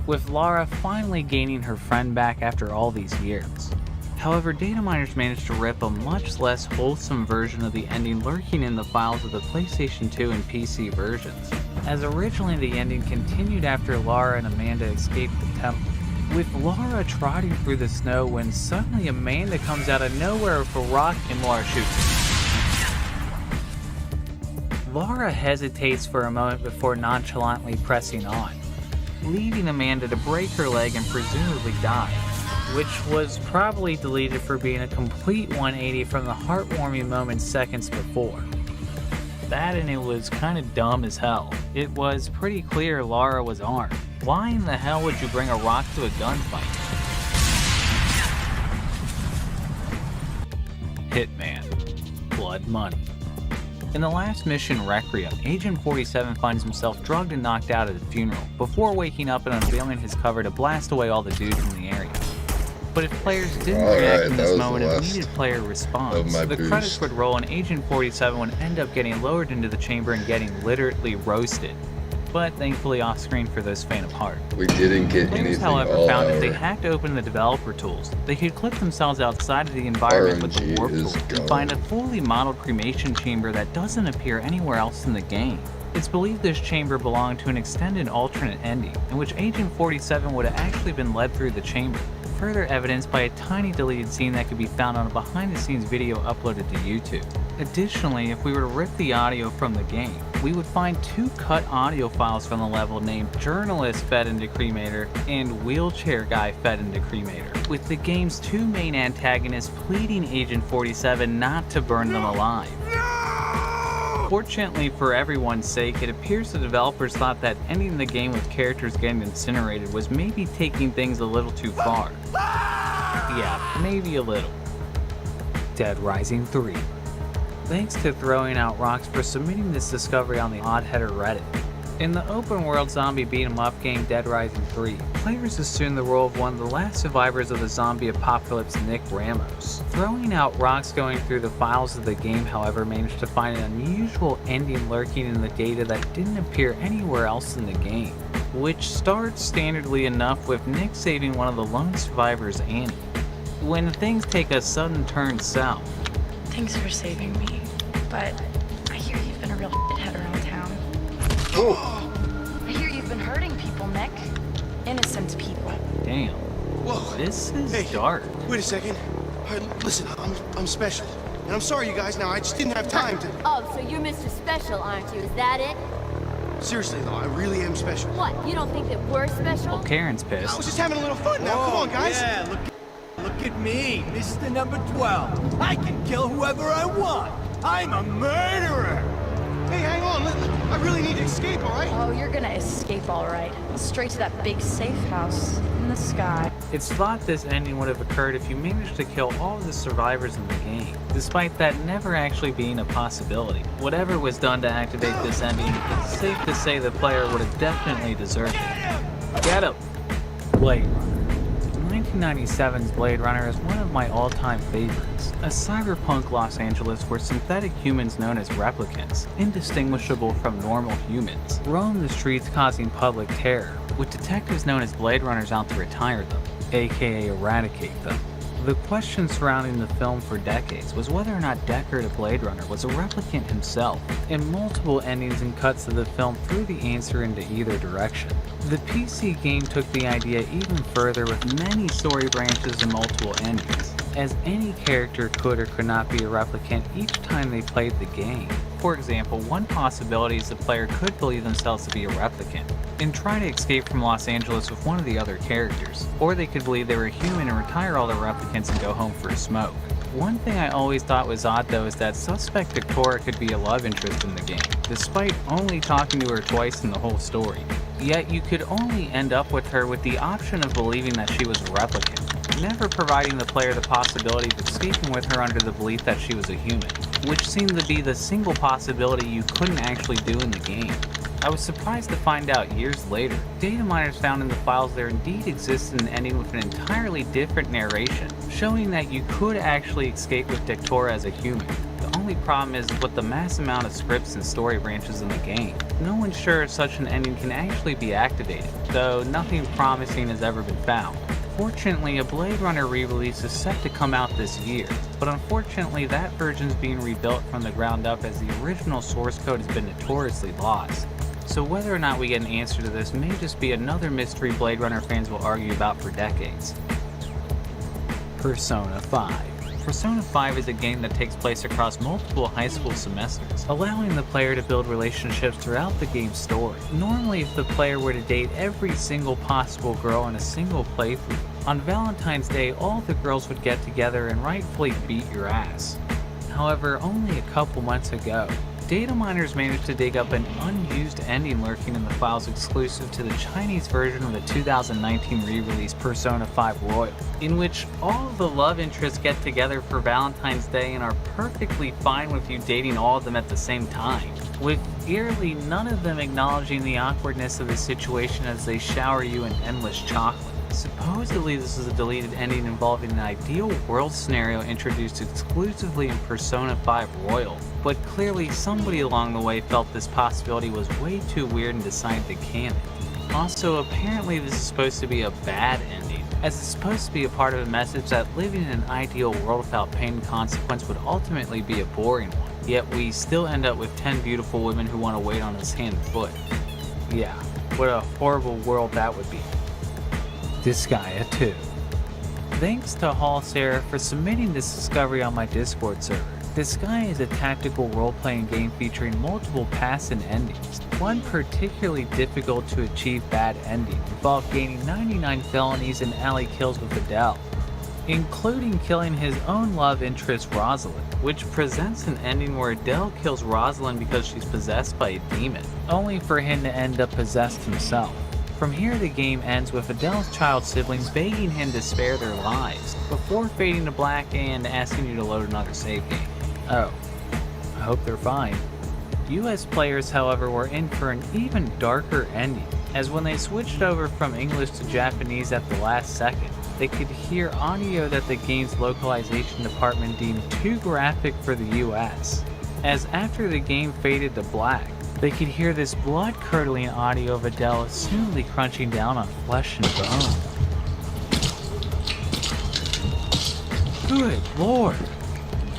with Lara finally gaining her friend back after all these years. However, data miners managed to rip a much less wholesome version of the ending lurking in the files of the PlayStation 2 and PC versions, as originally the ending continued after Lara and Amanda escaped the temple, with Lara trotting through the snow when suddenly Amanda comes out of nowhere with a rock and Lara shoots. Lara hesitates for a moment before nonchalantly pressing on, leaving Amanda to break her leg and presumably die, which was probably deleted for being a complete 180 from the heartwarming moments seconds before. That and it was kinda dumb as hell. It was pretty clear Lara was armed. Why in the hell would you bring a rock to a gunfight? Hitman. Blood Money. In the last mission, Requiem, Agent 47 finds himself drugged and knocked out at a funeral, before waking up and unveiling his cover to blast away all the dudes in the area. But if players didn't react in this moment and needed player response, the credits would roll and Agent 47 would end up getting lowered into the chamber and getting literally roasted. But thankfully off screen for those faint of heart. We didn't get Players, anything however, all found hour. if they hacked open the developer tools, they could clip themselves outside of the environment with the warp tool and find a fully modeled cremation chamber that doesn't appear anywhere else in the game. It's believed this chamber belonged to an extended alternate ending, in which Agent 47 would have actually been led through the chamber, further evidenced by a tiny deleted scene that could be found on a behind-the-scenes video uploaded to YouTube. Additionally, if we were to rip the audio from the game, we would find two cut audio files from the level named Journalist Fed into Cremator and Wheelchair Guy Fed into Cremator, with the game's two main antagonists pleading Agent 47 not to burn them alive. Fortunately for everyone's sake, it appears the developers thought that ending the game with characters getting incinerated was maybe taking things a little too far. Yeah, maybe a little. Dead Rising 3. Thanks to Throwing Out Rocks for submitting this discovery on the Odd Header Reddit. In the open-world zombie beat-em-up game Dead Rising 3, players assume the role of one of the last survivors of the zombie apocalypse, Nick Ramos. Throwing Out Rocks going through the files of the game, however, managed to find an unusual ending lurking in the data that didn't appear anywhere else in the game, which starts standardly enough with Nick saving one of the lone survivors, Annie, when things take a sudden turn south. Thanks for saving me, but I hear you've been a real shithead around town. I hear you've been hurting people, Nick. Innocent people. Damn. Whoa. This is dark. Wait a second. All right, listen, I'm special. And I'm sorry, you guys, now I just didn't have time to... Oh, so you're Mr. Special, aren't you? Is that it? Seriously, though, I really am special. What, you don't think that we're special? Well, Karen's pissed. I was just having a little fun now, come on, guys. Yeah, look at me, Mr. Number 12. I can kill whoever I want. I'm a murderer. Hey, hang on, I really need to escape, all right? Oh, you're gonna escape all right. Straight to that big safe house in the sky. It's thought this ending would have occurred if you managed to kill all of the survivors in the game, despite that never actually being a possibility. Whatever was done to activate this ending, it's safe to say the player would have definitely deserved it. Get him! Blade Runner. 1997's Blade Runner is one of my all-time favorites. A cyberpunk Los Angeles where synthetic humans known as replicants, indistinguishable from normal humans, roam the streets causing public terror, with detectives known as Blade Runners out to retire them, aka eradicate them. The question surrounding the film for decades was whether or not Deckard, the Blade Runner, was a replicant himself, and multiple endings and cuts of the film threw the answer into either direction. The PC game took the idea even further with many story branches and multiple endings, as any character could or could not be a replicant each time they played the game. For example, one possibility is the player could believe themselves to be a replicant and try to escape from Los Angeles with one of the other characters, or they could believe they were human and retire all the replicants and go home for a smoke. One thing I always thought was odd though is that suspect Victoria could be a love interest in the game, despite only talking to her twice in the whole story. Yet you could only end up with her with the option of believing that she was a replicant, never providing the player the possibility of escaping with her under the belief that she was a human, which seemed to be the single possibility you couldn't actually do in the game. I was surprised to find out years later, data miners found in the files there indeed existed an ending with an entirely different narration, showing that you could actually escape with Dectora as a human. The only problem is with the mass amount of scripts and story branches in the game, no one's sure if such an ending can actually be activated, though nothing promising has ever been found. Fortunately, a Blade Runner re-release is set to come out this year, but unfortunately that version is being rebuilt from the ground up as the original source code has been notoriously lost. So whether or not we get an answer to this may just be another mystery Blade Runner fans will argue about for decades. Persona 5. Persona 5 is a game that takes place across multiple high school semesters, allowing the player to build relationships throughout the game's story. Normally, if the player were to date every single possible girl in a single playthrough, on Valentine's Day all the girls would get together and rightfully beat your ass. However, only a couple months ago, data miners managed to dig up an unused ending lurking in the files exclusive to the Chinese version of the 2019 re-release Persona 5 Royal, in which all of the love interests get together for Valentine's Day and are perfectly fine with you dating all of them at the same time, with eerily none of them acknowledging the awkwardness of the situation as they shower you in endless chocolate. Supposedly this is a deleted ending involving an ideal world scenario introduced exclusively in Persona 5 Royal, but clearly somebody along the way felt this possibility was way too weird and decided to can it. Also, apparently this is supposed to be a bad ending, as it's supposed to be a part of a message that living in an ideal world without pain and consequence would ultimately be a boring one, yet we still end up with 10 beautiful women who want to wait on us hand and foot. Yeah, what a horrible world that would be. Disgaea 2. Thanks to Hall Sarah for submitting this discovery on my Discord server. Disgaea is a tactical role-playing game featuring multiple paths and endings. One particularly difficult to achieve bad ending involved gaining 99 felonies and alley kills with Adele, including killing his own love interest Rosalind, which presents an ending where Adele kills Rosalind because she's possessed by a demon, only for him to end up possessed himself. From here, the game ends with Adele's child siblings begging him to spare their lives, before fading to black and asking you to load another save game. Oh, I hope they're fine. US players, however, were in for an even darker ending, as when they switched over from English to Japanese at the last second, they could hear audio that the game's localization department deemed too graphic for the US, as after the game faded to black, they could hear this blood-curdling audio of Adele assumedly crunching down on flesh and bone. Good lord!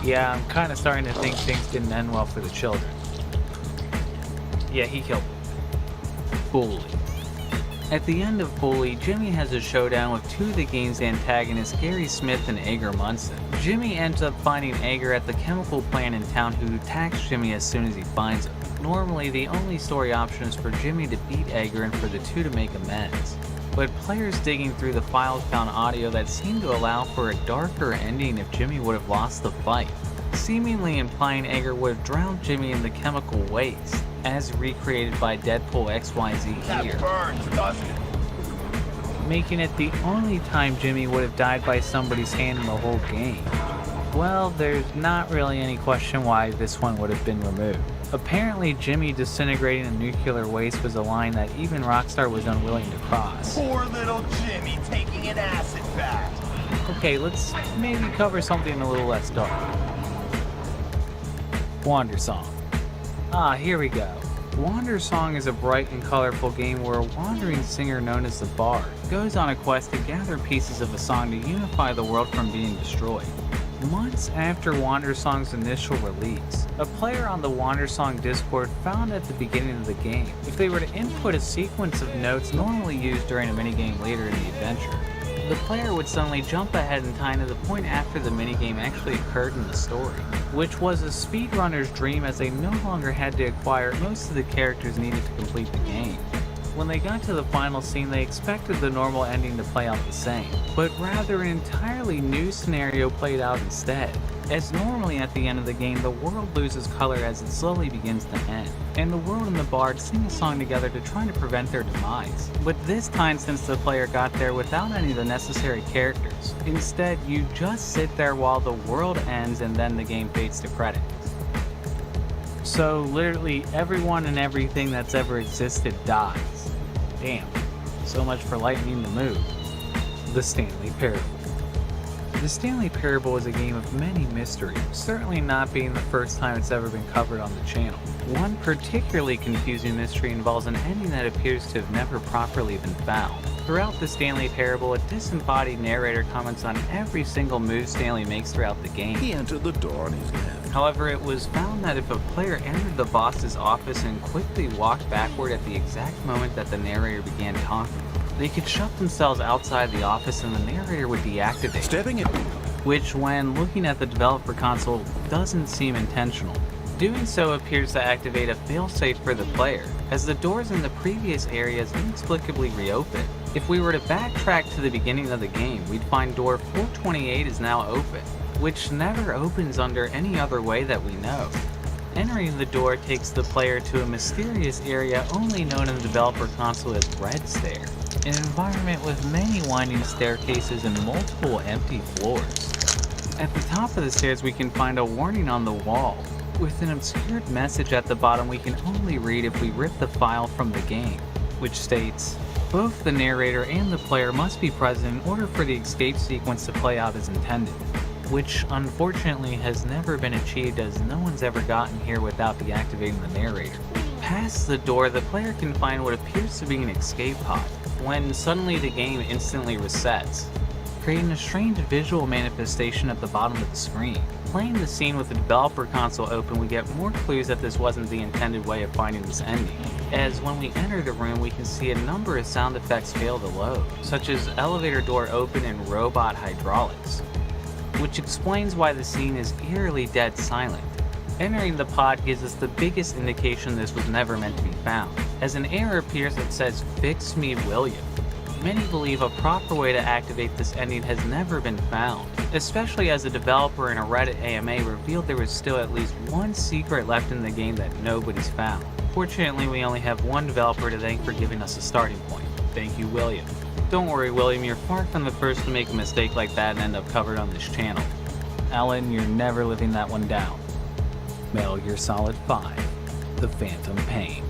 Yeah, I'm kinda starting to think things didn't end well for the children. Yeah, he killed Bully. At the end of Bully, Jimmy has a showdown with two of the game's antagonists, Gary Smith and Edgar Munson. Jimmy ends up finding Edgar at the chemical plant in town, who attacks Jimmy as soon as he finds him. Normally, the only story option is for Jimmy to beat Edgar and for the two to make amends. But players digging through the files found audio that seemed to allow for a darker ending if Jimmy would have lost the fight, seemingly implying Edgar would have drowned Jimmy in the chemical waste, as recreated by Deadpool XYZ here. That burns, doesn't it? Making it the only time Jimmy would have died by somebody's hand in the whole game. Well, there's not really any question why this one would have been removed. Apparently, Jimmy disintegrating in nuclear waste was a line that even Rockstar was unwilling to cross. Poor little Jimmy taking an acid bath. Okay, let's maybe cover something a little less dark. Wander Song. Ah, here we go. Wander Song is a bright and colorful game where a wandering singer known as the Bard goes on a quest to gather pieces of a song to unify the world from being destroyed. Months after Wander Song's initial release, a player on the Wander Song Discord found at the beginning of the game if they were to input a sequence of notes normally used during a minigame later in the adventure, the player would suddenly jump ahead in time to the point after the minigame actually occurred in the story, which was a speedrunner's dream as they no longer had to acquire most of the characters needed to complete the game. When they got to the final scene, they expected the normal ending to play out the same, but rather an entirely new scenario played out instead. As normally at the end of the game, the world loses color as it slowly begins to end, and the world and the Bard sing a song together to try to prevent their demise. But this time, since the player got there without any of the necessary characters, instead you just sit there while the world ends and then the game fades to credits. So literally everyone and everything that's ever existed dies. Damn, so much for lightening the mood. The Stanley Parable. The Stanley Parable is a game of many mysteries, certainly not being the first time it's ever been covered on the channel. One particularly confusing mystery involves an ending that appears to have never properly been found. Throughout the Stanley Parable, a disembodied narrator comments on every single move Stanley makes throughout the game. He entered the door on his left. However, it was found that if a player entered the boss's office and quickly walked backward at the exact moment that the narrator began talking, they could shut themselves outside the office and the narrator would deactivate. Stepping in. Which, when looking at the developer console, doesn't seem intentional. Doing so appears to activate a failsafe for the player, as the doors in the previous areas inexplicably reopen. If we were to backtrack to the beginning of the game, we'd find door 428 is now open, which never opens under any other way that we know. Entering the door takes the player to a mysterious area only known in the developer console as Red Stair, an environment with many winding staircases and multiple empty floors. At the top of the stairs we can find a warning on the wall, with an obscured message at the bottom we can only read if we rip the file from the game, which states, "Both the narrator and the player must be present in order for the escape sequence to play out as intended," which unfortunately has never been achieved as no one's ever gotten here without deactivating the narrator. Past the door, the player can find what appears to be an escape pod, when suddenly the game instantly resets, creating a strange visual manifestation at the bottom of the screen. Playing the scene with the developer console open, we get more clues that this wasn't the intended way of finding this ending, as when we enter the room we can see a number of sound effects fail to load, such as elevator door open and robot hydraulics, which explains why the scene is eerily dead silent. Entering the pod gives us the biggest indication this was never meant to be found, as an error appears that says, "Fix me, William." Many believe a proper way to activate this ending has never been found, especially as a developer in a Reddit AMA revealed there was still at least one secret left in the game that nobody's found. Fortunately, we only have one developer to thank for giving us a starting point. Thank you, William. Don't worry, William, you're far from the first to make a mistake like that and end up covered on this channel. Alan, you're never living that one down. Metal Gear Solid 5, The Phantom Pain.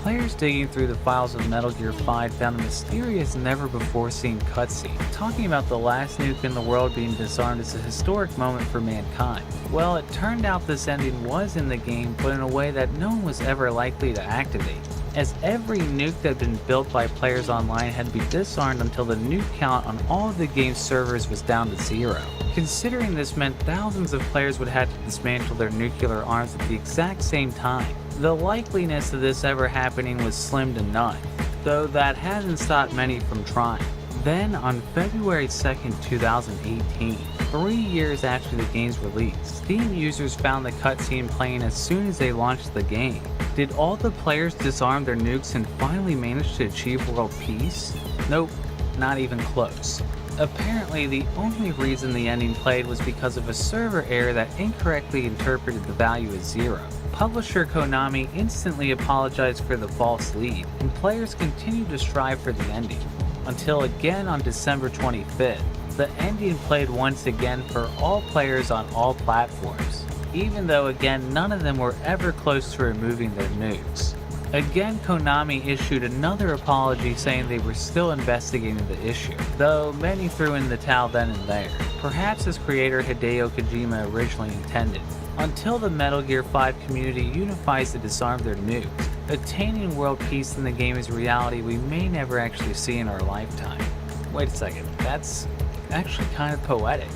Players digging through the files of Metal Gear 5 found a mysterious, never-before-seen cutscene, talking about the last nuke in the world being disarmed as a historic moment for mankind. Well, it turned out this ending was in the game, but in a way that no one was ever likely to activate, as every nuke that had been built by players online had to be disarmed until the nuke count on all of the game's servers was down to 0. Considering this meant thousands of players would have to dismantle their nuclear arms at the exact same time, the likeliness of this ever happening was slim to none, though that hasn't stopped many from trying. Then, on February 2nd, 2018, 3 years after the game's release, Steam users found the cutscene playing as soon as they launched the game. Did all the players disarm their nukes and finally manage to achieve world peace? Nope, not even close. Apparently, the only reason the ending played was because of a server error that incorrectly interpreted the value as 0. Publisher Konami instantly apologized for the false lead, and players continued to strive for the ending, until again on December 25th, the ending played once again for all players on all platforms, even though again none of them were ever close to removing their nukes. Again, Konami issued another apology saying they were still investigating the issue, though many threw in the towel then and there, perhaps as creator Hideo Kojima originally intended, until the Metal Gear 5 community unifies to disarm their nukes. Attaining world peace in the game is a reality we may never actually see in our lifetime. Wait a second, that's actually kind of poetic.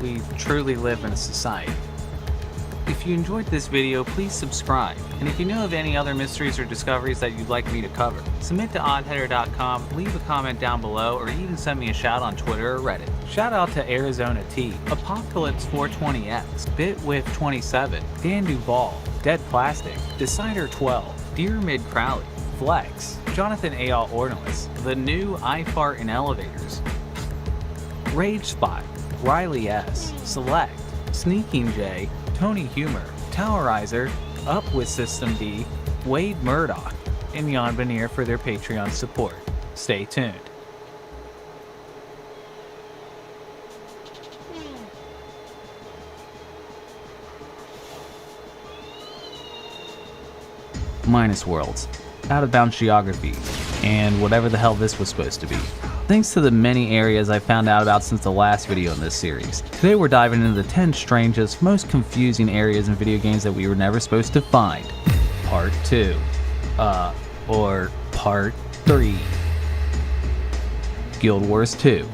We truly live in a society. If you enjoyed this video, please subscribe, and if you know of any other mysteries or discoveries that you'd like me to cover, submit to oddheader.com, leave a comment down below, or even send me a shout on Twitter or Reddit. Shout out to Arizona T, Apocalypse 420X, Bitwith27, Dan Duval, Dead Plastic, Decider 12, Dear Mid Crowley, Flex, Jonathan A.L. Ornelas, The New I Fart in Elevators, Rage Spot, Riley S, Select, Sneaking J, Tony Humor, Towerizer, Up with System D, Wade Murdoch, and Jan Veneer for their Patreon support. Stay tuned. Minus Worlds, Out of Bounds Geography, and whatever the hell this was supposed to be. Thanks to the many areas I found out about since the last video in this series. Today we're diving into the 10 strangest, most confusing areas in video games that we were never supposed to find. Part 2. Or Part 3. Guild Wars 2.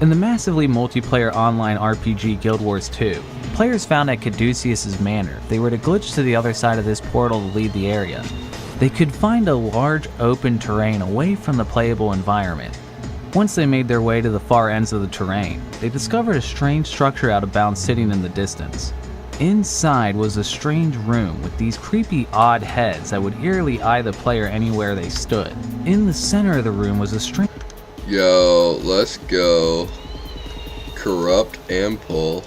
In the massively multiplayer online RPG Guild Wars 2, players found at Caduceus' manor if they were to glitch to the other side of this portal to leave the area, they could find a large open terrain away from the playable environment. Once they made their way to the far ends of the terrain, they discovered a strange structure out of bounds sitting in the distance. Inside was a strange room with these creepy odd heads that would eerily eye the player anywhere they stood. In the center of the room was a strange... Yo, let's go. Corrupt and pull.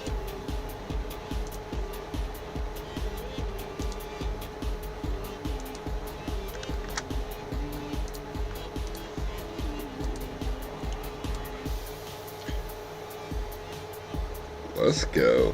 Let's go.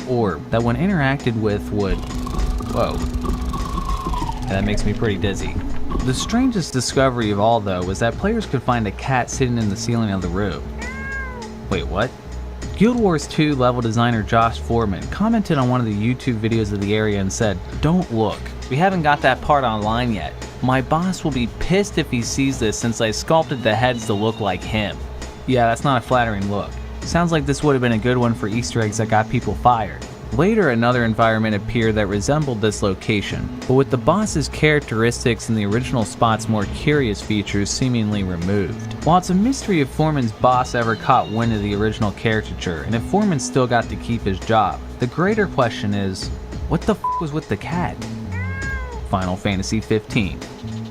orb that when interacted with would... Whoa. That makes me pretty dizzy. The strangest discovery of all, though, was that players could find a cat sitting in the ceiling of the room. Wait, what? Guild Wars 2 level designer Josh Foreman commented on one of the YouTube videos of the area and said, "Don't look. We haven't got that part online yet. My boss will be pissed if he sees this since I sculpted the heads to look like him." Yeah, that's not a flattering look. Sounds like this would have been a good one for Easter eggs that got people fired. Later, another environment appeared that resembled this location, but with the boss's characteristics and the original spot's more curious features seemingly removed. While it's a mystery if Foreman's boss ever caught wind of the original caricature, and if Foreman still got to keep his job, the greater question is, what the f was with the cat? Final Fantasy 15.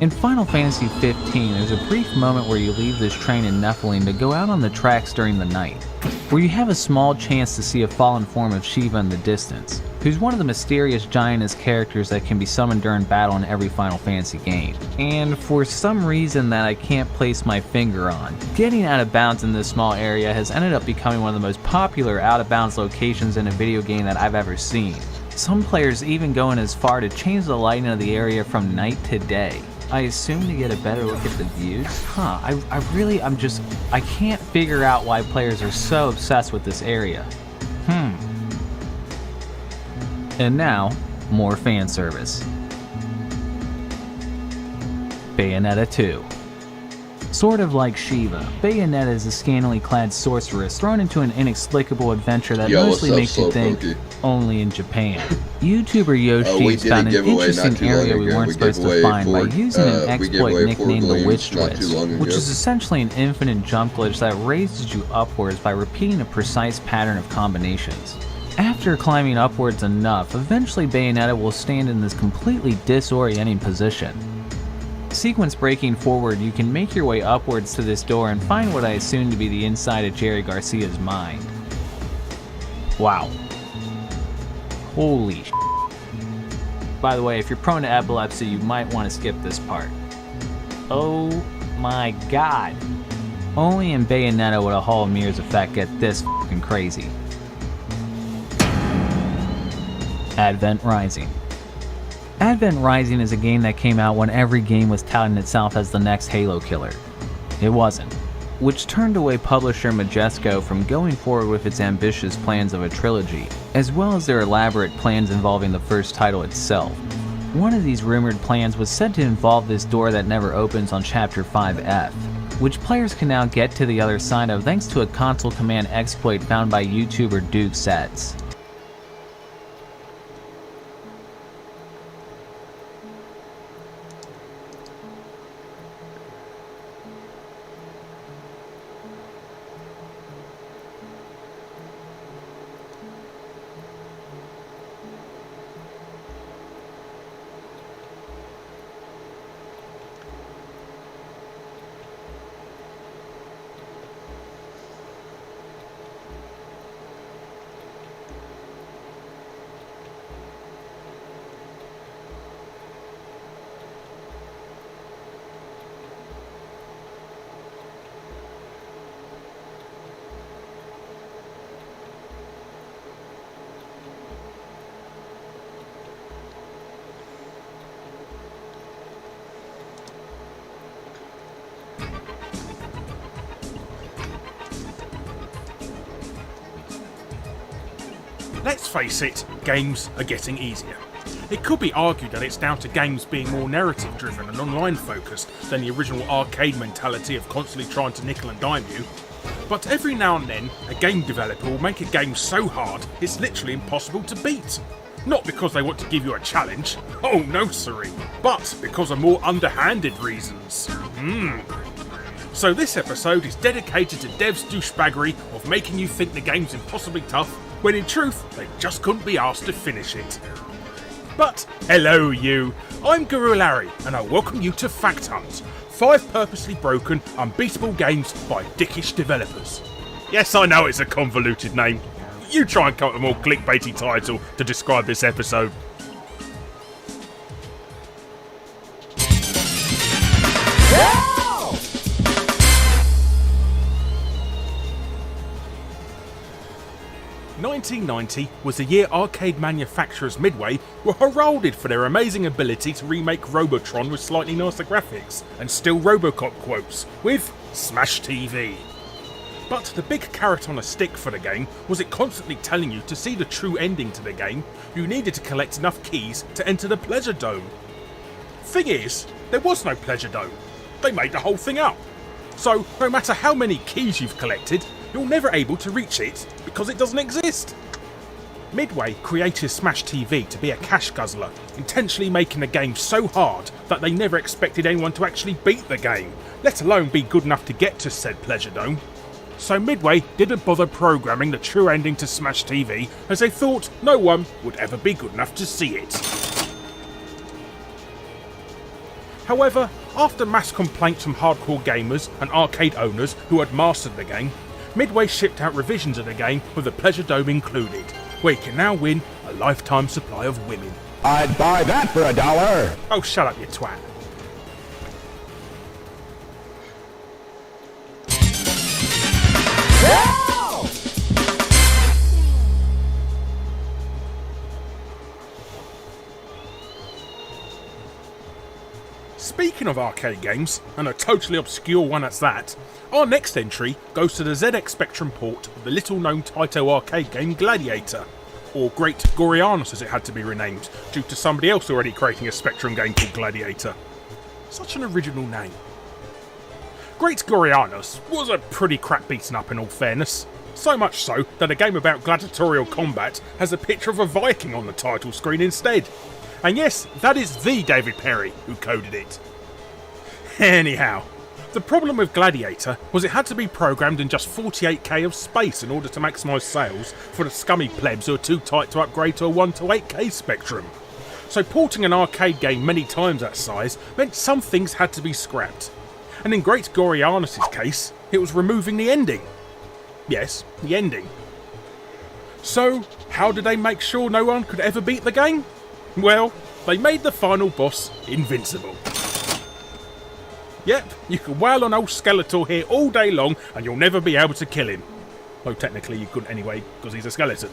In Final Fantasy 15, there's a brief moment where you leave this train in Nephilim to go out on the tracks during the night, where you have a small chance to see a fallen form of Shiva in the distance, who's one of the mysterious giantess characters that can be summoned during battle in every Final Fantasy game. And for some reason that I can't place my finger on, getting out of bounds in this small area has ended up becoming one of the most popular out of bounds locations in a video game that I've ever seen. Some players even going as far to change the lighting of the area from night to day. I assume to get a better look at the views? I can't figure out why players are so obsessed with this area. And now, more fan service. Bayonetta 2. Sort of like Shiva, Bayonetta is a scantily clad sorceress thrown into an inexplicable adventure that mostly makes you think only in Japan. YouTuber Yoshi found an interesting area we weren't supposed to find by using an exploit nicknamed the Witch Twist, which is essentially an infinite jump glitch that raises you upwards by repeating a precise pattern of combinations. After climbing upwards enough, eventually Bayonetta will stand in this completely disorienting position. Sequence breaking forward, you can make your way upwards to this door and find what I assume to be the inside of Jerry Garcia's mind. Wow. Holy sh**. By the way, if you're prone to epilepsy, you might want to skip this part. Oh my god. Only in Bayonetta would a Hall of Mirrors effect get this f***ing crazy. Advent Rising. Advent Rising is a game that came out when every game was touting itself as the next Halo killer. It wasn't, which turned away publisher Majesco from going forward with its ambitious plans of a trilogy, as well as their elaborate plans involving the first title itself. One of these rumored plans was said to involve this door that never opens on Chapter 5F, which players can now get to the other side of thanks to a console command exploit found by YouTuber Duke Sets. Let's face it, games are getting easier. It could be argued that it's down to games being more narrative driven and online focused than the original arcade mentality of constantly trying to nickel and dime you. But every now and then, a game developer will make a game so hard it's literally impossible to beat. Not because they want to give you a challenge, oh no siree, but because of more underhanded reasons. So this episode is dedicated to devs' douchebaggery of making you think the game's impossibly tough, when in truth, they just couldn't be asked to finish it. But, hello you, I'm Guru Larry, and I welcome you to Fact Hunt, 5 purposely broken, unbeatable games by dickish developers. Yes, I know it's a convoluted name. You try and come up with a more clickbaity title to describe this episode. Yeah! 1990 was the year arcade manufacturers Midway were heralded for their amazing ability to remake Robotron with slightly nicer graphics and still Robocop quotes with Smash TV. But the big carrot on a stick for the game was it constantly telling you to see the true ending to the game, you needed to collect enough keys to enter the Pleasure Dome. Thing is, there was no Pleasure Dome. They made the whole thing up. So, no matter how many keys you've collected, you're never able to reach it because it doesn't exist. Midway created Smash TV to be a cash guzzler, intentionally making the game so hard that they never expected anyone to actually beat the game, let alone be good enough to get to said Pleasure Dome. So Midway didn't bother programming the true ending to Smash TV as they thought no one would ever be good enough to see it. However, after mass complaints from hardcore gamers and arcade owners who had mastered the game, Midway shipped out revisions of the game with the Pleasure Dome included, where you can now win a lifetime supply of women. I'd buy that for $1. Oh, shut up, you twat. Yeah! Speaking of arcade games, and a totally obscure one at that, our next entry goes to the ZX Spectrum port of the little-known Taito arcade game Gladiator, or Great Gorianos as it had to be renamed, due to somebody else already creating a Spectrum game called Gladiator. Such an original name. Great Gorianos was a pretty crap beaten up in all fairness. So much so that a game about gladiatorial combat has a picture of a Viking on the title screen instead. And yes, that is the David Perry who coded it. Anyhow, the problem with Gladiator was it had to be programmed in just 48k of space in order to maximise sales for the scummy plebs who are too tight to upgrade to a 1 to 8k spectrum. So porting an arcade game many times that size meant some things had to be scrapped. And in Great Gorianos' case, it was removing the ending. Yes, the ending. So, how did they make sure no one could ever beat the game? Well, they made the final boss invincible. Yep, you can wail on old Skeletor here all day long and you'll never be able to kill him. Though technically you couldn't anyway, because he's a skeleton.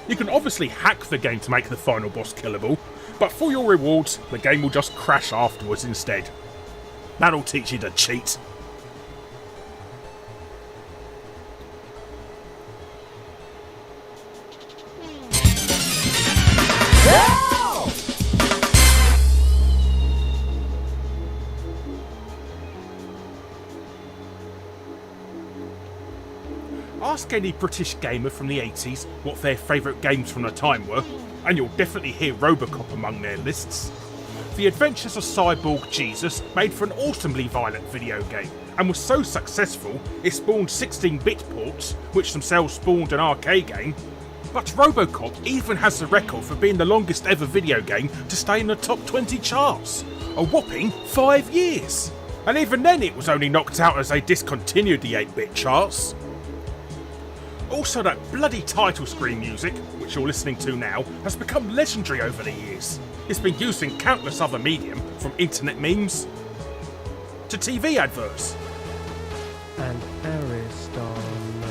You can obviously hack the game to make the final boss killable, but for your rewards, the game will just crash afterwards instead. That'll teach you to cheat. Ask any British gamer from the 80s what their favourite games from the time were, and you'll definitely hear Robocop among their lists. The Adventures of Cyborg Jesus made for an awesomely violent video game, and was so successful it spawned 16-bit ports, which themselves spawned an arcade game. But Robocop even has the record for being the longest ever video game to stay in the top 20 charts, a whopping 5 years. And even then it was only knocked out as they discontinued the 8-bit charts. Also, that bloody title screen music, which you're listening to now, has become legendary over the years. It's been used in countless other medium, from internet memes to TV adverts. And Ariston.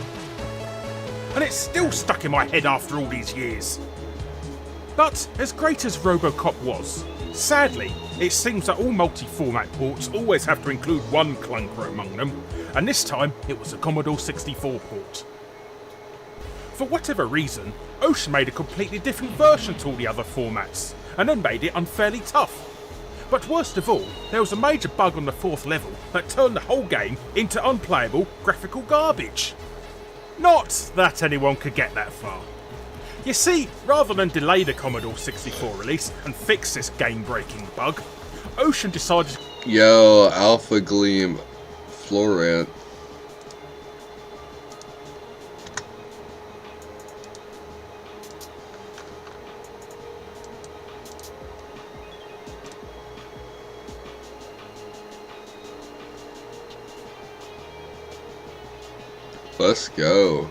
And it's still stuck in my head after all these years. But as great as Robocop was, sadly, it seems that all multi-format ports always have to include one clunker among them, and this time it was a Commodore 64 port. For whatever reason, Ocean made a completely different version to all the other formats, and then made it unfairly tough. But worst of all, there was a major bug on the 4th level that turned the whole game into unplayable graphical garbage. Not that anyone could get that far. You see, rather than delay the Commodore 64 release and fix this game-breaking bug, Ocean decided... Yo, Alpha Gleam Florant. Let's go.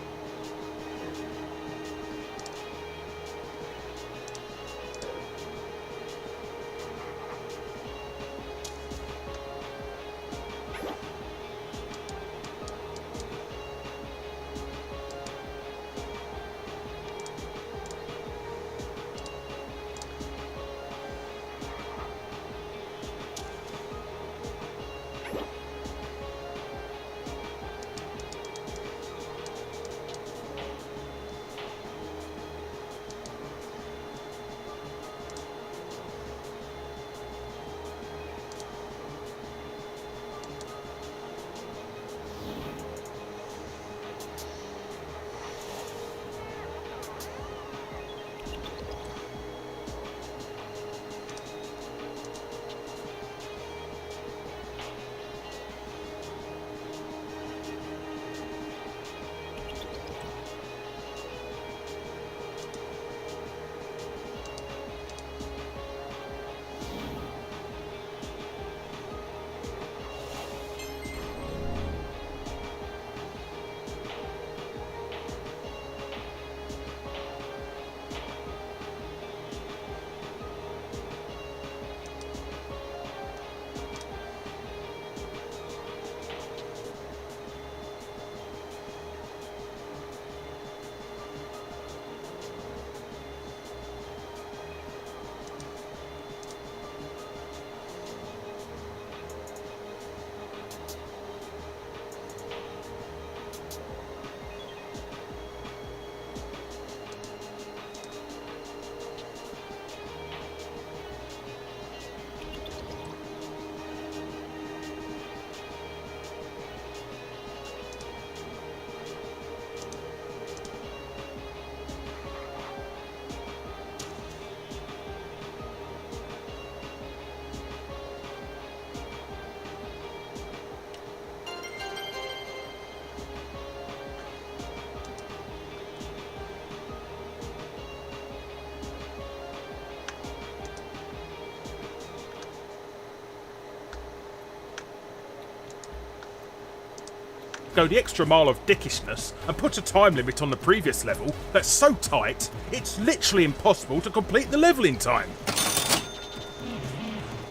go the extra mile of dickishness and put a time limit on the previous level that's so tight, it's literally impossible to complete the level in time.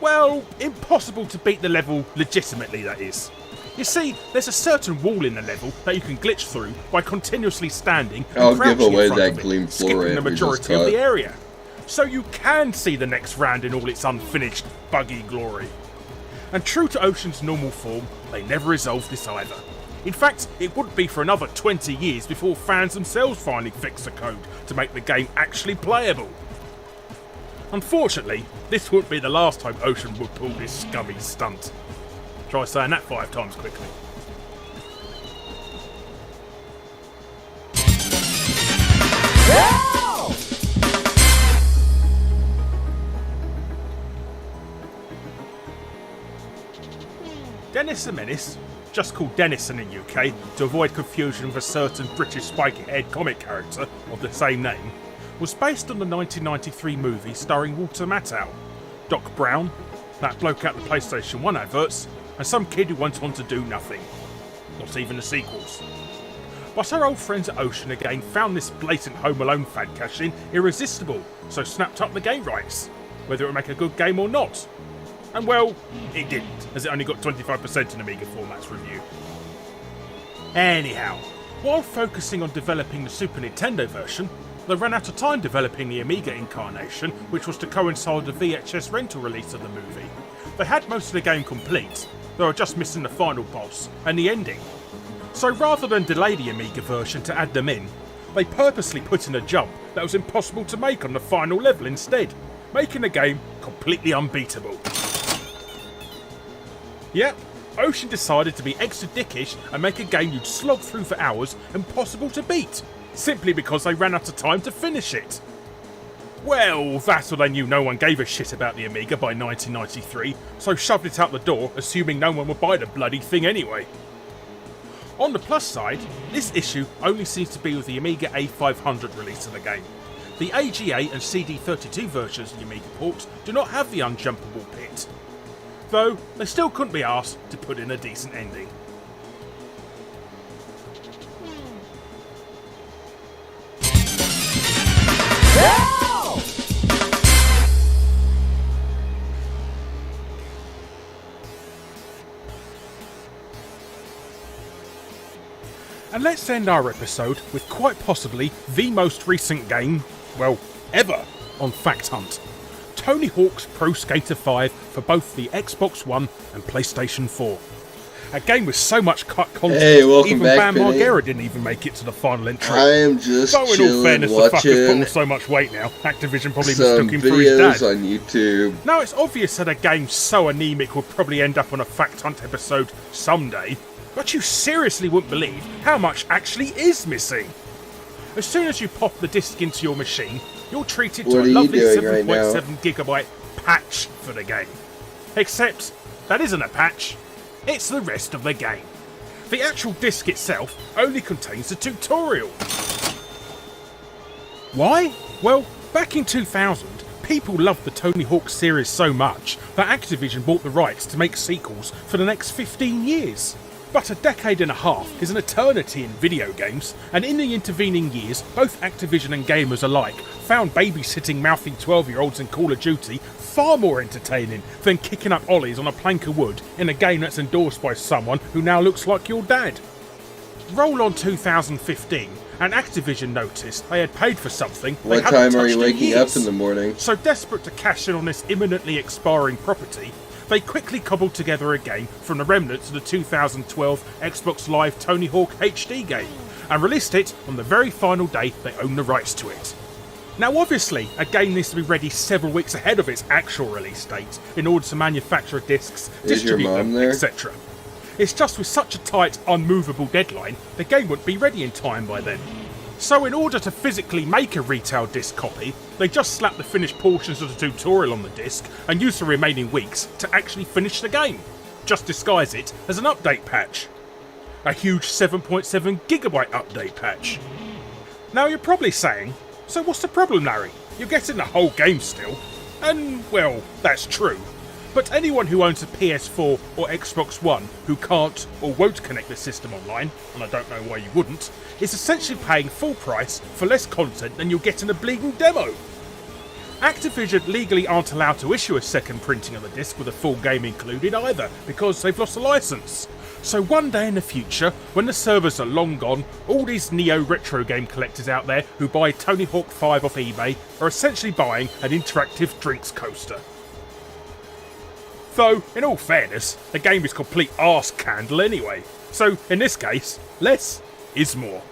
Well, impossible to beat the level legitimately, that is. You see, there's a certain wall in the level that you can glitch through by continuously standing and I'll crouching give away in front that of it, gleam skipping flora the we just majority of got. the area. So you can see the next round in all its unfinished, buggy glory. And true to Ocean's normal form, they never resolved this either. In fact, it wouldn't be for another 20 years before fans themselves finally fixed the code to make the game actually playable. Unfortunately, this wouldn't be the last time Ocean would pull this scummy stunt. Try saying that 5 times quickly. Dennis the Menace, just called Dennis in the UK to avoid confusion with a certain British spiky-haired comic character of the same name, was based on the 1993 movie starring Walter Matthau, Doc Brown, that bloke out the PlayStation 1 adverts, and some kid who went on to do nothing. Not even the sequels. But our old friends at Ocean again found this blatant Home Alone fan cash-in irresistible, so snapped up the game rights, whether it would make a good game or not. And well, it didn't, as it only got 25% in Amiga Format's review. Anyhow, while focusing on developing the Super Nintendo version, they ran out of time developing the Amiga incarnation, which was to coincide with the VHS rental release of the movie. They had most of the game complete, they were just missing the final boss and the ending. So rather than delay the Amiga version to add them in, they purposely put in a jump that was impossible to make on the final level instead, making the game completely unbeatable. Yep, Ocean decided to be extra dickish and make a game you'd slog through for hours impossible to beat, simply because they ran out of time to finish it. Well, that's when they knew no one gave a shit about the Amiga by 1993, so shoved it out the door, assuming no one would buy the bloody thing anyway. On the plus side, this issue only seems to be with the Amiga A500 release of the game. The AGA and CD32 versions of the Amiga ports do not have the unjumpable pit, though they still couldn't be asked to put in a decent ending. And let's end our episode with quite possibly the most recent game, well, ever, on Fact Hunt. Tony Hawk's Pro Skater 5 for both the Xbox One and PlayStation 4. A game with so much cut content, even Bam Margera didn't even make it to the final entry. I am just Though in all fairness, the fucker's put on so much weight now, Activision probably mistook him for his dad. On YouTube. Now it's obvious that a game so anemic would probably end up on a Fact Hunt episode someday, but you seriously wouldn't believe how much actually is missing. As soon as you pop the disc into your machine, you're treated to a lovely 7.7 gigabyte patch for the game. Except, that isn't a patch, it's the rest of the game. The actual disc itself only contains the tutorial. Why? Well, back in 2000, people loved the Tony Hawk series so much that Activision bought the rights to make sequels for the next 15 years. But a decade and a half is an eternity in video games, and in the intervening years, both Activision and gamers alike found babysitting mouthing 12-year-olds in Call of Duty far more entertaining than kicking up ollies on a plank of wood in a game that's endorsed by someone who now looks like your dad. Roll on 2015, and Activision noticed they had paid for something they hadn't touched in years. What time are you waking up in the morning? So desperate to cash in on this imminently expiring property, they quickly cobbled together a game from the remnants of the 2012 Xbox Live Tony Hawk HD game, and released it on the very final day they owned the rights to it. Now obviously, a game needs to be ready several weeks ahead of its actual release date in order to manufacture discs, distribute them, etc. It's just with such a tight, unmovable deadline, the game wouldn't be ready in time by then. So in order to physically make a retail disc copy, they just slap the finished portions of the tutorial on the disc and use the remaining weeks to actually finish the game. Just disguise it as an update patch. A huge 7.7 gigabyte update patch. Now you're probably saying, so what's the problem, Larry? You're getting the whole game still. And, well, that's true. but anyone who owns a PS4 or Xbox One who can't or won't connect the system online, and I don't know why you wouldn't, is essentially paying full price for less content than you'll get in a bleeding demo. Activision legally aren't allowed to issue a second printing of the disc with a full game included either, because they've lost the license. So one day in the future, when the servers are long gone, all these neo-retro game collectors out there who buy Tony Hawk 5 off eBay are essentially buying an interactive drinks coaster. Though, in all fairness, the game is complete arse candle anyway, so in this case, less is more.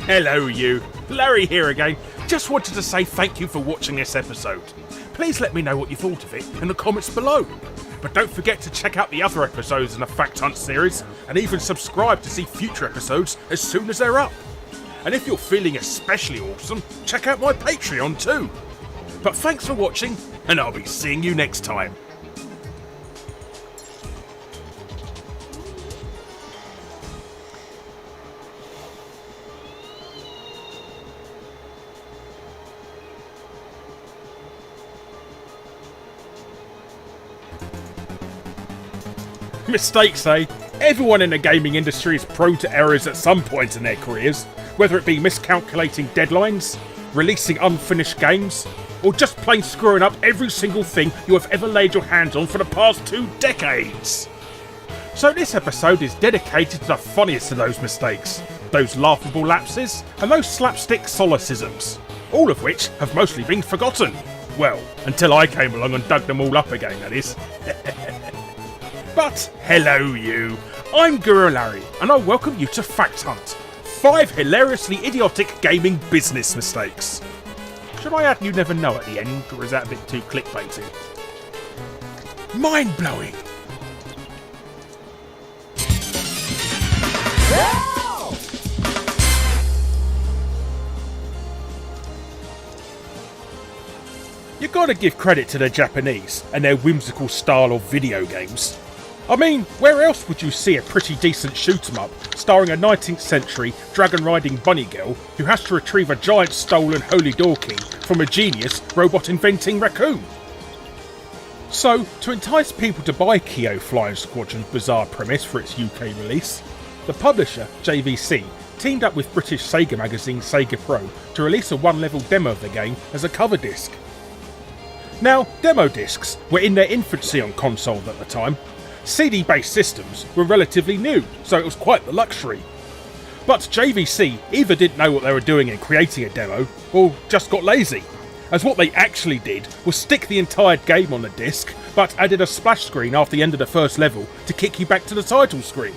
Hello you, Larry here again. Just wanted to say thank you for watching this episode. Please let me know what you thought of it in the comments below. But don't forget to check out the other episodes in the Fact Hunt series, and even subscribe to see future episodes as soon as they're up. And if you're feeling especially awesome, check out my Patreon too. But thanks for watching, and I'll be seeing you next time. Mistakes, eh? Everyone in the gaming industry is prone to errors at some point in their careers, whether it be miscalculating deadlines, releasing unfinished games, or just plain screwing up every single thing you have ever laid your hands on for the past 2 decades. So this episode is dedicated to the funniest of those mistakes, those laughable lapses, and those slapstick solecisms, all of which have mostly been forgotten. Well, until I came along and dug them all up again, that is. But hello you, I'm Guru Larry, and I welcome you to Fact Hunt, 5 hilariously idiotic gaming business mistakes. Should I add you never know at the end, or is that a bit too clickbaity? Mind-blowing! You gotta give credit to the Japanese and their whimsical style of video games. I mean, where else would you see a pretty decent shoot-'em-up starring a 19th century dragon-riding bunny girl who has to retrieve a giant stolen holy door key from a genius robot-inventing raccoon? So, to entice people to buy Kyo Flying Squadron's bizarre premise for its UK release, the publisher, JVC, teamed up with British Sega magazine Sega Pro to release a one-level demo of the game as a cover disc. Now, demo discs were in their infancy on consoles at the time. CD-based systems were relatively new, so it was quite the luxury. But JVC either didn't know what they were doing in creating a demo, or just got lazy, as what they actually did was stick the entire game on the disc, but added a splash screen after the end of the first level to kick you back to the title screen.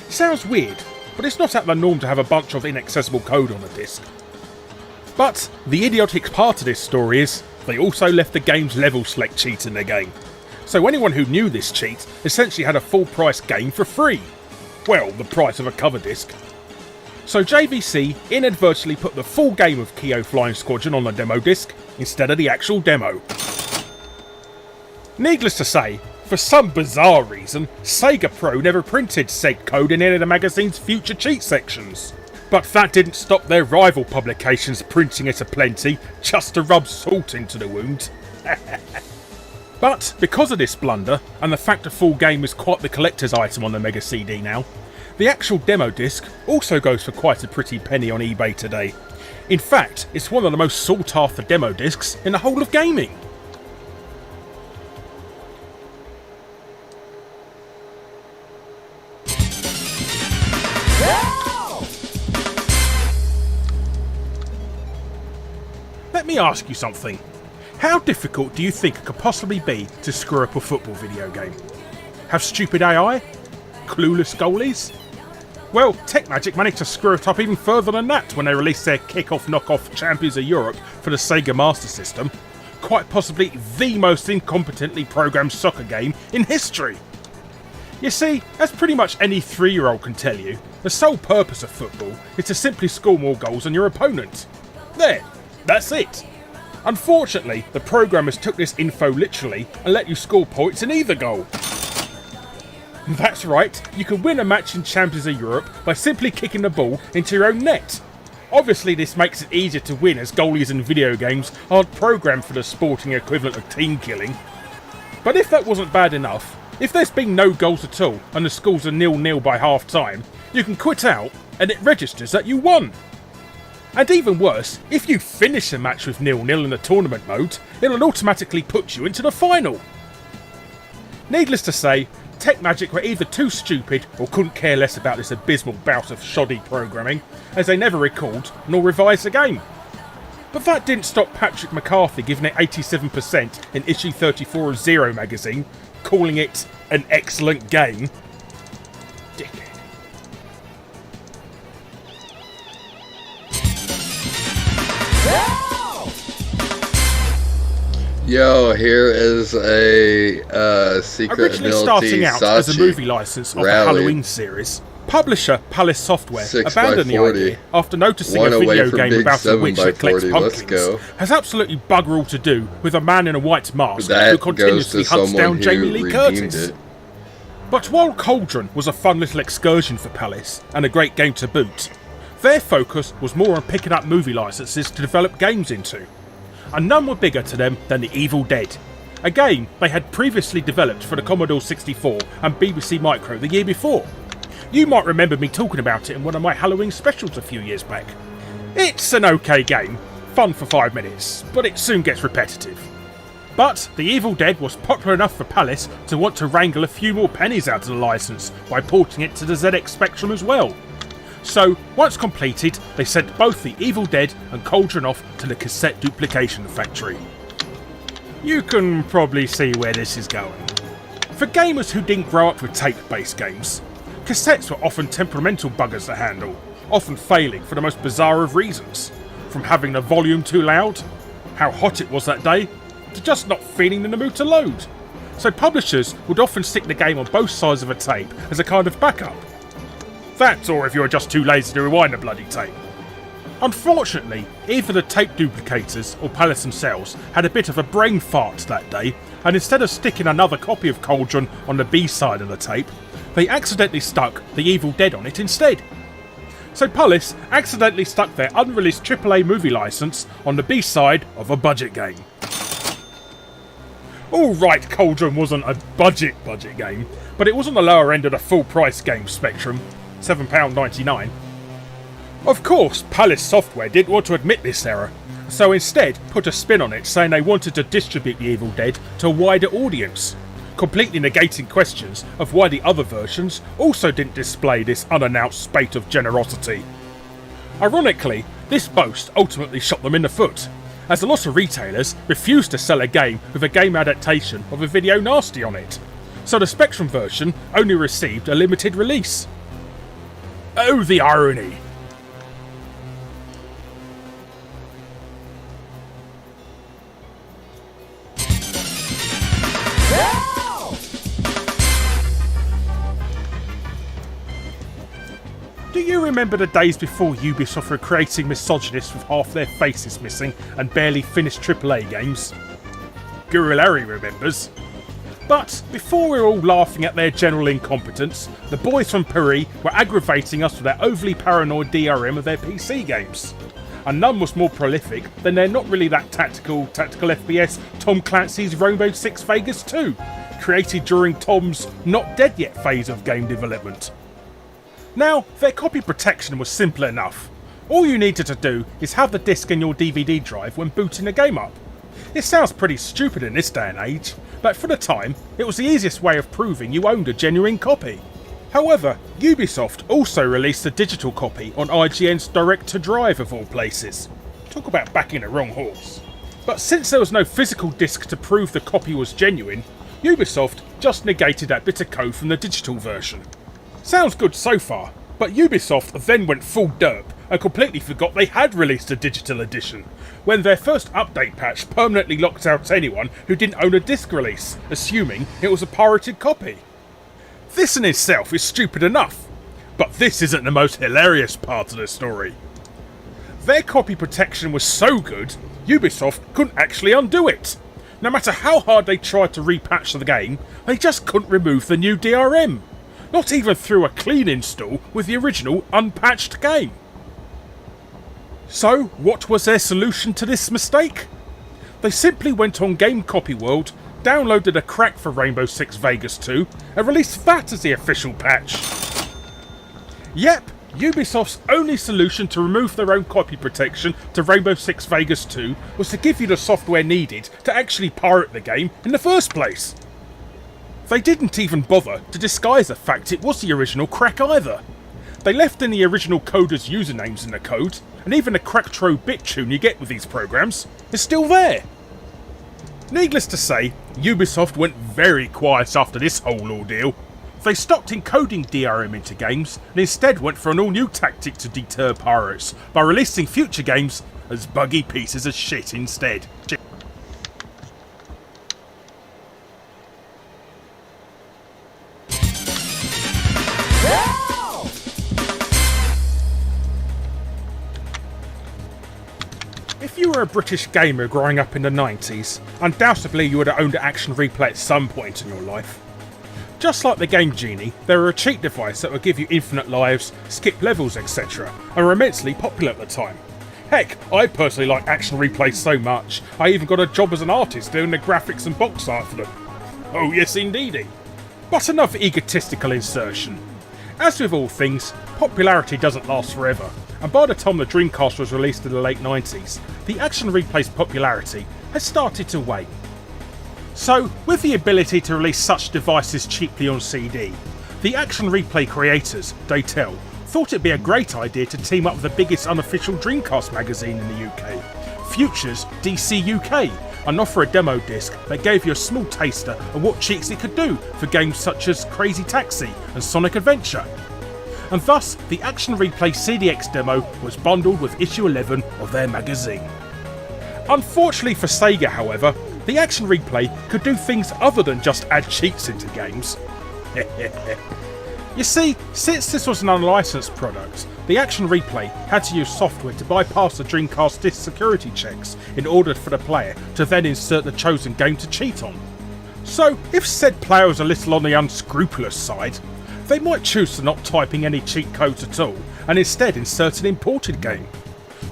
Sounds weird, but it's not at the norm to have a bunch of inaccessible code on a disc. But the idiotic part of this story is, they also left the game's level select cheat in their game. So anyone who knew this cheat essentially had a full price game for free. Well, the price of a cover disc. So JVC inadvertently put the full game of Kyo Flying Squadron on the demo disc instead of the actual demo. Needless to say, for some bizarre reason, Sega Pro never printed said code in any of the magazine's future cheat sections. But that didn't stop their rival publications printing it aplenty just to rub salt into the wound. But because of this blunder, and the fact the full game is quite the collector's item on the Mega CD now, the actual demo disc also goes for quite a pretty penny on eBay today. In fact, it's one of the most sought after demo discs in the whole of gaming. Let me ask you something. How difficult do you think it could possibly be to screw up a football video game? Have stupid AI? Clueless goalies? Well, TechMagic managed to screw it up even further than that when they released their kick-off knockoff Champions of Europe for the Sega Master System. Quite possibly the most incompetently programmed soccer game in history. You see, as pretty much any 3-year-old can tell you, the sole purpose of football is to simply score more goals than your opponent. There, that's it. Unfortunately, the programmers took this info literally and let you score points in either goal. That's right, you can win a match in Champions of Europe by simply kicking the ball into your own net. Obviously this makes it easier to win as goalies in video games aren't programmed for the sporting equivalent of team killing. But if that wasn't bad enough, if there's been no goals at all and the scores are 0-0 by half time, you can quit out and it registers that you won. And even worse, if you finish a match with 0-0 in the tournament mode, it'll automatically put you into the final. Needless to say, TechMagic were either too stupid or couldn't care less about this abysmal bout of shoddy programming, as they never recalled nor revised the game. But that didn't stop Patrick McCarthy giving it 87% in issue 34 of Zero magazine, calling it an excellent game. Dickhead. Yo, here is a secret Originally starting out as a movie license of the Halloween series, publisher Palace Software abandoned the idea after noticing a video game about a witch that collects pumpkins has absolutely bugger all to do with a man in a white mask who continuously hunts down Jamie Lee Curtis. But while Cauldron was a fun little excursion for Palace, and a great game to boot, their focus was more on picking up movie licenses to develop games into. And none were bigger to them than The Evil Dead, a game they had previously developed for the Commodore 64 and BBC Micro the year before. You might remember me talking about it in one of my Halloween specials a few years back. It's an okay game, fun for 5 minutes, but it soon gets repetitive. But The Evil Dead was popular enough for Palace to want to wrangle a few more pennies out of the licence by porting it to the ZX Spectrum as well. So, once completed, they sent both The Evil Dead and Cauldron off to the cassette duplication factory. You can probably see where this is going. For gamers who didn't grow up with tape-based games, cassettes were often temperamental buggers to handle, often failing for the most bizarre of reasons, from having the volume too loud, how hot it was that day, to just not feeling in the mood to load. So publishers would often stick the game on both sides of a tape as a kind of backup. That, or if you were just too lazy to rewind the bloody tape. Unfortunately, either the tape duplicators or Palace themselves had a bit of a brain fart that day, and instead of sticking another copy of Cauldron on the B side of the tape, they accidentally stuck The Evil Dead on it instead. So Palace accidentally stuck their unreleased AAA movie license on the B side of a budget game. Alright, Cauldron wasn't a budget game, but it was on the lower end of the full price game spectrum, £7.99. Of course, Palace Software didn't want to admit this error, so instead put a spin on it saying they wanted to distribute The Evil Dead to a wider audience, completely negating questions of why the other versions also didn't display this unannounced spate of generosity. Ironically, this boast ultimately shot them in the foot, as a lot of retailers refused to sell a game with a game adaptation of a video nasty on it, so the Spectrum version only received a limited release. Oh, the irony! Do you remember the days before Ubisoft were creating misogynists with half their faces missing and barely finished AAA games? Guru Larry remembers. But before we were all laughing at their general incompetence, the boys from Paris were aggravating us with their overly paranoid DRM of their PC games. And none was more prolific than their not really that tactical FPS Tom Clancy's Rainbow Six Vegas 2, created during Tom's not dead yet phase of game development. Now, their copy protection was simple enough. All you needed to do is have the disc in your DVD drive when booting the game up. It sounds pretty stupid in this day and age, but for the time, it was the easiest way of proving you owned a genuine copy. However, Ubisoft also released a digital copy on IGN's Direct-to-Drive of all places. Talk about backing the wrong horse. But since there was no physical disc to prove the copy was genuine, Ubisoft just negated that bit of code from the digital version. Sounds good so far, but Ubisoft then went full derp and completely forgot they had released a digital edition, when their first update patch permanently locked out anyone who didn't own a disc release, assuming it was a pirated copy. This in itself is stupid enough, but this isn't the most hilarious part of the story. Their copy protection was so good, Ubisoft couldn't actually undo it. No matter how hard they tried to repatch the game, they just couldn't remove the new DRM. Not even through a clean install with the original unpatched game. So, what was their solution to this mistake? They simply went on Game Copy World, downloaded a crack for Rainbow Six Vegas 2, and released that as the official patch. Yep, Ubisoft's only solution to remove their own copy protection to Rainbow Six Vegas 2 was to give you the software needed to actually pirate the game in the first place. They didn't even bother to disguise the fact it was the original crack either. They left in the original coders' usernames in the code, and even the crack-tro bit tune you get with these programs is still there. Needless to say, Ubisoft went very quiet after this whole ordeal. They stopped encoding DRM into games and instead went for an all-new tactic to deter pirates by releasing future games as buggy pieces of shit instead. If you were a British gamer growing up in the 90s, undoubtedly you would have owned an action replay at some point in your life. Just like the Game Genie, they were a cheat device that would give you infinite lives, skip levels, etc, and were immensely popular at the time. Heck, I personally like action replays so much, I even got a job as an artist doing the graphics and box art for them. Oh yes indeedy. But enough egotistical insertion. As with all things, popularity doesn't last forever, and by the time the Dreamcast was released in the late 90s, the action replay's popularity has started to wane. So, with the ability to release such devices cheaply on CD, the action replay creators, Decay, thought it'd be a great idea to team up with the biggest unofficial Dreamcast magazine in the UK, Future's DC UK, and offer a demo disc that gave you a small taster of what cheats it could do for games such as Crazy Taxi and Sonic Adventure. And thus, the Action Replay CDX demo was bundled with issue 11 of their magazine. Unfortunately for Sega, however, the Action Replay could do things other than just add cheats into games. You see, since this was an unlicensed product, the Action Replay had to use software to bypass the Dreamcast disc security checks in order for the player to then insert the chosen game to cheat on. So, if said player was a little on the unscrupulous side, they might choose to not typing any cheat codes at all and instead insert an imported game.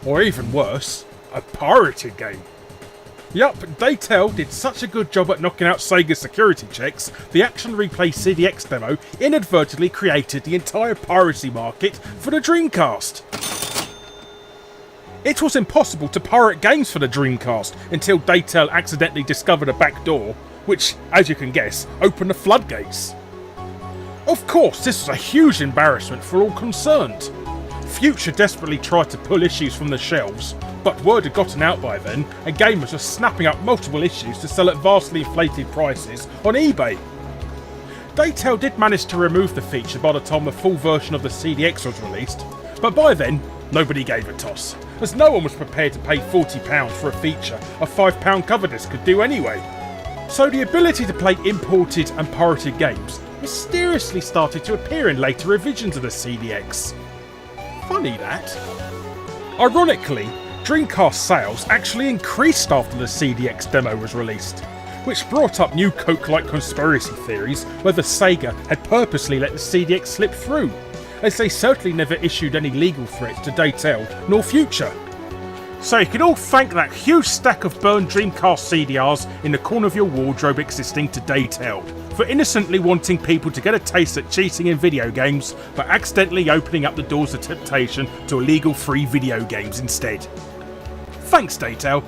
Or even worse, a pirated game. Yup, Decay did such a good job at knocking out Sega's security checks, the Action Replay CDX demo inadvertently created the entire piracy market for the Dreamcast. It was impossible to pirate games for the Dreamcast until Decay accidentally discovered a back door, which, as you can guess, opened the floodgates. Of course, this was a huge embarrassment for all concerned. Future desperately tried to pull issues from the shelves, but word had gotten out by then, and gamers were snapping up multiple issues to sell at vastly inflated prices on eBay. Decay did manage to remove the feature by the time the full version of the CDX was released, but by then, nobody gave a toss, as no one was prepared to pay £40 for a feature a £5 cover disc could do anyway. So the ability to play imported and pirated games mysteriously started to appear in later revisions of the CDX. Funny that. Ironically, Dreamcast sales actually increased after the CDX demo was released, which brought up new Coke-like conspiracy theories whether Sega had purposely let the CDX slip through, as they certainly never issued any legal threats to Decay nor Future. So you can all thank that huge stack of burned Dreamcast CDRs in the corner of your wardrobe existing to Decay for innocently wanting people to get a taste at cheating in video games, but accidentally opening up the doors of temptation to illegal free video games instead. Thanks, Decay.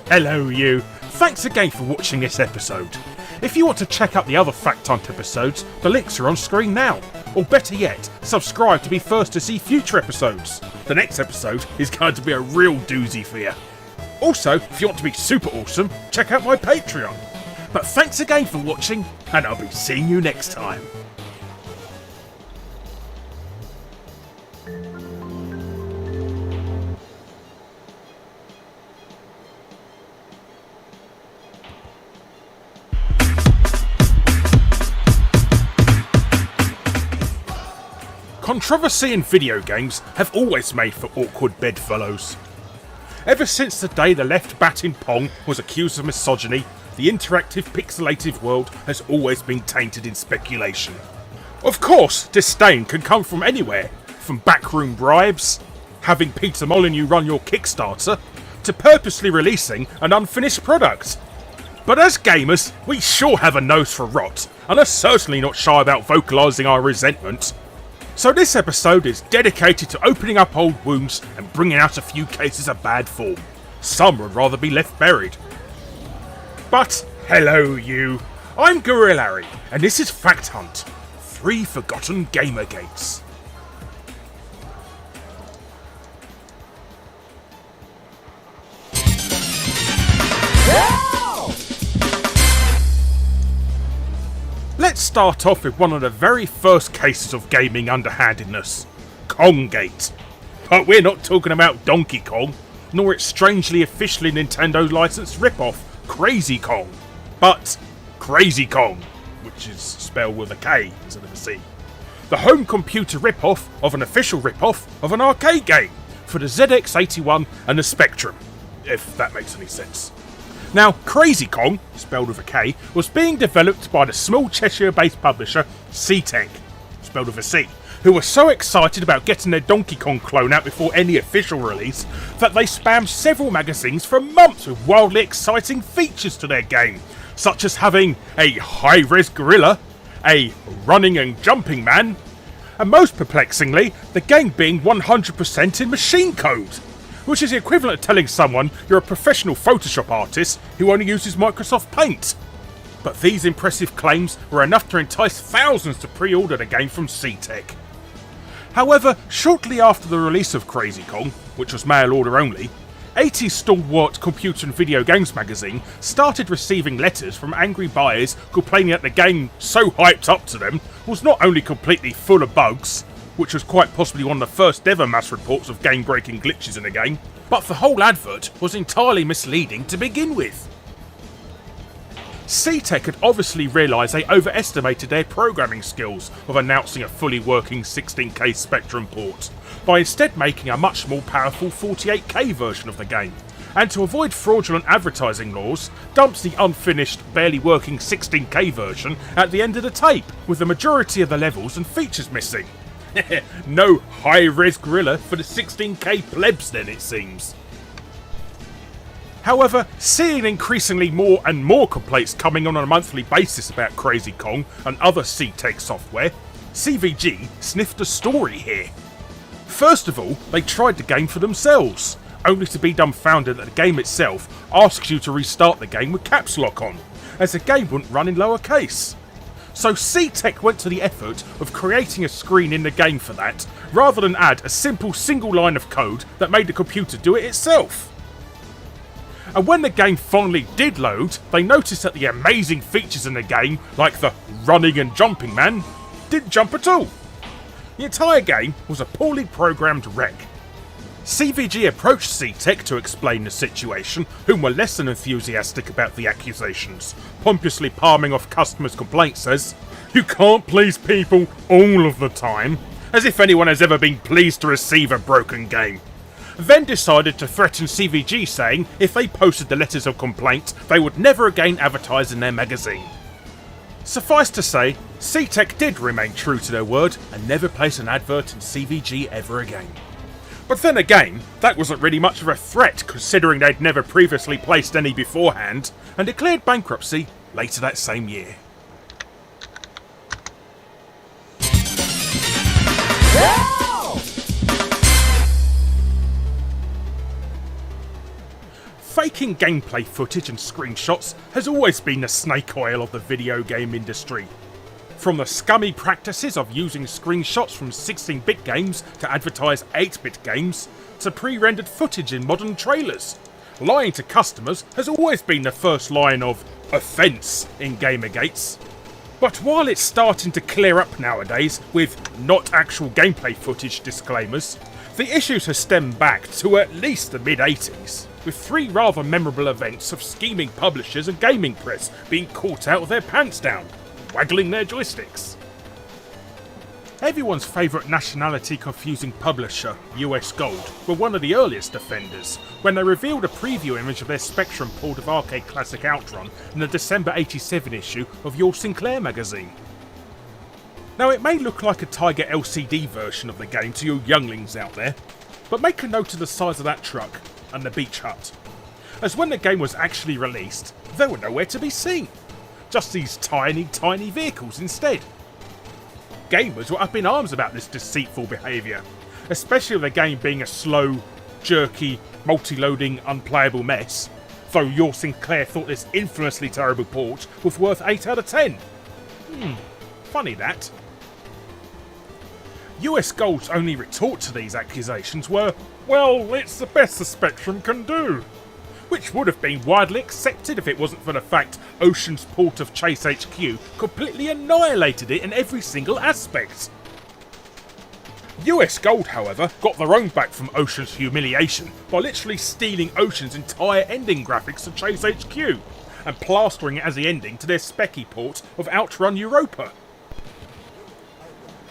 Hello you. Thanks again for watching this episode. If you want to check out the other Fact Hunt episodes, the links are on screen now. Or better yet, subscribe to be first to see future episodes. The next episode is going to be a real doozy for you. Also, if you want to be super awesome, check out my Patreon. But thanks again for watching, and I'll be seeing you next time. Controversy in video games have always made for awkward bedfellows. Ever since the day the left bat in Pong was accused of misogyny, the interactive pixelated world has always been tainted in speculation. Of course, disdain can come from anywhere, from backroom bribes, having Peter Molyneux run your Kickstarter, to purposely releasing an unfinished product. But as gamers, we sure have a nose for rot, and are certainly not shy about vocalising our resentment. So this episode is dedicated to opening up old wounds and bringing out a few cases of bad form. Some would rather be left buried. But hello you, I'm Gorilla Larry, and this is Fact Hunt, 3 Forgotten Gamergates. Let's start off with one of the very first cases of gaming underhandedness, Konggate. But we're not talking about Donkey Kong, nor its strangely officially Nintendo licensed rip-off, Crazy Kong, but Crazy Kong, which is spelled with a K instead of a C. The home computer rip-off of an official rip-off of an arcade game for the ZX81 and the Spectrum, if that makes any sense. Now, Crazy Kong, spelled with a K, was being developed by the small Cheshire-based publisher C-Tech, spelled with a C, who were so excited about getting their Donkey Kong clone out before any official release that they spammed several magazines for months with wildly exciting features to their game, such as having a high-res gorilla, a running and jumping man, and most perplexingly, the game being 100% in machine code, which is the equivalent of telling someone you're a professional Photoshop artist who only uses Microsoft Paint. But these impressive claims were enough to entice thousands to pre-order the game from C-Tech. However, shortly after the release of Crazy Kong, which was mail order only, 80s stalwart Computer and Video Games magazine started receiving letters from angry buyers complaining that the game, so hyped up to them, was not only completely full of bugs, which was quite possibly one of the first ever mass reports of game-breaking glitches in the game, but the whole advert was entirely misleading to begin with. C-Tech had obviously realised they overestimated their programming skills of announcing a fully working 16K Spectrum port, by instead making a much more powerful 48K version of the game, and to avoid fraudulent advertising laws, dumps the unfinished, barely working 16K version at the end of the tape, with the majority of the levels and features missing. No high-res gorilla for the 16K plebs then, it seems. However, seeing increasingly more and more complaints coming on a monthly basis about Crazy Kong and other C-Tech software, CVG sniffed a story here. First of all, they tried the game for themselves, only to be dumbfounded that the game itself asks you to restart the game with caps lock on, as the game wouldn't run in lowercase. So C-Tech went to the effort of creating a screen in the game for that, rather than add a simple single line of code that made the computer do it itself. And when the game finally did load, they noticed that the amazing features in the game, like the running and jumping man, didn't jump at all. The entire game was a poorly programmed wreck. CVG approached C-Tech to explain the situation, whom were less than enthusiastic about the accusations, pompously palming off customers' complaints as, "You can't please people all of the time," as if anyone has ever been pleased to receive a broken game. Then decided to threaten CVG, saying if they posted the letters of complaint, they would never again advertise in their magazine. Suffice to say, C-Tech did remain true to their word and never place an advert in CVG ever again. But then again, that wasn't really much of a threat considering they'd never previously placed any beforehand, and declared bankruptcy later that same year. Faking gameplay footage and screenshots has always been the snake oil of the video game industry. From the scummy practices of using screenshots from 16-bit games to advertise 8-bit games, to pre-rendered footage in modern trailers, lying to customers has always been the first line of offence in Gamergates. But while it's starting to clear up nowadays with not actual gameplay footage disclaimers, the issues have stemmed back to at least the mid-80s, with 3 rather memorable events of scheming publishers and gaming press being caught out with their pants down, waggling their joysticks. Everyone's favourite nationality-confusing publisher, US Gold, were one of the earliest offenders, when they revealed a preview image of their Spectrum port of arcade classic Outrun in the December '87 issue of Your Sinclair magazine. Now, it may look like a Tiger LCD version of the game to you younglings out there, but make a note of the size of that truck and the beach hut, as when the game was actually released, they were nowhere to be seen. Just these tiny, tiny vehicles instead. Gamers were up in arms about this deceitful behaviour, especially with the game being a slow, jerky, multi-loading, unplayable mess, though your Sinclair thought this infamously terrible port was worth 8 out of 10. Funny that. US Gold's only retort to these accusations were, well, it's the best the Spectrum can do. Which would have been widely accepted if it wasn't for the fact Ocean's port of Chase HQ completely annihilated it in every single aspect. US Gold, however, got their own back from Ocean's humiliation by literally stealing Ocean's entire ending graphics to Chase HQ and plastering it as the ending to their specky port of Outrun Europa.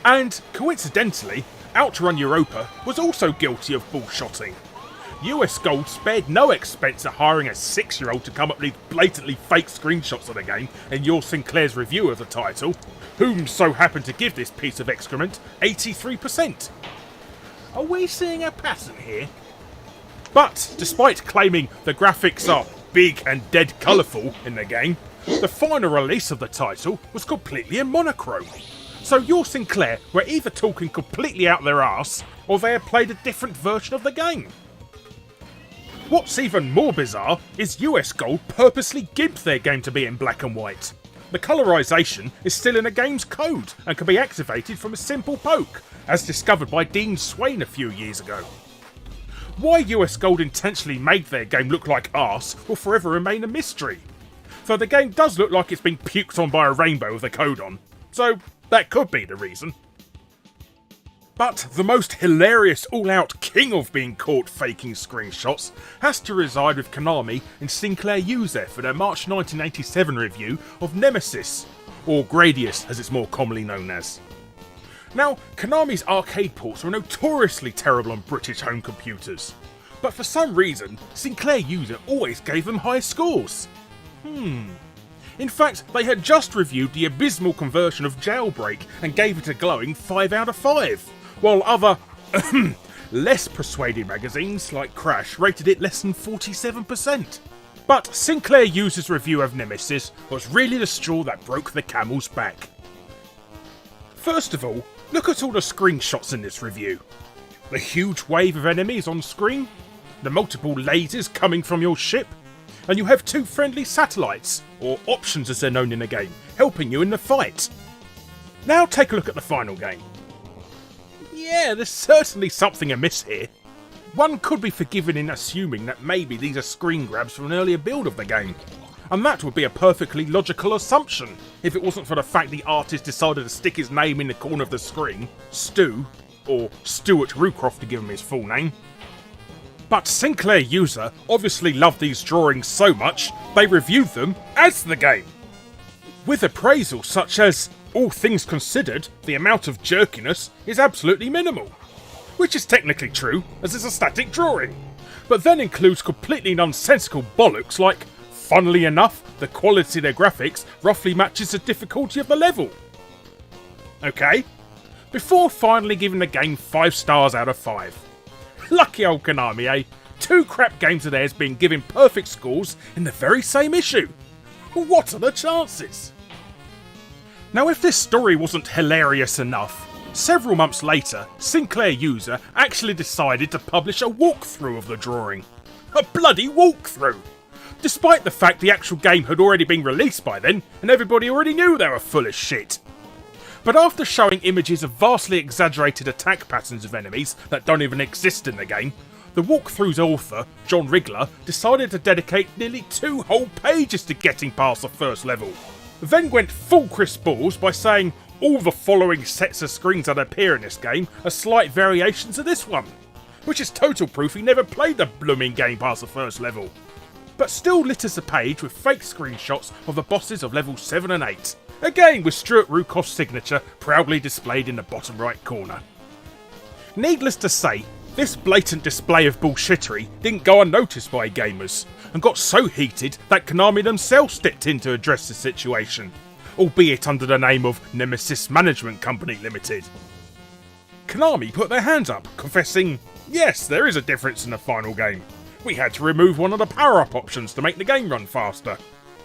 And, coincidentally, Outrun Europa was also guilty of bullshotting. US Gold spared no expense at hiring a 6-year-old to come up with blatantly fake screenshots of the game in your Sinclair's review of the title, whom so happened to give this piece of excrement 83%. Are we seeing a pattern here? But, despite claiming the graphics are big and dead colourful in the game, the final release of the title was completely in monochrome. So your Sinclair were either talking completely out their arse, or they had played a different version of the game. What's even more bizarre is US Gold purposely gimped their game to be in black and white. The colorisation is still in the game's code and can be activated from a simple poke, as discovered by Dean Swain a few years ago. Why US Gold intentionally made their game look like arse will forever remain a mystery, though the game does look like it's been puked on by a rainbow with the code on, so that could be the reason. But the most hilarious all-out king of being caught faking screenshots has to reside with Konami and Sinclair User for their March 1987 review of Nemesis, or Gradius as it's more commonly known as. Now, Konami's arcade ports were notoriously terrible on British home computers, but for some reason, Sinclair User always gave them high scores. In fact, they had just reviewed the abysmal conversion of Jailbreak and gave it a glowing 5 out of 5. While other, less persuaded magazines like Crash rated it less than 47%. But Sinclair User's review of Nemesis was really the straw that broke the camel's back. First of all, look at all the screenshots in this review. The huge wave of enemies on screen, the multiple lasers coming from your ship, and you have 2 friendly satellites, or options as they're known in the game, helping you in the fight. Now take a look at the final game. Yeah, there's certainly something amiss here. One could be forgiven in assuming that maybe these are screen grabs from an earlier build of the game, and that would be a perfectly logical assumption if it wasn't for the fact the artist decided to stick his name in the corner of the screen, Stu, or Stuart Rucroft to give him his full name. But Sinclair User obviously loved these drawings so much, they reviewed them as the game. With appraisals such as, all things considered, the amount of jerkiness is absolutely minimal. Which is technically true, as it's a static drawing, but then includes completely nonsensical bollocks like, funnily enough, the quality of their graphics roughly matches the difficulty of the level. Okay, before finally giving the game 5 stars out of 5. Lucky old Konami, eh? 2 crap games of theirs being given perfect scores in the very same issue. What are the chances? Now, if this story wasn't hilarious enough, several months later, Sinclair User actually decided to publish a walkthrough of the drawing. A bloody walkthrough! Despite the fact the actual game had already been released by then, and everybody already knew they were full of shit. But after showing images of vastly exaggerated attack patterns of enemies that don't even exist in the game, the walkthrough's author, John Rigler, decided to dedicate nearly 2 whole pages to getting past the first level. Then went full Chris Balls by saying all the following sets of screens that appear in this game are slight variations of this one, which is total proof he never played the blooming game past the first level. But still litters the page with fake screenshots of the bosses of levels 7 and 8, again with Stuart Rucroft's signature proudly displayed in the bottom right corner. Needless to say, this blatant display of bullshittery didn't go unnoticed by gamers, and got so heated that Konami themselves stepped in to address the situation, albeit under the name of Nemesis Management Company Limited. Konami put their hands up, confessing, yes, there is a difference in the final game. We had to remove one of the power-up options to make the game run faster.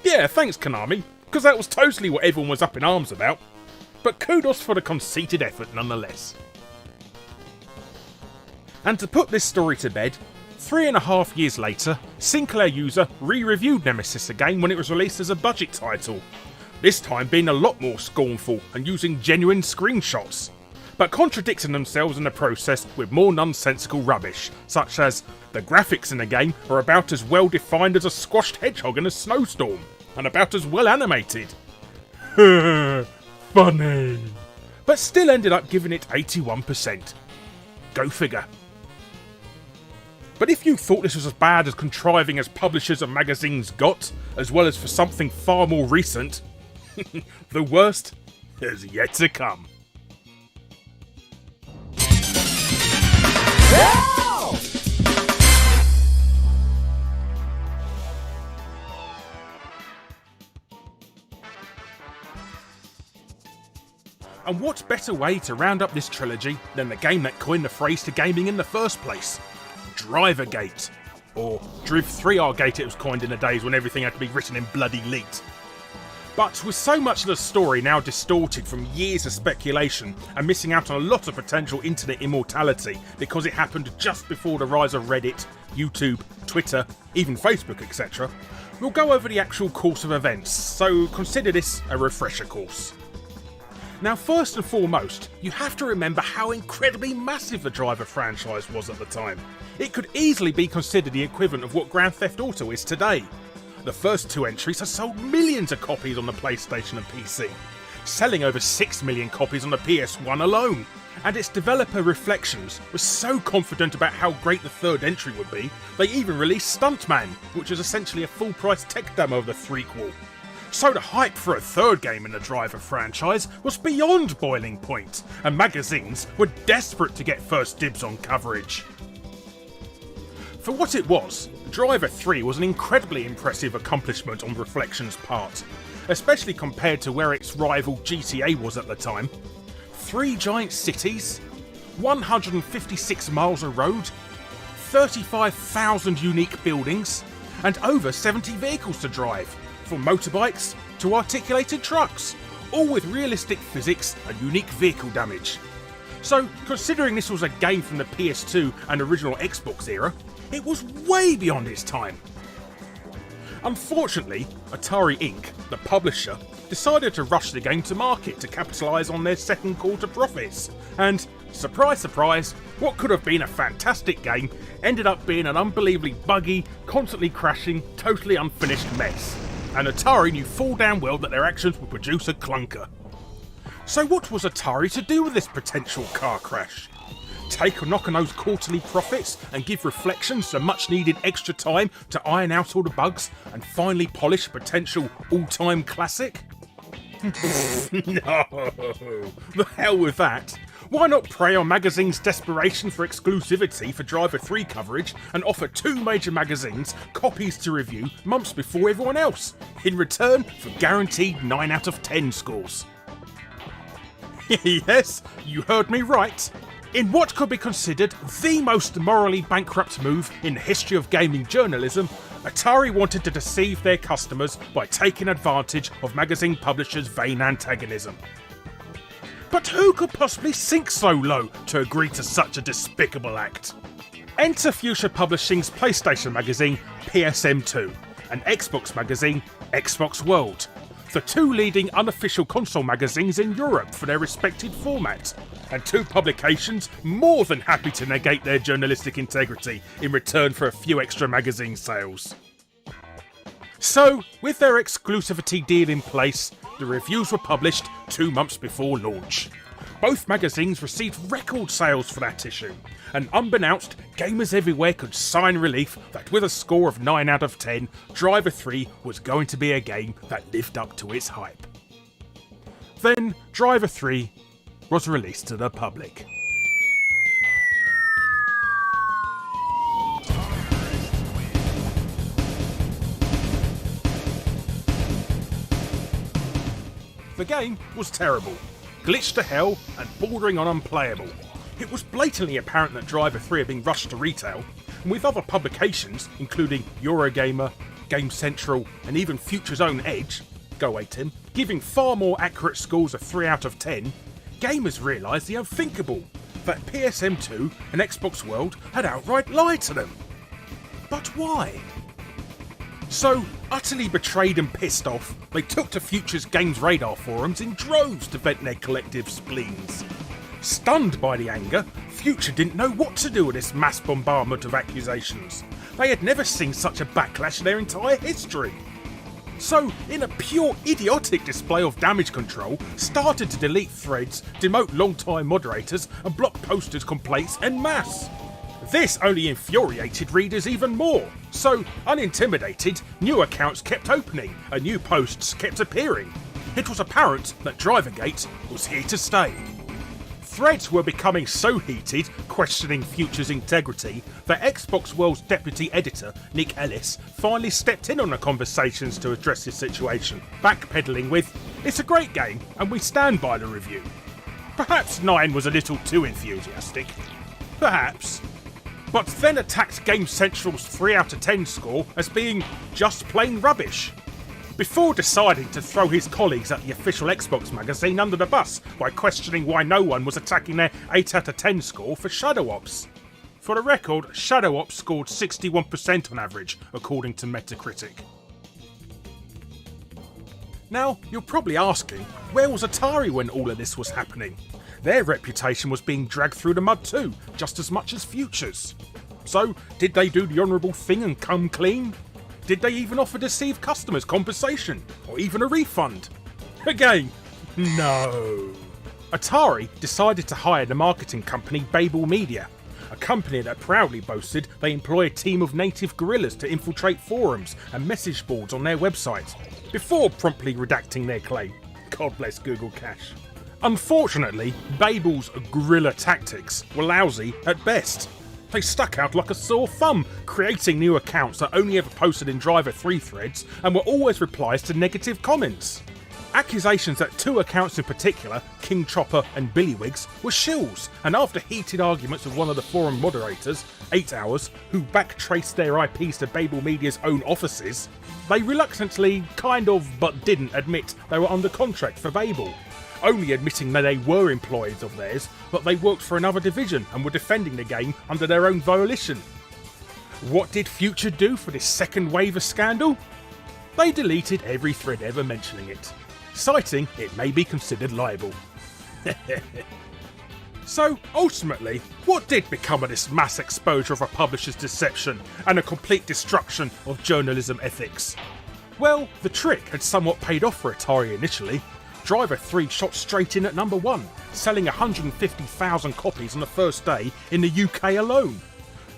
Yeah, thanks Konami, because that was totally what everyone was up in arms about. But kudos for the conceited effort nonetheless. And to put this story to bed, 3.5 years later, Sinclair user re-reviewed Nemesis again when it was released as a budget title, this time being a lot more scornful and using genuine screenshots, but contradicting themselves in the process with more nonsensical rubbish, such as the graphics in the game are about as well defined as a squashed hedgehog in a snowstorm, and about as well animated. Funny. But still ended up giving it 81%. Go figure. But if you thought this was as bad as contriving as publishers and magazines got, as well as for something far more recent, the worst is yet to come. And what better way to round up this trilogy than the game that coined the phrase to gaming in the first place? Drivergate. Or Driv3R-gate it was coined in the days when everything had to be written in bloody leet. But with so much of the story now distorted from years of speculation and missing out on a lot of potential internet immortality because it happened just before the rise of Reddit, YouTube, Twitter, even Facebook, etc., we'll go over the actual course of events, so consider this a refresher course. Now, first and foremost, you have to remember how incredibly massive the Driver franchise was at the time. It could easily be considered the equivalent of what Grand Theft Auto is today. The first two entries have sold millions of copies on the PlayStation and PC, selling over 6 million copies on the PS1 alone. And its developer Reflections was so confident about how great the third entry would be, they even released Stuntman, which was essentially a full-price tech demo of the threequel. So the hype for a third game in the Driver franchise was beyond boiling point, and magazines were desperate to get first dibs on coverage. For what it was, Driver 3 was an incredibly impressive accomplishment on Reflections' part, especially compared to where its rival GTA was at the time. 3 giant cities, 156 miles of road, 35,000 unique buildings, and over 70 vehicles to drive, from motorbikes to articulated trucks, all with realistic physics and unique vehicle damage. So, considering this was a game from the PS2 and original Xbox era, it was way beyond its time. Unfortunately, Atari Inc., the publisher, decided to rush the game to market to capitalise on their second quarter profits, and, surprise surprise, what could have been a fantastic game ended up being an unbelievably buggy, constantly crashing, totally unfinished mess. And Atari knew full damn well that their actions would produce a clunker. So what was Atari to do with this potential car crash? Take a knock on those quarterly profits and give Reflections the much needed extra time to iron out all the bugs and finally polish a potential all-time classic? No, the hell with that. Why not prey on magazines' desperation for exclusivity for Driver 3 coverage and offer 2 major magazines copies to review months before everyone else, in return for guaranteed 9 out of 10 scores? Yes, you heard me right. In what could be considered the most morally bankrupt move in the history of gaming journalism, Atari wanted to deceive their customers by taking advantage of magazine publishers' vain antagonism. But who could possibly sink so low to agree to such a despicable act? Enter Fuchsia Publishing's PlayStation magazine, PSM2, and Xbox magazine, Xbox World, the 2 leading unofficial console magazines in Europe for their respective formats, and 2 publications more than happy to negate their journalistic integrity in return for a few extra magazine sales. So, with their exclusivity deal in place, the reviews were published 2 months before launch. Both magazines received record sales for that issue, and unbeknownst, gamers everywhere could sign relief that with a score of 9 out of 10, Driver 3 was going to be a game that lived up to its hype. Then, Driver 3 was released to the public. the game was terrible, glitched to hell and bordering on unplayable. It was blatantly apparent that Driver 3 had been rushed to retail, and with other publications, including Eurogamer, Game Central and even Future's own Edge, go away Tim, giving far more accurate scores of 3 out of 10, gamers realised the unthinkable, that PSM2 and Xbox World had outright lied to them. But why? So, utterly betrayed and pissed off, they took to Future's Games Radar forums in droves to vent their collective spleens. Stunned by the anger, Future didn't know what to do with this mass bombardment of accusations. They had never seen such a backlash in their entire history. So, in a pure idiotic display of damage control, started to delete threads, demote long-time moderators and block posters' complaints en masse. This only infuriated readers even more, so, unintimidated, new accounts kept opening and new posts kept appearing. It was apparent that Drivergate was here to stay. Threads were becoming so heated, questioning Future's integrity, that Xbox World's deputy editor, Nick Ellis, finally stepped in on the conversations to address this situation, backpedaling with, "It's a great game, and we stand by the review." Perhaps 9 was a little too enthusiastic. Perhaps. But then attacked Game Central's 3 out of 10 score as being just plain rubbish, before deciding to throw his colleagues at the official Xbox magazine under the bus by questioning why no one was attacking their 8 out of 10 score for Shadow Ops. For the record, Shadow Ops scored 61% on average, according to Metacritic. Now, you're probably asking, where was Atari when all of this was happening? Their reputation was being dragged through the mud too, just as much as Future's. So, did they do the honourable thing and come clean? Did they even offer deceived customers compensation, or even a refund? Again, no. Atari decided to hire the marketing company Babel Media, a company that proudly boasted they employ a team of native guerrillas to infiltrate forums and message boards on their website, before promptly redacting their claim. God bless Google Cache. Unfortunately, Babel's guerrilla tactics were lousy at best. They stuck out like a sore thumb, creating new accounts that only ever posted in Driver 3 threads and were always replies to negative comments. Accusations that 2 accounts in particular, King Chopper and Billywigs, were shills, and after heated arguments with one of the forum moderators, 8 Hours, who backtraced their IPs to Babel Media's own offices, they reluctantly, kind of, but didn't admit they were under contract for Babel, only admitting that they were employees of theirs, but they worked for another division and were defending the game under their own volition. What did Future do for this second wave of scandal? They deleted every thread ever mentioning it, citing it may be considered libel. So, ultimately, what did become of this mass exposure of a publisher's deception and a complete destruction of journalism ethics? Well, the trick had somewhat paid off for Atari initially. Driver 3 shot straight in at number 1, selling 150,000 copies on the first day in the UK alone.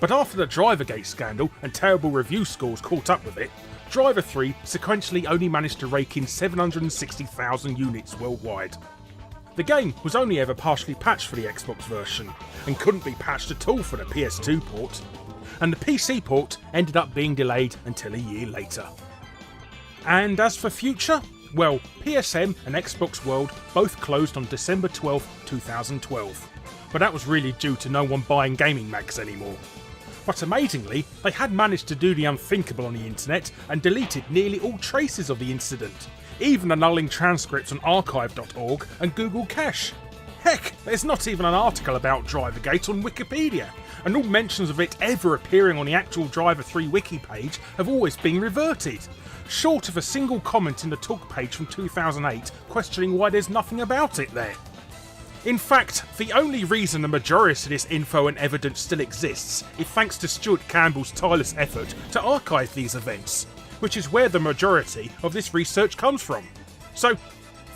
But after the Drivergate scandal and terrible review scores caught up with it, Driver 3 sequentially only managed to rake in 760,000 units worldwide. The game was only ever partially patched for the Xbox version, and couldn't be patched at all for the PS2 port, and the PC port ended up being delayed until a year later. And as for Future, well, PSM and Xbox World both closed on December 12, 2012, but that was really due to no one buying gaming mags anymore. But amazingly, they had managed to do the unthinkable on the internet and deleted nearly all traces of the incident, even annulling transcripts on archive.org and Google Cache. Heck, there's not even an article about Drivergate on Wikipedia, and all mentions of it ever appearing on the actual Driver 3 wiki page have always been reverted, short of a single comment in the talk page from 2008 questioning why there's nothing about it there. In fact, the only reason the majority of this info and evidence still exists is thanks to Stuart Campbell's tireless effort to archive these events, which is where the majority of this research comes from. So,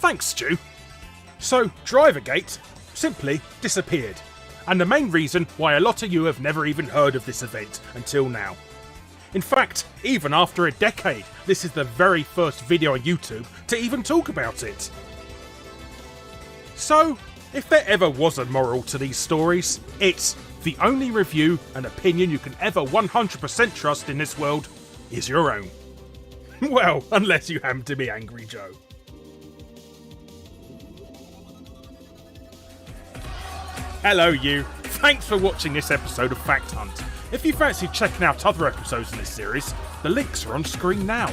thanks Stu. So, Drivergate simply disappeared, and the main reason why a lot of you have never even heard of this event until now. In fact, even after a decade, this is the very first video on YouTube to even talk about it. So, if there ever was a moral to these stories, it's the only review and opinion you can ever 100% trust in this world is your own. Well, unless you happen to be Angry Joe. Hello you! Thanks for watching this episode of Fact Hunt. If you fancy checking out other episodes in this series, the links are on screen now.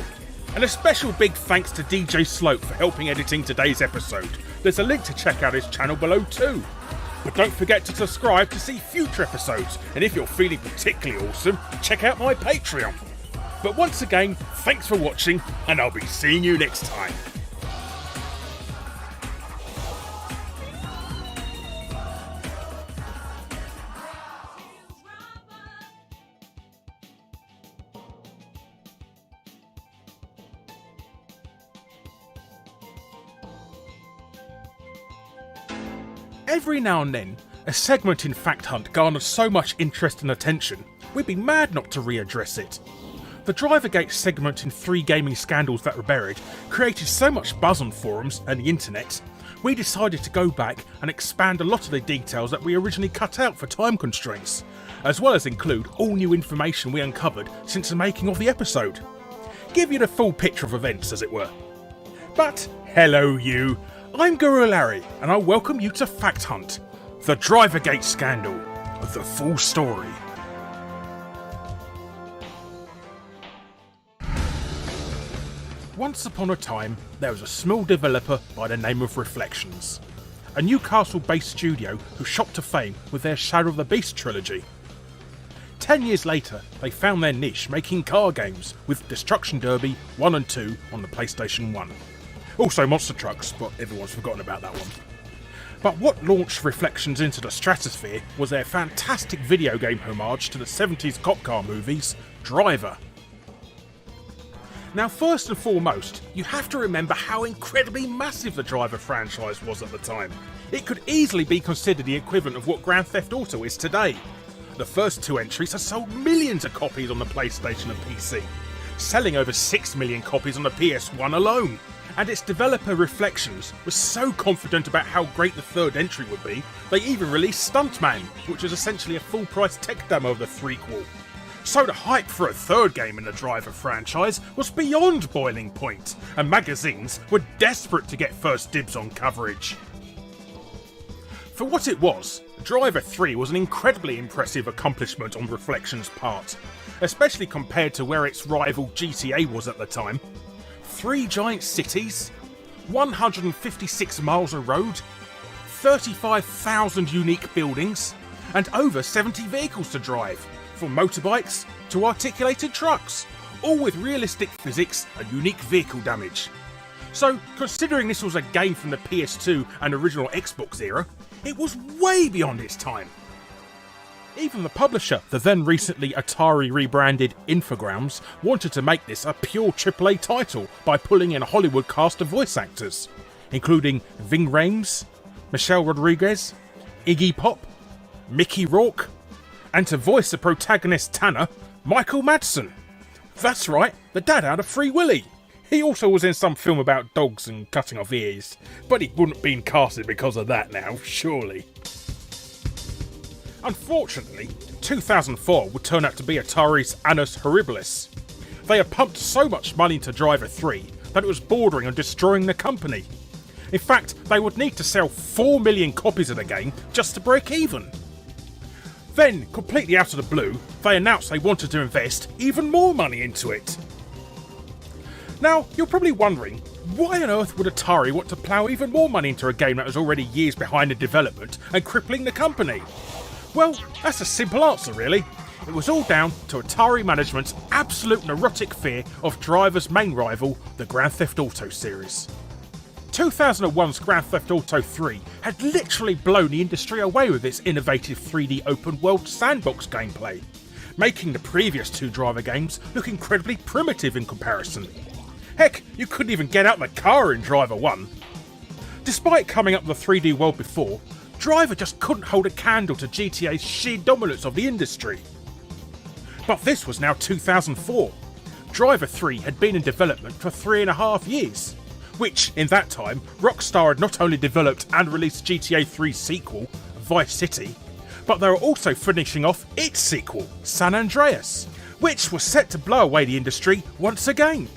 And a special big thanks to DJ Slope for helping editing today's episode. There's a link to check out his channel below too. But don't forget to subscribe to see future episodes, and if you're feeling particularly awesome, check out my Patreon. But once again, thanks for watching, and I'll be seeing you next time. Every now and then, a segment in Fact Hunt garners so much interest and attention, we'd be mad not to readdress it. The Drivergate segment in 3 gaming scandals that were buried created so much buzz on forums and the internet, we decided to go back and expand a lot of the details that we originally cut out for time constraints, as well as include all new information we uncovered since the making of the episode. Give you the full picture of events, as it were. But, hello you! I'm Guru Larry, and I welcome you to Fact Hunt, the Drivergate scandal, the full story. Once upon a time, there was a small developer by the name of Reflections, a Newcastle-based studio who shot to fame with their Shadow of the Beast trilogy. 10 years later, they found their niche making car games with Destruction Derby 1 and 2 on the PlayStation 1. Also Monster Trucks, but everyone's forgotten about that one. But what launched Reflections into the stratosphere was their fantastic video game homage to the 70s cop car movies, Driver. Now first and foremost, you have to remember how incredibly massive the Driver franchise was at the time. It could easily be considered the equivalent of what Grand Theft Auto is today. The first 2 entries have sold millions of copies on the PlayStation and PC, selling over 6 million copies on the PS1 alone. And its developer Reflections was so confident about how great the third entry would be, they even released Stuntman, which is essentially a full-price tech demo of the threequel. So the hype for a third game in the Driver franchise was beyond boiling point, and magazines were desperate to get first dibs on coverage. For what it was, Driver 3 was an incredibly impressive accomplishment on Reflections' part, especially compared to where its rival GTA was at the time. 3 giant cities, 156 miles of road, 35,000 unique buildings, and over 70 vehicles to drive, from motorbikes to articulated trucks, all with realistic physics and unique vehicle damage. So, considering this was a game from the PS2 and original Xbox era, it was way beyond its time. Even the publisher, the then recently Atari rebranded Infogrames, wanted to make this a pure AAA title by pulling in a Hollywood cast of voice actors, including Ving Rhames, Michelle Rodriguez, Iggy Pop, Mickey Rourke, and to voice the protagonist Tanner, Michael Madsen. That's right, the dad out of Free Willy. He also was in some film about dogs and cutting off ears, but he wouldn't have been casted because of that now, surely. Unfortunately, 2004 would turn out to be Atari's Annus Horribilis. They had pumped so much money into Driver 3 that it was bordering on destroying the company. In fact, they would need to sell 4 million copies of the game just to break even. Then, completely out of the blue, they announced they wanted to invest even more money into it. Now, you're probably wondering, why on earth would Atari want to plough even more money into a game that was already years behind in development and crippling the company? Well, that's a simple answer really. It was all down to Atari management's absolute neurotic fear of Driver's main rival, the Grand Theft Auto series. 2001's Grand Theft Auto 3 had literally blown the industry away with its innovative 3D open world sandbox gameplay, making the previous 2 Driver games look incredibly primitive in comparison. Heck, you couldn't even get out the car in Driver 1. Despite coming up with the 3D world before, Driver just couldn't hold a candle to GTA's sheer dominance of the industry. But this was now 2004. Driver 3 had been in development for 3.5 years, which, in that time, Rockstar had not only developed and released GTA 3's sequel, Vice City, but they were also finishing off its sequel, San Andreas, which was set to blow away the industry once again.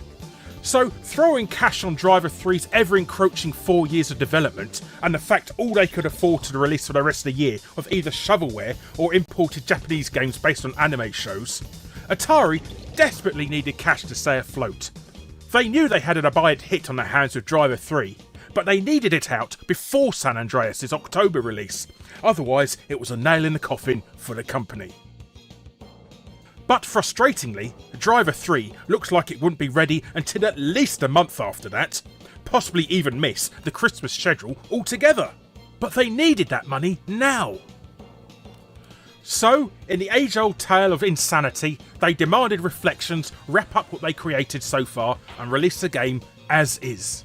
So, throwing cash on Driver 3's ever-encroaching 4 years of development, and the fact all they could afford to release for the rest of the year of either shovelware or imported Japanese games based on anime shows, Atari desperately needed cash to stay afloat. They knew they had an abide hit on their hands with Driver 3, but they needed it out before San Andreas' October release, otherwise it was a nail in the coffin for the company. But frustratingly, Driver 3 looks like it wouldn't be ready until at least a month after that, possibly even miss the Christmas schedule altogether. But they needed that money now. So, in the age-old tale of insanity, they demanded Reflections wrap up what they created so far and release the game as is.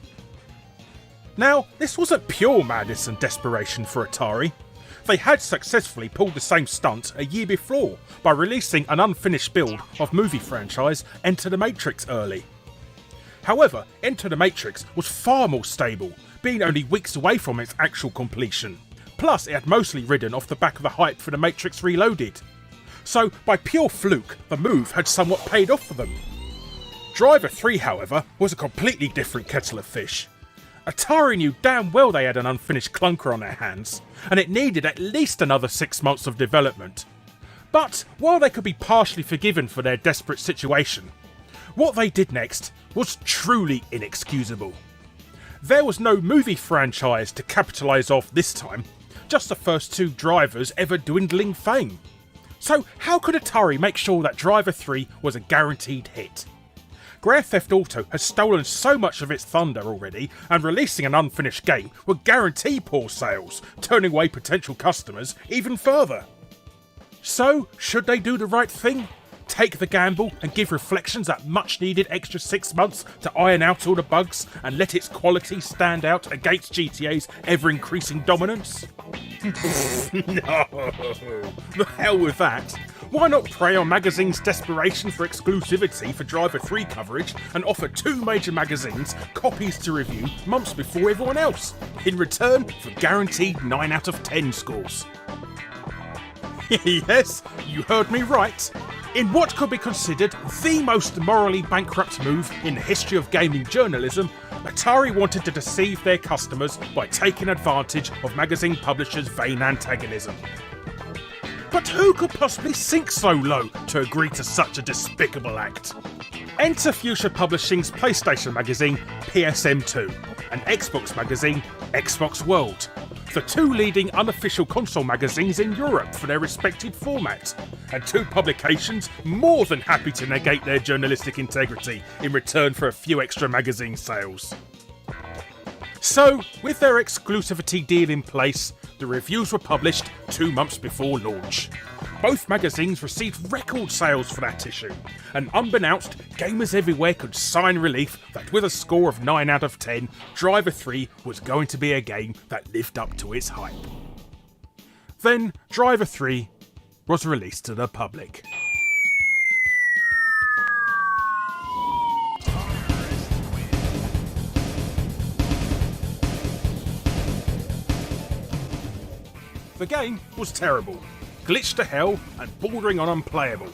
Now, this wasn't pure madness and desperation for Atari. They had successfully pulled the same stunt a year before by releasing an unfinished build of movie franchise Enter the Matrix early. However, Enter the Matrix was far more stable, being only weeks away from its actual completion. Plus, it had mostly ridden off the back of the hype for The Matrix Reloaded. So, by pure fluke, the move had somewhat paid off for them. Driver 3, however, was a completely different kettle of fish. Atari knew damn well they had an unfinished clunker on their hands, and it needed at least another 6 months of development. But while they could be partially forgiven for their desperate situation, what they did next was truly inexcusable. There was no movie franchise to capitalise off this time, just the first 2 drivers ever dwindling fame. So how could Atari make sure that Driver 3 was a guaranteed hit? Grand Theft Auto has stolen so much of its thunder already, and releasing an unfinished game would guarantee poor sales, turning away potential customers even further. So, should they do the right thing? Take the gamble and give Reflections that much needed extra 6 months to iron out all the bugs and let its quality stand out against GTA's ever-increasing dominance? No, the hell with that. Why not prey on magazines' desperation for exclusivity for Driver 3 coverage and offer 2 major magazines copies to review months before everyone else, in return for guaranteed 9 out of 10 scores? Yes, you heard me right. In what could be considered the most morally bankrupt move in the history of gaming journalism, Atari wanted to deceive their customers by taking advantage of magazine publishers' vain antagonism. But who could possibly sink so low to agree to such a despicable act? Enter Fuchsia Publishing's PlayStation magazine, PSM2, and Xbox magazine, Xbox World, the 2 leading unofficial console magazines in Europe for their respective formats, and 2 publications more than happy to negate their journalistic integrity in return for a few extra magazine sales. So, with their exclusivity deal in place, the reviews were published 2 months before launch. Both magazines received record sales for that issue, and unbeknownst, gamers everywhere could sign relief that with a score of 9 out of 10, Driver 3 was going to be a game that lived up to its hype. Then, Driver 3 was released to the public. The game was terrible, glitched to hell and bordering on unplayable.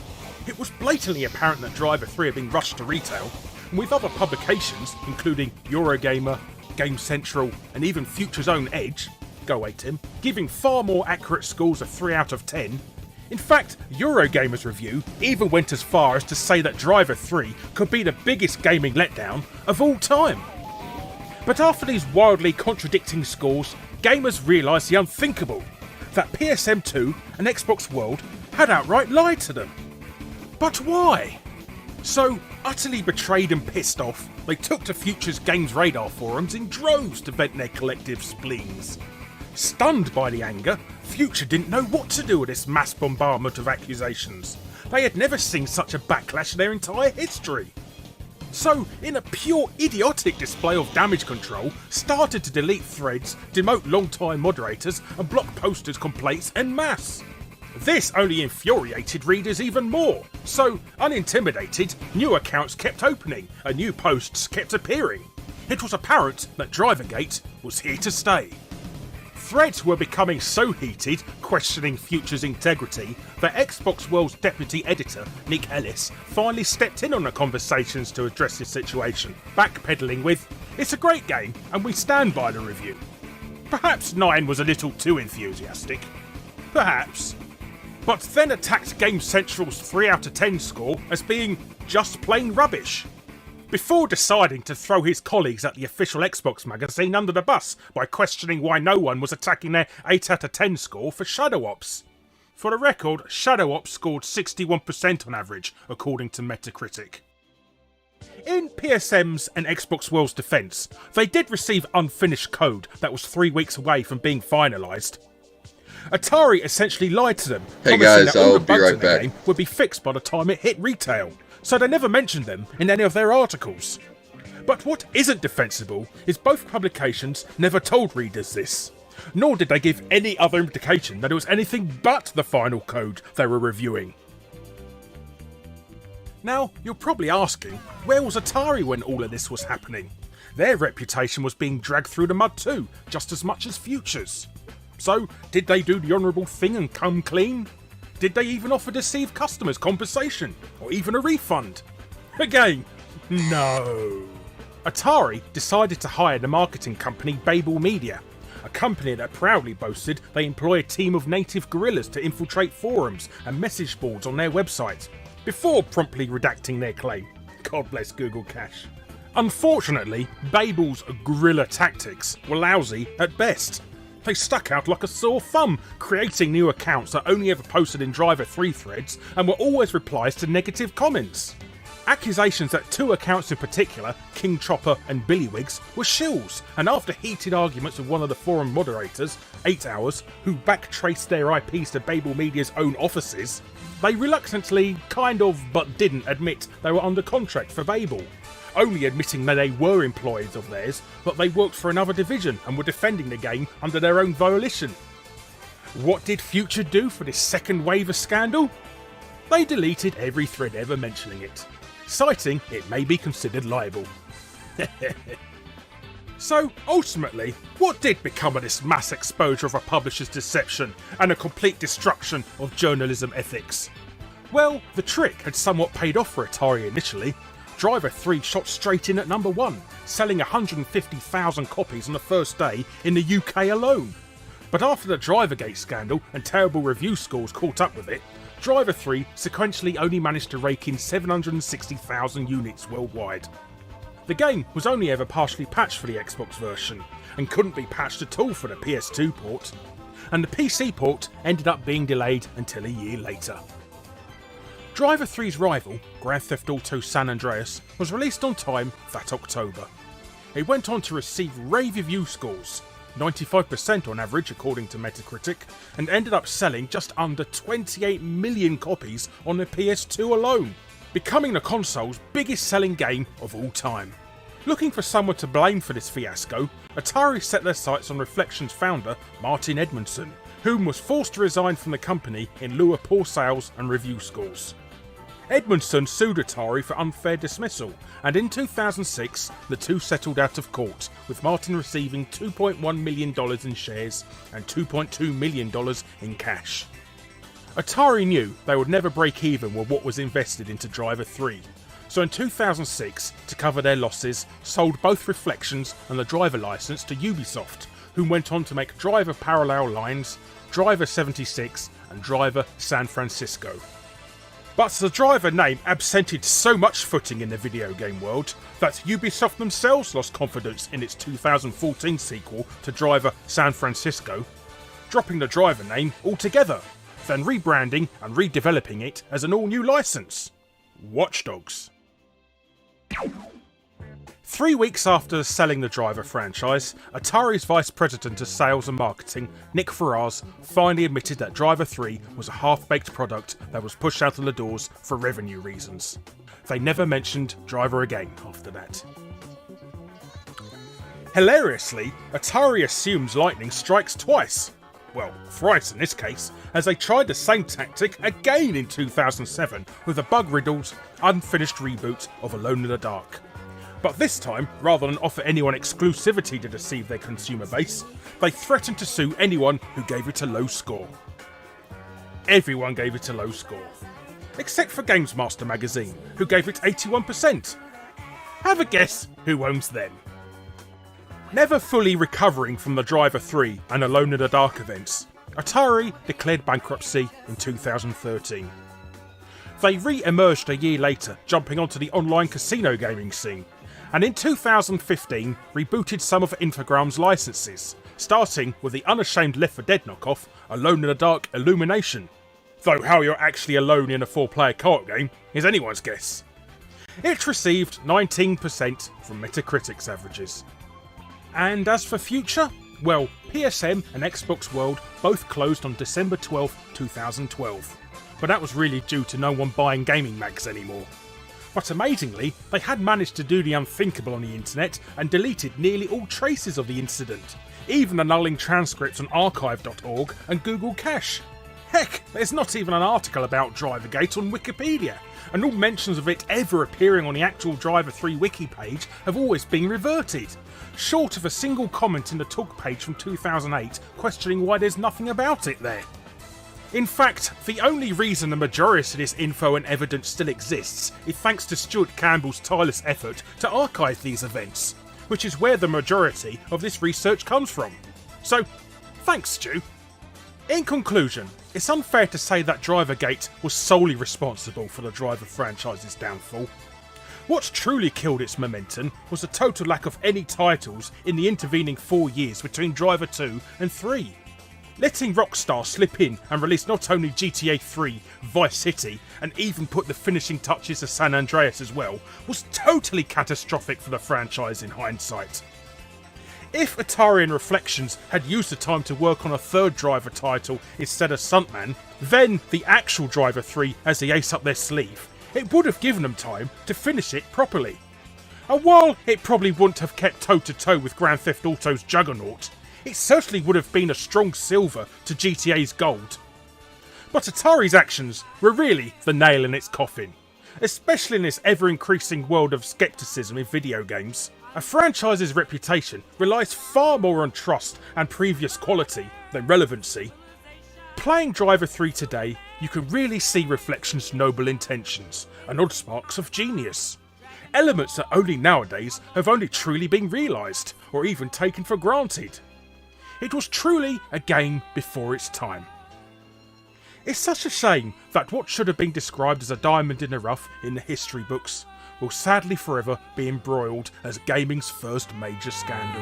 It was blatantly apparent that Driver 3 had been rushed to retail, and with other publications, including Eurogamer, Game Central and even Future's own Edge, go away Tim, giving far more accurate scores of 3 out of 10. In fact, Eurogamer's review even went as far as to say that Driver 3 could be the biggest gaming letdown of all time. But after these wildly contradicting scores, gamers realised the unthinkable, that PSM2 and Xbox World had outright lied to them. But why? So, utterly betrayed and pissed off, they took to Future's Games Radar forums in droves to vent their collective spleens. Stunned by the anger, Future didn't know what to do with this mass bombardment of accusations. They had never seen such a backlash in their entire history. So, in a pure idiotic display of damage control, started to delete threads, demote long-time moderators, and block posters' complaints en masse. This only infuriated readers even more, so, unintimidated, new accounts kept opening, and new posts kept appearing. It was apparent that Drivergate was here to stay. Threads were becoming so heated, questioning Future's integrity, that Xbox World's deputy editor, Nick Ellis, finally stepped in on the conversations to address this situation, backpedaling with, "It's a great game, and we stand by the review." Perhaps 9 was a little too enthusiastic. Perhaps. But then attacked Game Central's 3 out of 10 score as being just plain rubbish, before deciding to throw his colleagues at the official Xbox magazine under the bus by questioning why no one was attacking their 8 out of 10 score for Shadow Ops. For the record, Shadow Ops scored 61% on average, according to Metacritic. In PSM's and Xbox World's defence, they did receive unfinished code that was 3 weeks away from being finalised. Atari essentially lied to them, Hey promising guys, that all I'll the be bugs right in the back. game would be fixed by the time it hit retail, so they never mentioned them in any of their articles. But what isn't defensible is both publications never told readers this, nor did they give any other indication that it was anything but the final code they were reviewing. Now, you're probably asking, where was Atari when all of this was happening? Their reputation was being dragged through the mud too, just as much as Future's. So, did they do the honourable thing and come clean? Did they even offer deceived customers compensation, or even a refund? Again, no. Atari decided to hire the marketing company Babel Media, a company that proudly boasted they employ a team of native guerrillas to infiltrate forums and message boards on their website, before promptly redacting their claim. God bless Google Cache. Unfortunately, Babel's guerrilla tactics were lousy at best. They stuck out like a sore thumb, creating new accounts that only ever posted in Driver 3 threads and were always replies to negative comments. Accusations that 2 accounts in particular, King Chopper and Billywigs, were shills, and after heated arguments with one of the forum moderators, 8 Hours, who backtraced their IPs to Babel Media's own offices, they reluctantly, kind of, but didn't admit they were under contract for Babel, only admitting that they were employees of theirs, but they worked for another division and were defending the game under their own volition. What did Future do for this second wave of scandal? They deleted every thread ever mentioning it, citing it may be considered libel. So, ultimately, what did become of this mass exposure of a publisher's deception and a complete destruction of journalism ethics? Well, the trick had somewhat paid off for Atari initially. Driver 3 shot straight in at number 1, selling 150,000 copies on the first day in the UK alone. But after the Drivergate scandal and terrible review scores caught up with it, Driver 3 sequentially only managed to rake in 760,000 units worldwide. The game was only ever partially patched for the Xbox version, and couldn't be patched at all for the PS2 port, and the PC port ended up being delayed until a year later. Driver 3's rival, Grand Theft Auto San Andreas, was released on time that October. It went on to receive rave review scores, 95% on average according to Metacritic, and ended up selling just under 28 million copies on the PS2 alone, becoming the console's biggest selling game of all time. Looking for someone to blame for this fiasco, Atari set their sights on Reflection's founder, Martin Edmondson, whom was forced to resign from the company in lieu of poor sales and review scores. Edmondson sued Atari for unfair dismissal, and in 2006 the two settled out of court, with Martin receiving $2.1 million in shares and $2.2 million in cash. Atari knew they would never break even with what was invested into Driver 3, so in 2006, to cover their losses, sold both Reflections and the Driver license to Ubisoft, who went on to make Driver Parallel Lines, Driver 76 and Driver San Francisco. But the Driver name absented so much footing in the video game world that Ubisoft themselves lost confidence in its 2014 sequel to Driver San Francisco, dropping the Driver name altogether, then rebranding and redeveloping it as an all-new license, Watch Dogs. 3 weeks after selling the Driver franchise, Atari's Vice President of Sales and Marketing, Nick Ferraz, finally admitted that Driver 3 was a half-baked product that was pushed out of the doors for revenue reasons. They never mentioned Driver again after that. Hilariously, Atari assumes lightning strikes twice. Well, thrice in this case, as they tried the same tactic again in 2007 with a bug-riddled, unfinished reboot of Alone in the Dark. But this time, rather than offer anyone exclusivity to deceive their consumer base, they threatened to sue anyone who gave it a low score. Everyone gave it a low score. Except for Games Master magazine, who gave it 81%. Have a guess who owns them. Never fully recovering from the Driver 3 and Alone in the Dark events, Atari declared bankruptcy in 2013. They re-emerged a year later, jumping onto the online casino gaming scene, and in 2015 rebooted some of Infogrames' licenses, starting with the unashamed Left 4 Dead knockoff, Alone in the Dark Illumination. Though how you're actually alone in a 4-player co-op game is anyone's guess. It received 19% from Metacritic's averages. And as for future, well, PSN and Xbox World both closed on December 12, 2012. But that was really due to no one buying gaming mags anymore. But amazingly, they had managed to do the unthinkable on the internet and deleted nearly all traces of the incident, even annulling transcripts on archive.org and Google Cache. Heck, there's not even an article about Drivergate on Wikipedia, and all mentions of it ever appearing on the actual Driver 3 wiki page have always been reverted, short of a single comment in the talk page from 2008 questioning why there's nothing about it there. In fact, the only reason the majority of this info and evidence still exists is thanks to Stuart Campbell's tireless effort to archive these events, which is where the majority of this research comes from. So, thanks Stu. In conclusion, it's unfair to say that Drivergate was solely responsible for the Driver franchise's downfall. What truly killed its momentum was the total lack of any titles in the intervening 4 years between Driver 2 and 3. Letting Rockstar slip in and release not only GTA 3, Vice City, and even put the finishing touches to San Andreas as well, was totally catastrophic for the franchise in hindsight. If Atari and Reflections had used the time to work on a third Driver title instead of Stuntman, then the actual Driver 3 as the ace up their sleeve, it would have given them time to finish it properly. And while it probably wouldn't have kept toe-to-toe with Grand Theft Auto's juggernaut, it certainly would have been a strong silver to GTA's gold. But Atari's actions were really the nail in its coffin, especially in this ever-increasing world of skepticism in video games. A franchise's reputation relies far more on trust and previous quality than relevancy. Playing Driver 3 today, you can really see Reflections' noble intentions and odd sparks of genius. Elements that only nowadays have only truly been realised, or even taken for granted. It was truly a game before its time. It's such a shame that what should have been described as a diamond in the rough in the history books will sadly forever be embroiled as gaming's first major scandal.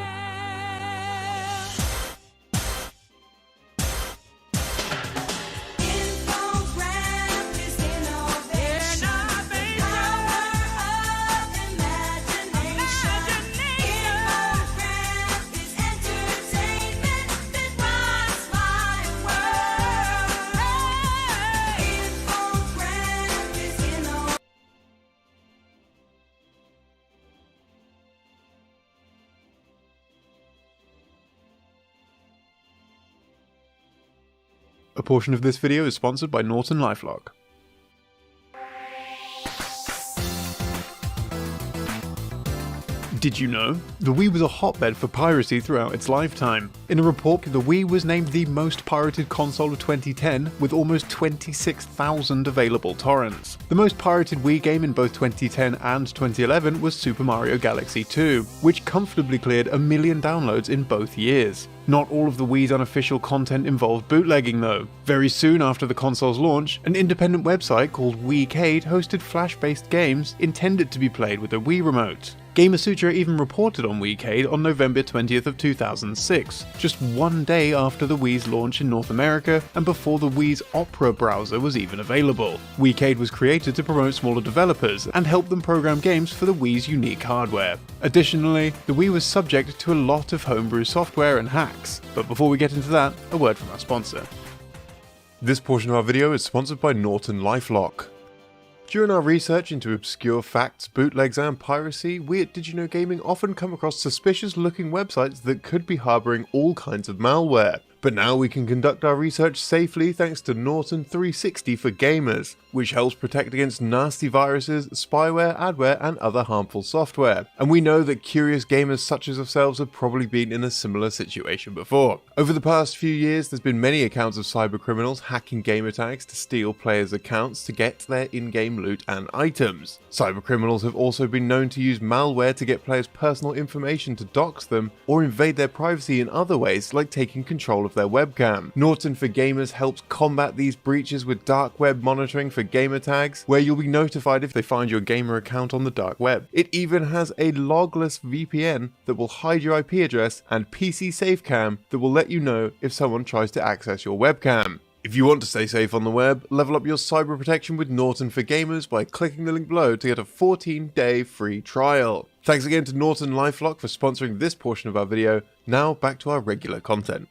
A portion of this video is sponsored by NortonLifeLock. Did you know? The Wii was a hotbed for piracy throughout its lifetime. In a report, the Wii was named the most pirated console of 2010 with almost 26,000 available torrents. The most pirated Wii game in both 2010 and 2011 was Super Mario Galaxy 2, which comfortably cleared 1 million downloads in both years. Not all of the Wii's unofficial content involved bootlegging though. Very soon after the console's launch, an independent website called Wiicade hosted flash-based games intended to be played with a Wii remote. Gamasutra even reported on Wiicade on November 20th of 2006, just one day after the Wii's launch in North America and before the Wii's Opera browser was even available. Wiicade was created to promote smaller developers and help them program games for the Wii's unique hardware. Additionally, the Wii was subject to a lot of homebrew software and hacks. But before we get into that, a word from our sponsor. This portion of our video is sponsored by NortonLifeLock. During our research into obscure facts, bootlegs and piracy, we at Did You Know Gaming often come across suspicious looking websites that could be harbouring all kinds of malware. But now we can conduct our research safely thanks to Norton 360 for Gamers, which helps protect against nasty viruses, spyware, adware, and other harmful software. And we know that curious gamers such as ourselves have probably been in a similar situation before. Over the past few years, there's been many accounts of cybercriminals hacking gamertags to steal players' accounts to get their in-game loot and items. Cybercriminals have also been known to use malware to get players' personal information to dox them or invade their privacy in other ways, like taking control of their webcam. Norton for Gamers helps combat these breaches with dark web monitoring for gamer tags, where you'll be notified if they find your gamer account on the dark web. It even has a logless VPN that will hide your IP address and PC SafeCam that will let you know if someone tries to access your webcam. If you want to stay safe on the web, level up your cyber protection with Norton for Gamers by clicking the link below to get a 14-day free trial. Thanks again to Norton LifeLock for sponsoring this portion of our video. Now back to our regular content.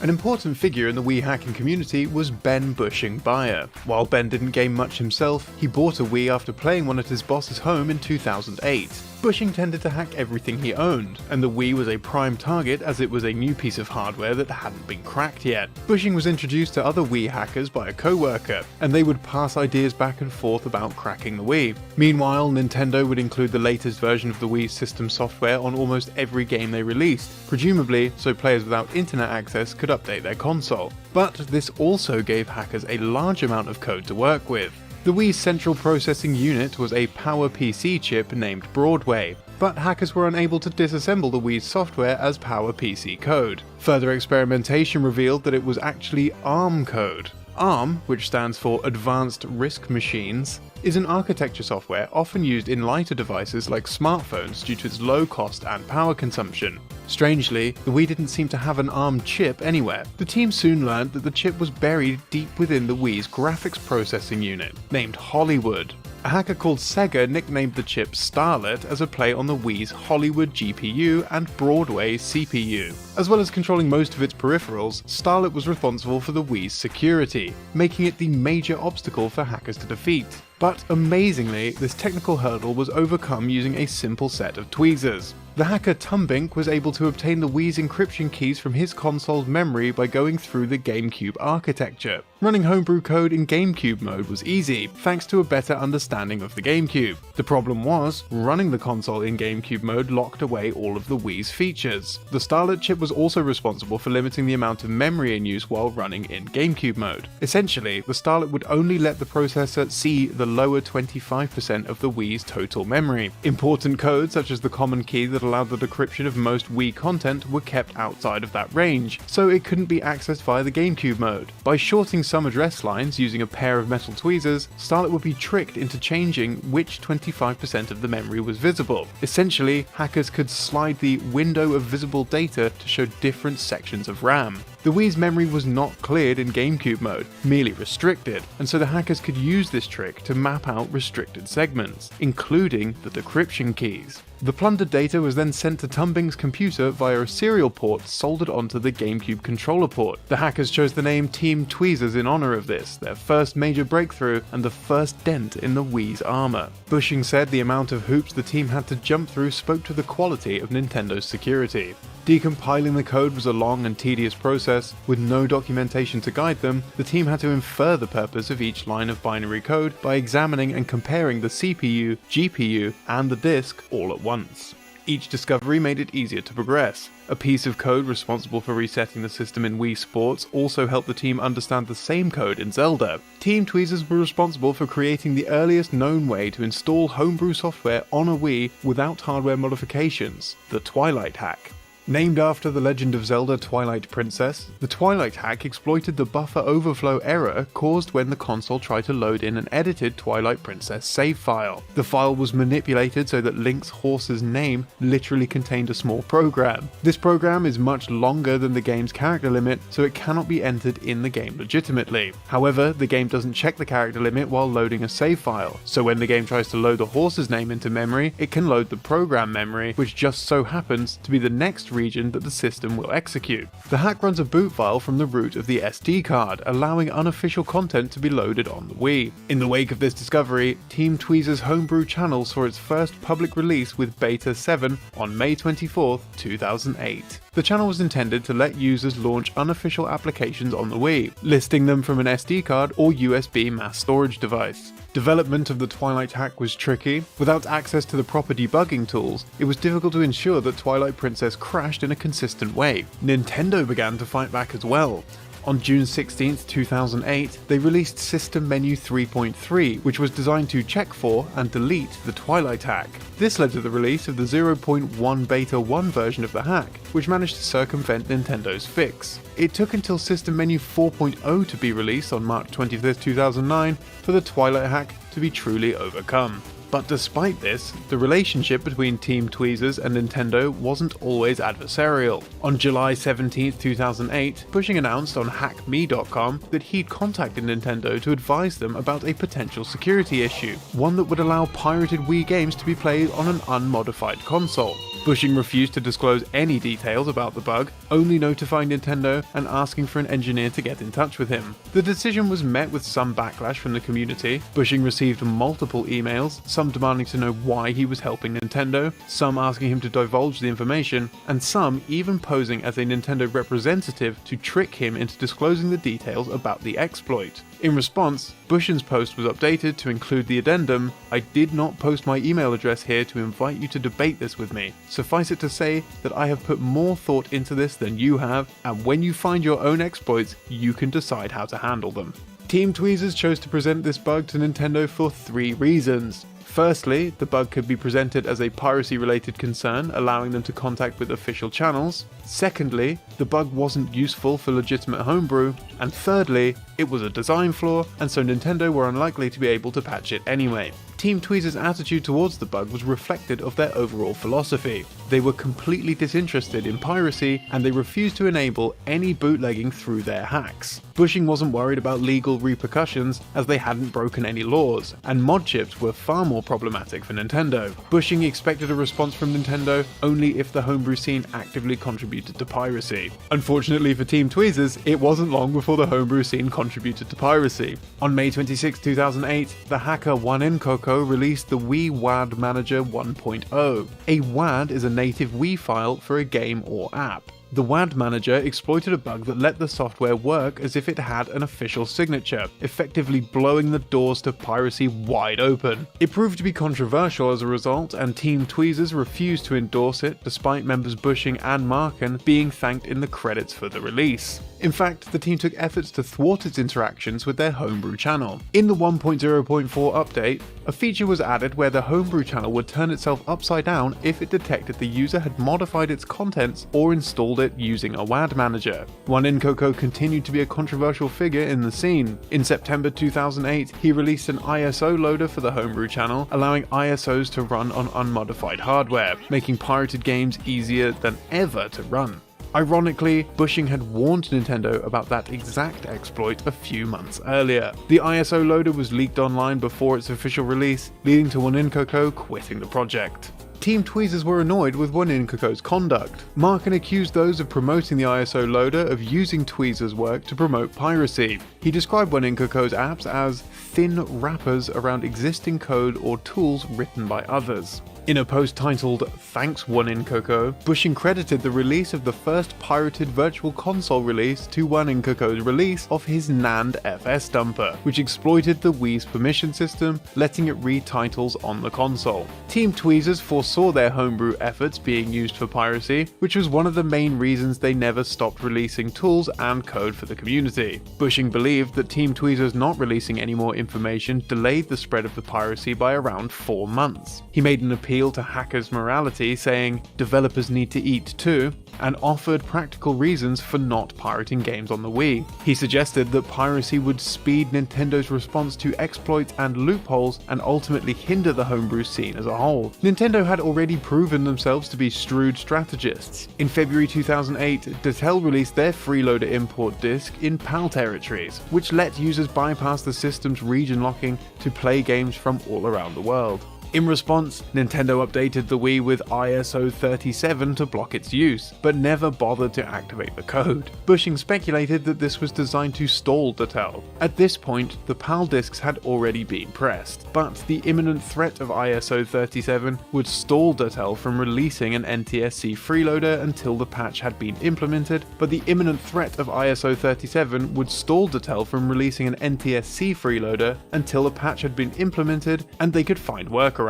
An important figure in the Wii hacking community was Ben Bushing Bayer. While Ben didn't game much himself, he bought a Wii after playing one at his boss's home in 2008. Bushing tended to hack everything he owned, and the Wii was a prime target as it was a new piece of hardware that hadn't been cracked yet. Bushing was introduced to other Wii hackers by a co-worker, and they would pass ideas back and forth about cracking the Wii. Meanwhile, Nintendo would include the latest version of the Wii system software on almost every game they released, presumably so players without internet access could update their console. But this also gave hackers a large amount of code to work with. The Wii's central processing unit was a PowerPC chip named Broadway, but hackers were unable to disassemble the Wii's software as PowerPC code. Further experimentation revealed that it was actually ARM code. ARM, which stands for Advanced RISC Machines, is an architecture software often used in lighter devices like smartphones due to its low cost and power consumption. Strangely, the Wii didn't seem to have an ARM chip anywhere. The team soon learned that the chip was buried deep within the Wii's graphics processing unit, named Hollywood. A hacker called Sega nicknamed the chip Starlet as a play on the Wii's Hollywood GPU and Broadway CPU. As well as controlling most of its peripherals, Starlet was responsible for the Wii's security, making it the major obstacle for hackers to defeat. But amazingly, this technical hurdle was overcome using a simple set of tweezers. The hacker Tumbink was able to obtain the Wii's encryption keys from his console's memory by going through the GameCube architecture. Running homebrew code in GameCube mode was easy, thanks to a better understanding of the GameCube. The problem was, running the console in GameCube mode locked away all of the Wii's features. The Starlet chip was also responsible for limiting the amount of memory in use while running in GameCube mode. Essentially, the Starlet would only let the processor see the lower 25% of the Wii's total memory. Important codes, such as the common key that allowed the decryption of most Wii content, were kept outside of that range, so it couldn't be accessed via the GameCube mode. By shorting some address lines using a pair of metal tweezers, Starlet would be tricked into changing which 25% of the memory was visible. Essentially, hackers could slide the window of visible data to show different sections of RAM. The Wii's memory was not cleared in GameCube mode, merely restricted, and so the hackers could use this trick to map out restricted segments, including the decryption keys. The plundered data was then sent to Tumbink's computer via a serial port soldered onto the GameCube controller port. The hackers chose the name Team Tweezers in honor of this, their first major breakthrough and the first dent in the Wii's armor. Bushing said the amount of hoops the team had to jump through spoke to the quality of Nintendo's security. Decompiling the code was a long and tedious process. With no documentation to guide them, the team had to infer the purpose of each line of binary code by examining and comparing the CPU, GPU, and the disk all at once. Each discovery made it easier to progress. A piece of code responsible for resetting the system in Wii Sports also helped the team understand the same code in Zelda. Team Tweezers were responsible for creating the earliest known way to install homebrew software on a Wii without hardware modifications, the Twilight hack. Named after the Legend of Zelda Twilight Princess, the Twilight hack exploited the buffer overflow error caused when the console tried to load in an edited Twilight Princess save file. The file was manipulated so that Link's horse's name literally contained a small program. This program is much longer than the game's character limit, so it cannot be entered in the game legitimately. However, the game doesn't check the character limit while loading a save file, so when the game tries to load the horse's name into memory, it can load the program memory, which just so happens to be the next region that the system will execute. The hack runs a boot file from the root of the SD card, allowing unofficial content to be loaded on the Wii. In the wake of this discovery, Team Tweezer's homebrew channel saw its first public release with Beta 7 on May 24, 2008. The channel was intended to let users launch unofficial applications on the Wii, listing them from an SD card or USB mass storage device. Development of the Twilight hack was tricky. Without access to the proper debugging tools, it was difficult to ensure that Twilight Princess crashed in a consistent way. Nintendo began to fight back as well. On June 16, 2008, they released System Menu 3.3, which was designed to check for and delete the Twilight hack. This led to the release of the 0.1 Beta 1 version of the hack, which managed to circumvent Nintendo's fix. It took until System Menu 4.0 to be released on March 25, 2009 for the Twilight hack to be truly overcome. But despite this, the relationship between Team Tweezers and Nintendo wasn't always adversarial. On July 17, 2008, Bushing announced on hackme.com that he'd contacted Nintendo to advise them about a potential security issue, one that would allow pirated Wii games to be played on an unmodified console. Bushing refused to disclose any details about the bug, only notifying Nintendo and asking for an engineer to get in touch with him. The decision was met with some backlash from the community. Bushing received multiple emails, some demanding to know why he was helping Nintendo, some asking him to divulge the information, and some even posing as a Nintendo representative to trick him into disclosing the details about the exploit. In response, Bushing's post was updated to include the addendum, "I did not post my email address here to invite you to debate this with me. Suffice it to say that I have put more thought into this than you have, and when you find your own exploits, you can decide how to handle them." Team Tweezers chose to present this bug to Nintendo for 3 reasons. Firstly, the bug could be presented as a piracy-related concern, allowing them to contact with official channels. Secondly, the bug wasn't useful for legitimate homebrew. And thirdly, it was a design flaw, and so Nintendo were unlikely to be able to patch it anyway. Team Tweezer's attitude towards the bug was reflected of their overall philosophy. They were completely disinterested in piracy, and they refused to enable any bootlegging through their hacks. Bushing wasn't worried about legal repercussions, as they hadn't broken any laws, and mod chips were far more problematic for Nintendo. Bushing expected a response from Nintendo only if the homebrew scene actively contributed to piracy. Unfortunately for Team Tweezers, it wasn't long before the homebrew scene contributed to piracy. On May 26, 2008, the hacker OneInCoco released the Wii WAD Manager 1.0. A WAD is a native Wii file for a game or app. The WAD Manager exploited a bug that let the software work as if it had an official signature, effectively blowing the doors to piracy wide open. It proved to be controversial as a result, and Team Tweezers refused to endorse it despite members Bushing and Marken being thanked in the credits for the release. In fact, the team took efforts to thwart its interactions with their homebrew channel. In the 1.0.4 update, a feature was added where the homebrew channel would turn itself upside down if it detected the user had modified its contents or installed it using a WAD manager. OneInCoco continued to be a controversial figure in the scene. In September 2008, he released an ISO loader for the homebrew channel, allowing ISOs to run on unmodified hardware, making pirated games easier than ever to run. Ironically, Bushing had warned Nintendo about that exact exploit a few months earlier. The ISO loader was leaked online before its official release, leading to OneInCoco quitting the project. Team Tweezers were annoyed with OneInCoco's conduct. Marken accused those of promoting the ISO loader of using Tweezers' work to promote piracy. He described OneInCoco's apps as thin wrappers around existing code or tools written by others. In a post titled "Thanks OneInCoco," Bushing credited the release of the first pirated virtual console release to OneInCoco's release of his NAND FS dumper, which exploited the Wii's permission system, letting it read titles on the console. Team Tweezers foresaw their homebrew efforts being used for piracy, which was one of the main reasons they never stopped releasing tools and code for the community. Bushing believed that Team Tweezers not releasing any more information delayed the spread of the piracy by around 4 months. He made an appeal to hackers' morality, saying developers need to eat too, and offered practical reasons for not pirating games on the Wii. He suggested that piracy would speed Nintendo's response to exploits and loopholes and ultimately hinder the homebrew scene as a whole. Nintendo had already proven themselves to be shrewd strategists. In February 2008, Decay released their freeloader import disc in PAL territories, which let users bypass the system's region locking to play games from all around the world. In response, Nintendo updated the Wii with ISO 37 to block its use, but never bothered to activate the code. Bushing speculated that this was designed to stall Decay. At this point, the PAL discs had already been pressed, but the imminent threat of ISO 37 would stall Decay from releasing an NTSC freeloader until the patch had been implemented, but the imminent threat of ISO 37 would stall Decay from releasing an NTSC freeloader until a patch had been implemented and they could find workarounds.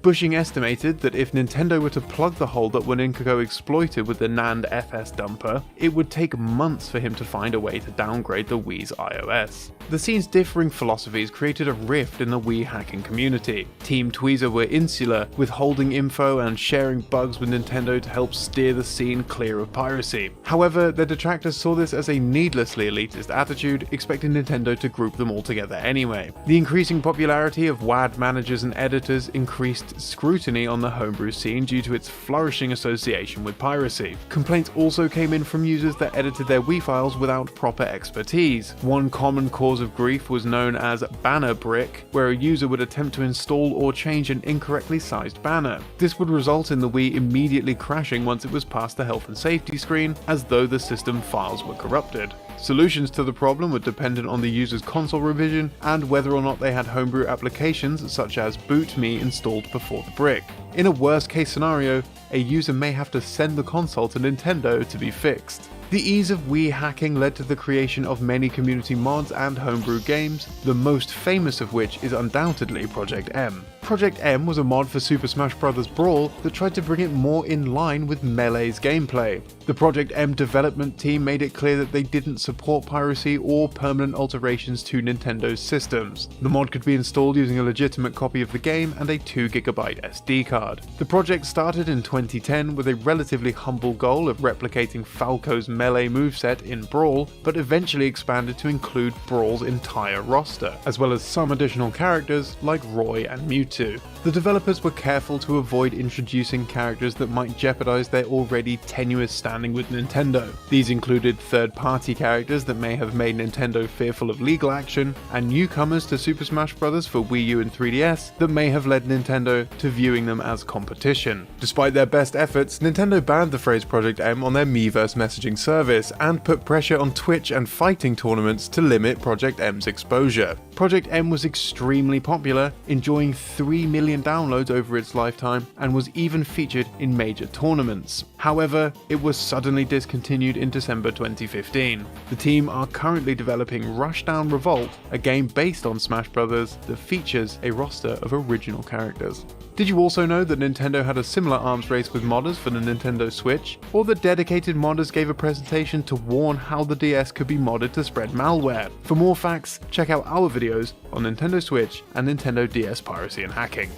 Bushing estimated that if Nintendo were to plug the hole that Waninkago exploited with the NAND FS dumper, it would take months for him to find a way to downgrade the Wii's iOS. The scene's differing philosophies created a rift in the Wii hacking community. Team Tweezer were insular, withholding info and sharing bugs with Nintendo to help steer the scene clear of piracy. However, their detractors saw this as a needlessly elitist attitude, expecting Nintendo to group them all together anyway. The increasing popularity of WAD managers and editors increased scrutiny on the homebrew scene due to its flourishing association with piracy. Complaints also came in from users that edited their Wii files without proper expertise. One common cause of grief was known as banner brick, where a user would attempt to install or change an incorrectly sized banner. This would result in the Wii immediately crashing once it was past the health and safety screen, as though the system files were corrupted. Solutions to the problem were dependent on the user's console revision and whether or not they had homebrew applications such as BootMe installed before the brick. In a worst case scenario, a user may have to send the console to Nintendo to be fixed. The ease of Wii hacking led to the creation of many community mods and homebrew games, the most famous of which is undoubtedly Project M. Project M was a mod for Super Smash Bros. Brawl that tried to bring it more in line with Melee's gameplay. The Project M development team made it clear that they didn't support piracy or permanent alterations to Nintendo's systems. The mod could be installed using a legitimate copy of the game and a 2GB SD card. The project started in 2010 with a relatively humble goal of replicating Falco's Melee moveset in Brawl, but eventually expanded to include Brawl's entire roster, as well as some additional characters like Roy and Mewtwo. The developers were careful to avoid introducing characters that might jeopardize their already tenuous standing with Nintendo. These included third-party characters that may have made Nintendo fearful of legal action, and newcomers to Super Smash Bros. For Wii U and 3DS that may have led Nintendo to viewing them as competition. Despite their best efforts, Nintendo banned the phrase Project M on their Miiverse messaging service and put pressure on Twitch and fighting tournaments to limit Project M's exposure. Project M was extremely popular, enjoying 3 million downloads over its lifetime, and was even featured in major tournaments. However, it was suddenly discontinued in December 2015. The team are currently developing Rushdown Revolt, a game based on Smash Bros. That features a roster of original characters. Did you also know that Nintendo had a similar arms race with modders for the Nintendo Switch, or that dedicated modders gave a presentation to warn how the DS could be modded to spread malware? For more facts, check out our videos on Nintendo Switch and Nintendo DS piracy and hacking.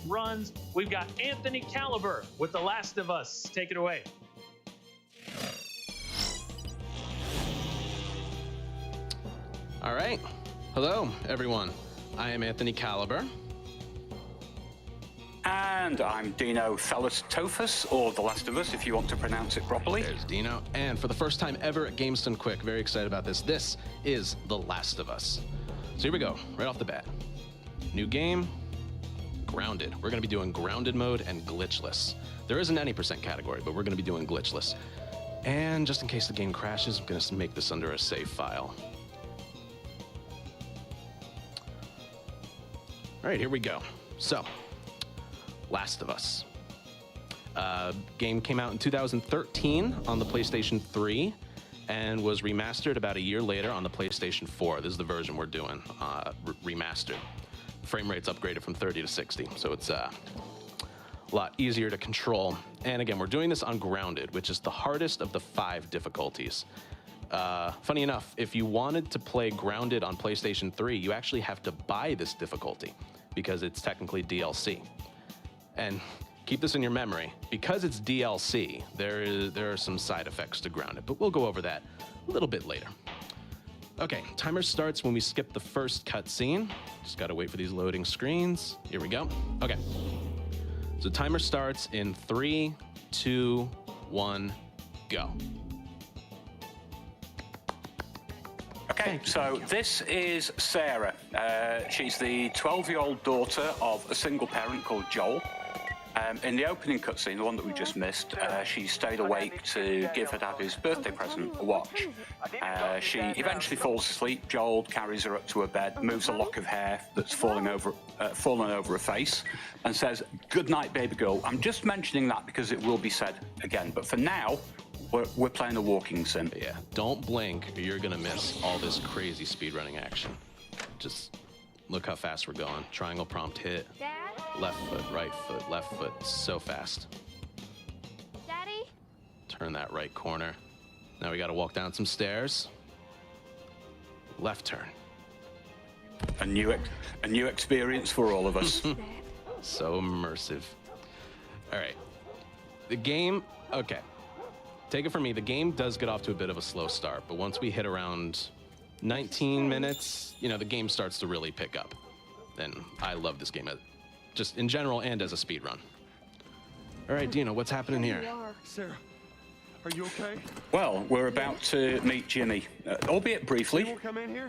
Runs. We've got Anthony Caliber with The Last of Us. Take it away. All right. Hello, everyone. I am Anthony Caliber. And I'm Dino Thalastofus, or The Last of Us, if you want to pronounce it properly. There's Dino. And for the first time ever at Games Done Quick, very excited about this. This is The Last of Us. So here we go, right off the bat. New game. Grounded. We're going to be doing grounded mode and glitchless. There isn't any % category, but we're going to be doing glitchless. And just in case the game crashes, I'm going to make this under a save file. All right, here we go. So, Last of Us. Game came out in 2013 on the PlayStation 3 and was remastered about a year later on the PlayStation 4. This is the version we're doing, remastered. Frame rate's upgraded from 30 to 60, so it's a lot easier to control. And again, we're doing this on Grounded, which is the hardest of the 5 difficulties. Funny enough, if you wanted to play Grounded on PlayStation 3, you actually have to buy this difficulty because it's technically DLC. And keep this in your memory, because it's DLC, there are some side effects to Grounded, but we'll go over that a little bit later. Okay, timer starts when we skip the first cutscene. Just gotta wait for these loading screens. Here we go. Okay. So timer starts in 3, 2, 1, go. Okay, so this is Sarah. She's the 12-year-old daughter of a single parent called Joel. In the opening cutscene, the one that we just missed, she stayed awake to give her dad his birthday present, a watch. She eventually falls asleep. Joel carries her up to her bed, moves a lock of hair that's fallen over her face, and says, "Good night, baby girl." I'm just mentioning that because it will be said again, but for now, we're playing a walking sim. Yeah, don't blink or you're gonna miss all this crazy speedrunning action. Just look how fast we're going. Triangle prompt hit. Dad? Left foot, right foot, left foot. So fast. Daddy? Turn that right corner. Now we gotta walk down some stairs. Left turn. A new experience for all of us. So immersive. All right. The game, okay. Take it from me, the game does get off to a bit of a slow start, but once we hit around 19 minutes, you know, the game starts to really pick up. And I love this game, just in general and as a speed run. All right, Dino, what's happening here? Sarah, are you okay? Well, we're about to meet Jimmy, albeit briefly. Anyone come in here?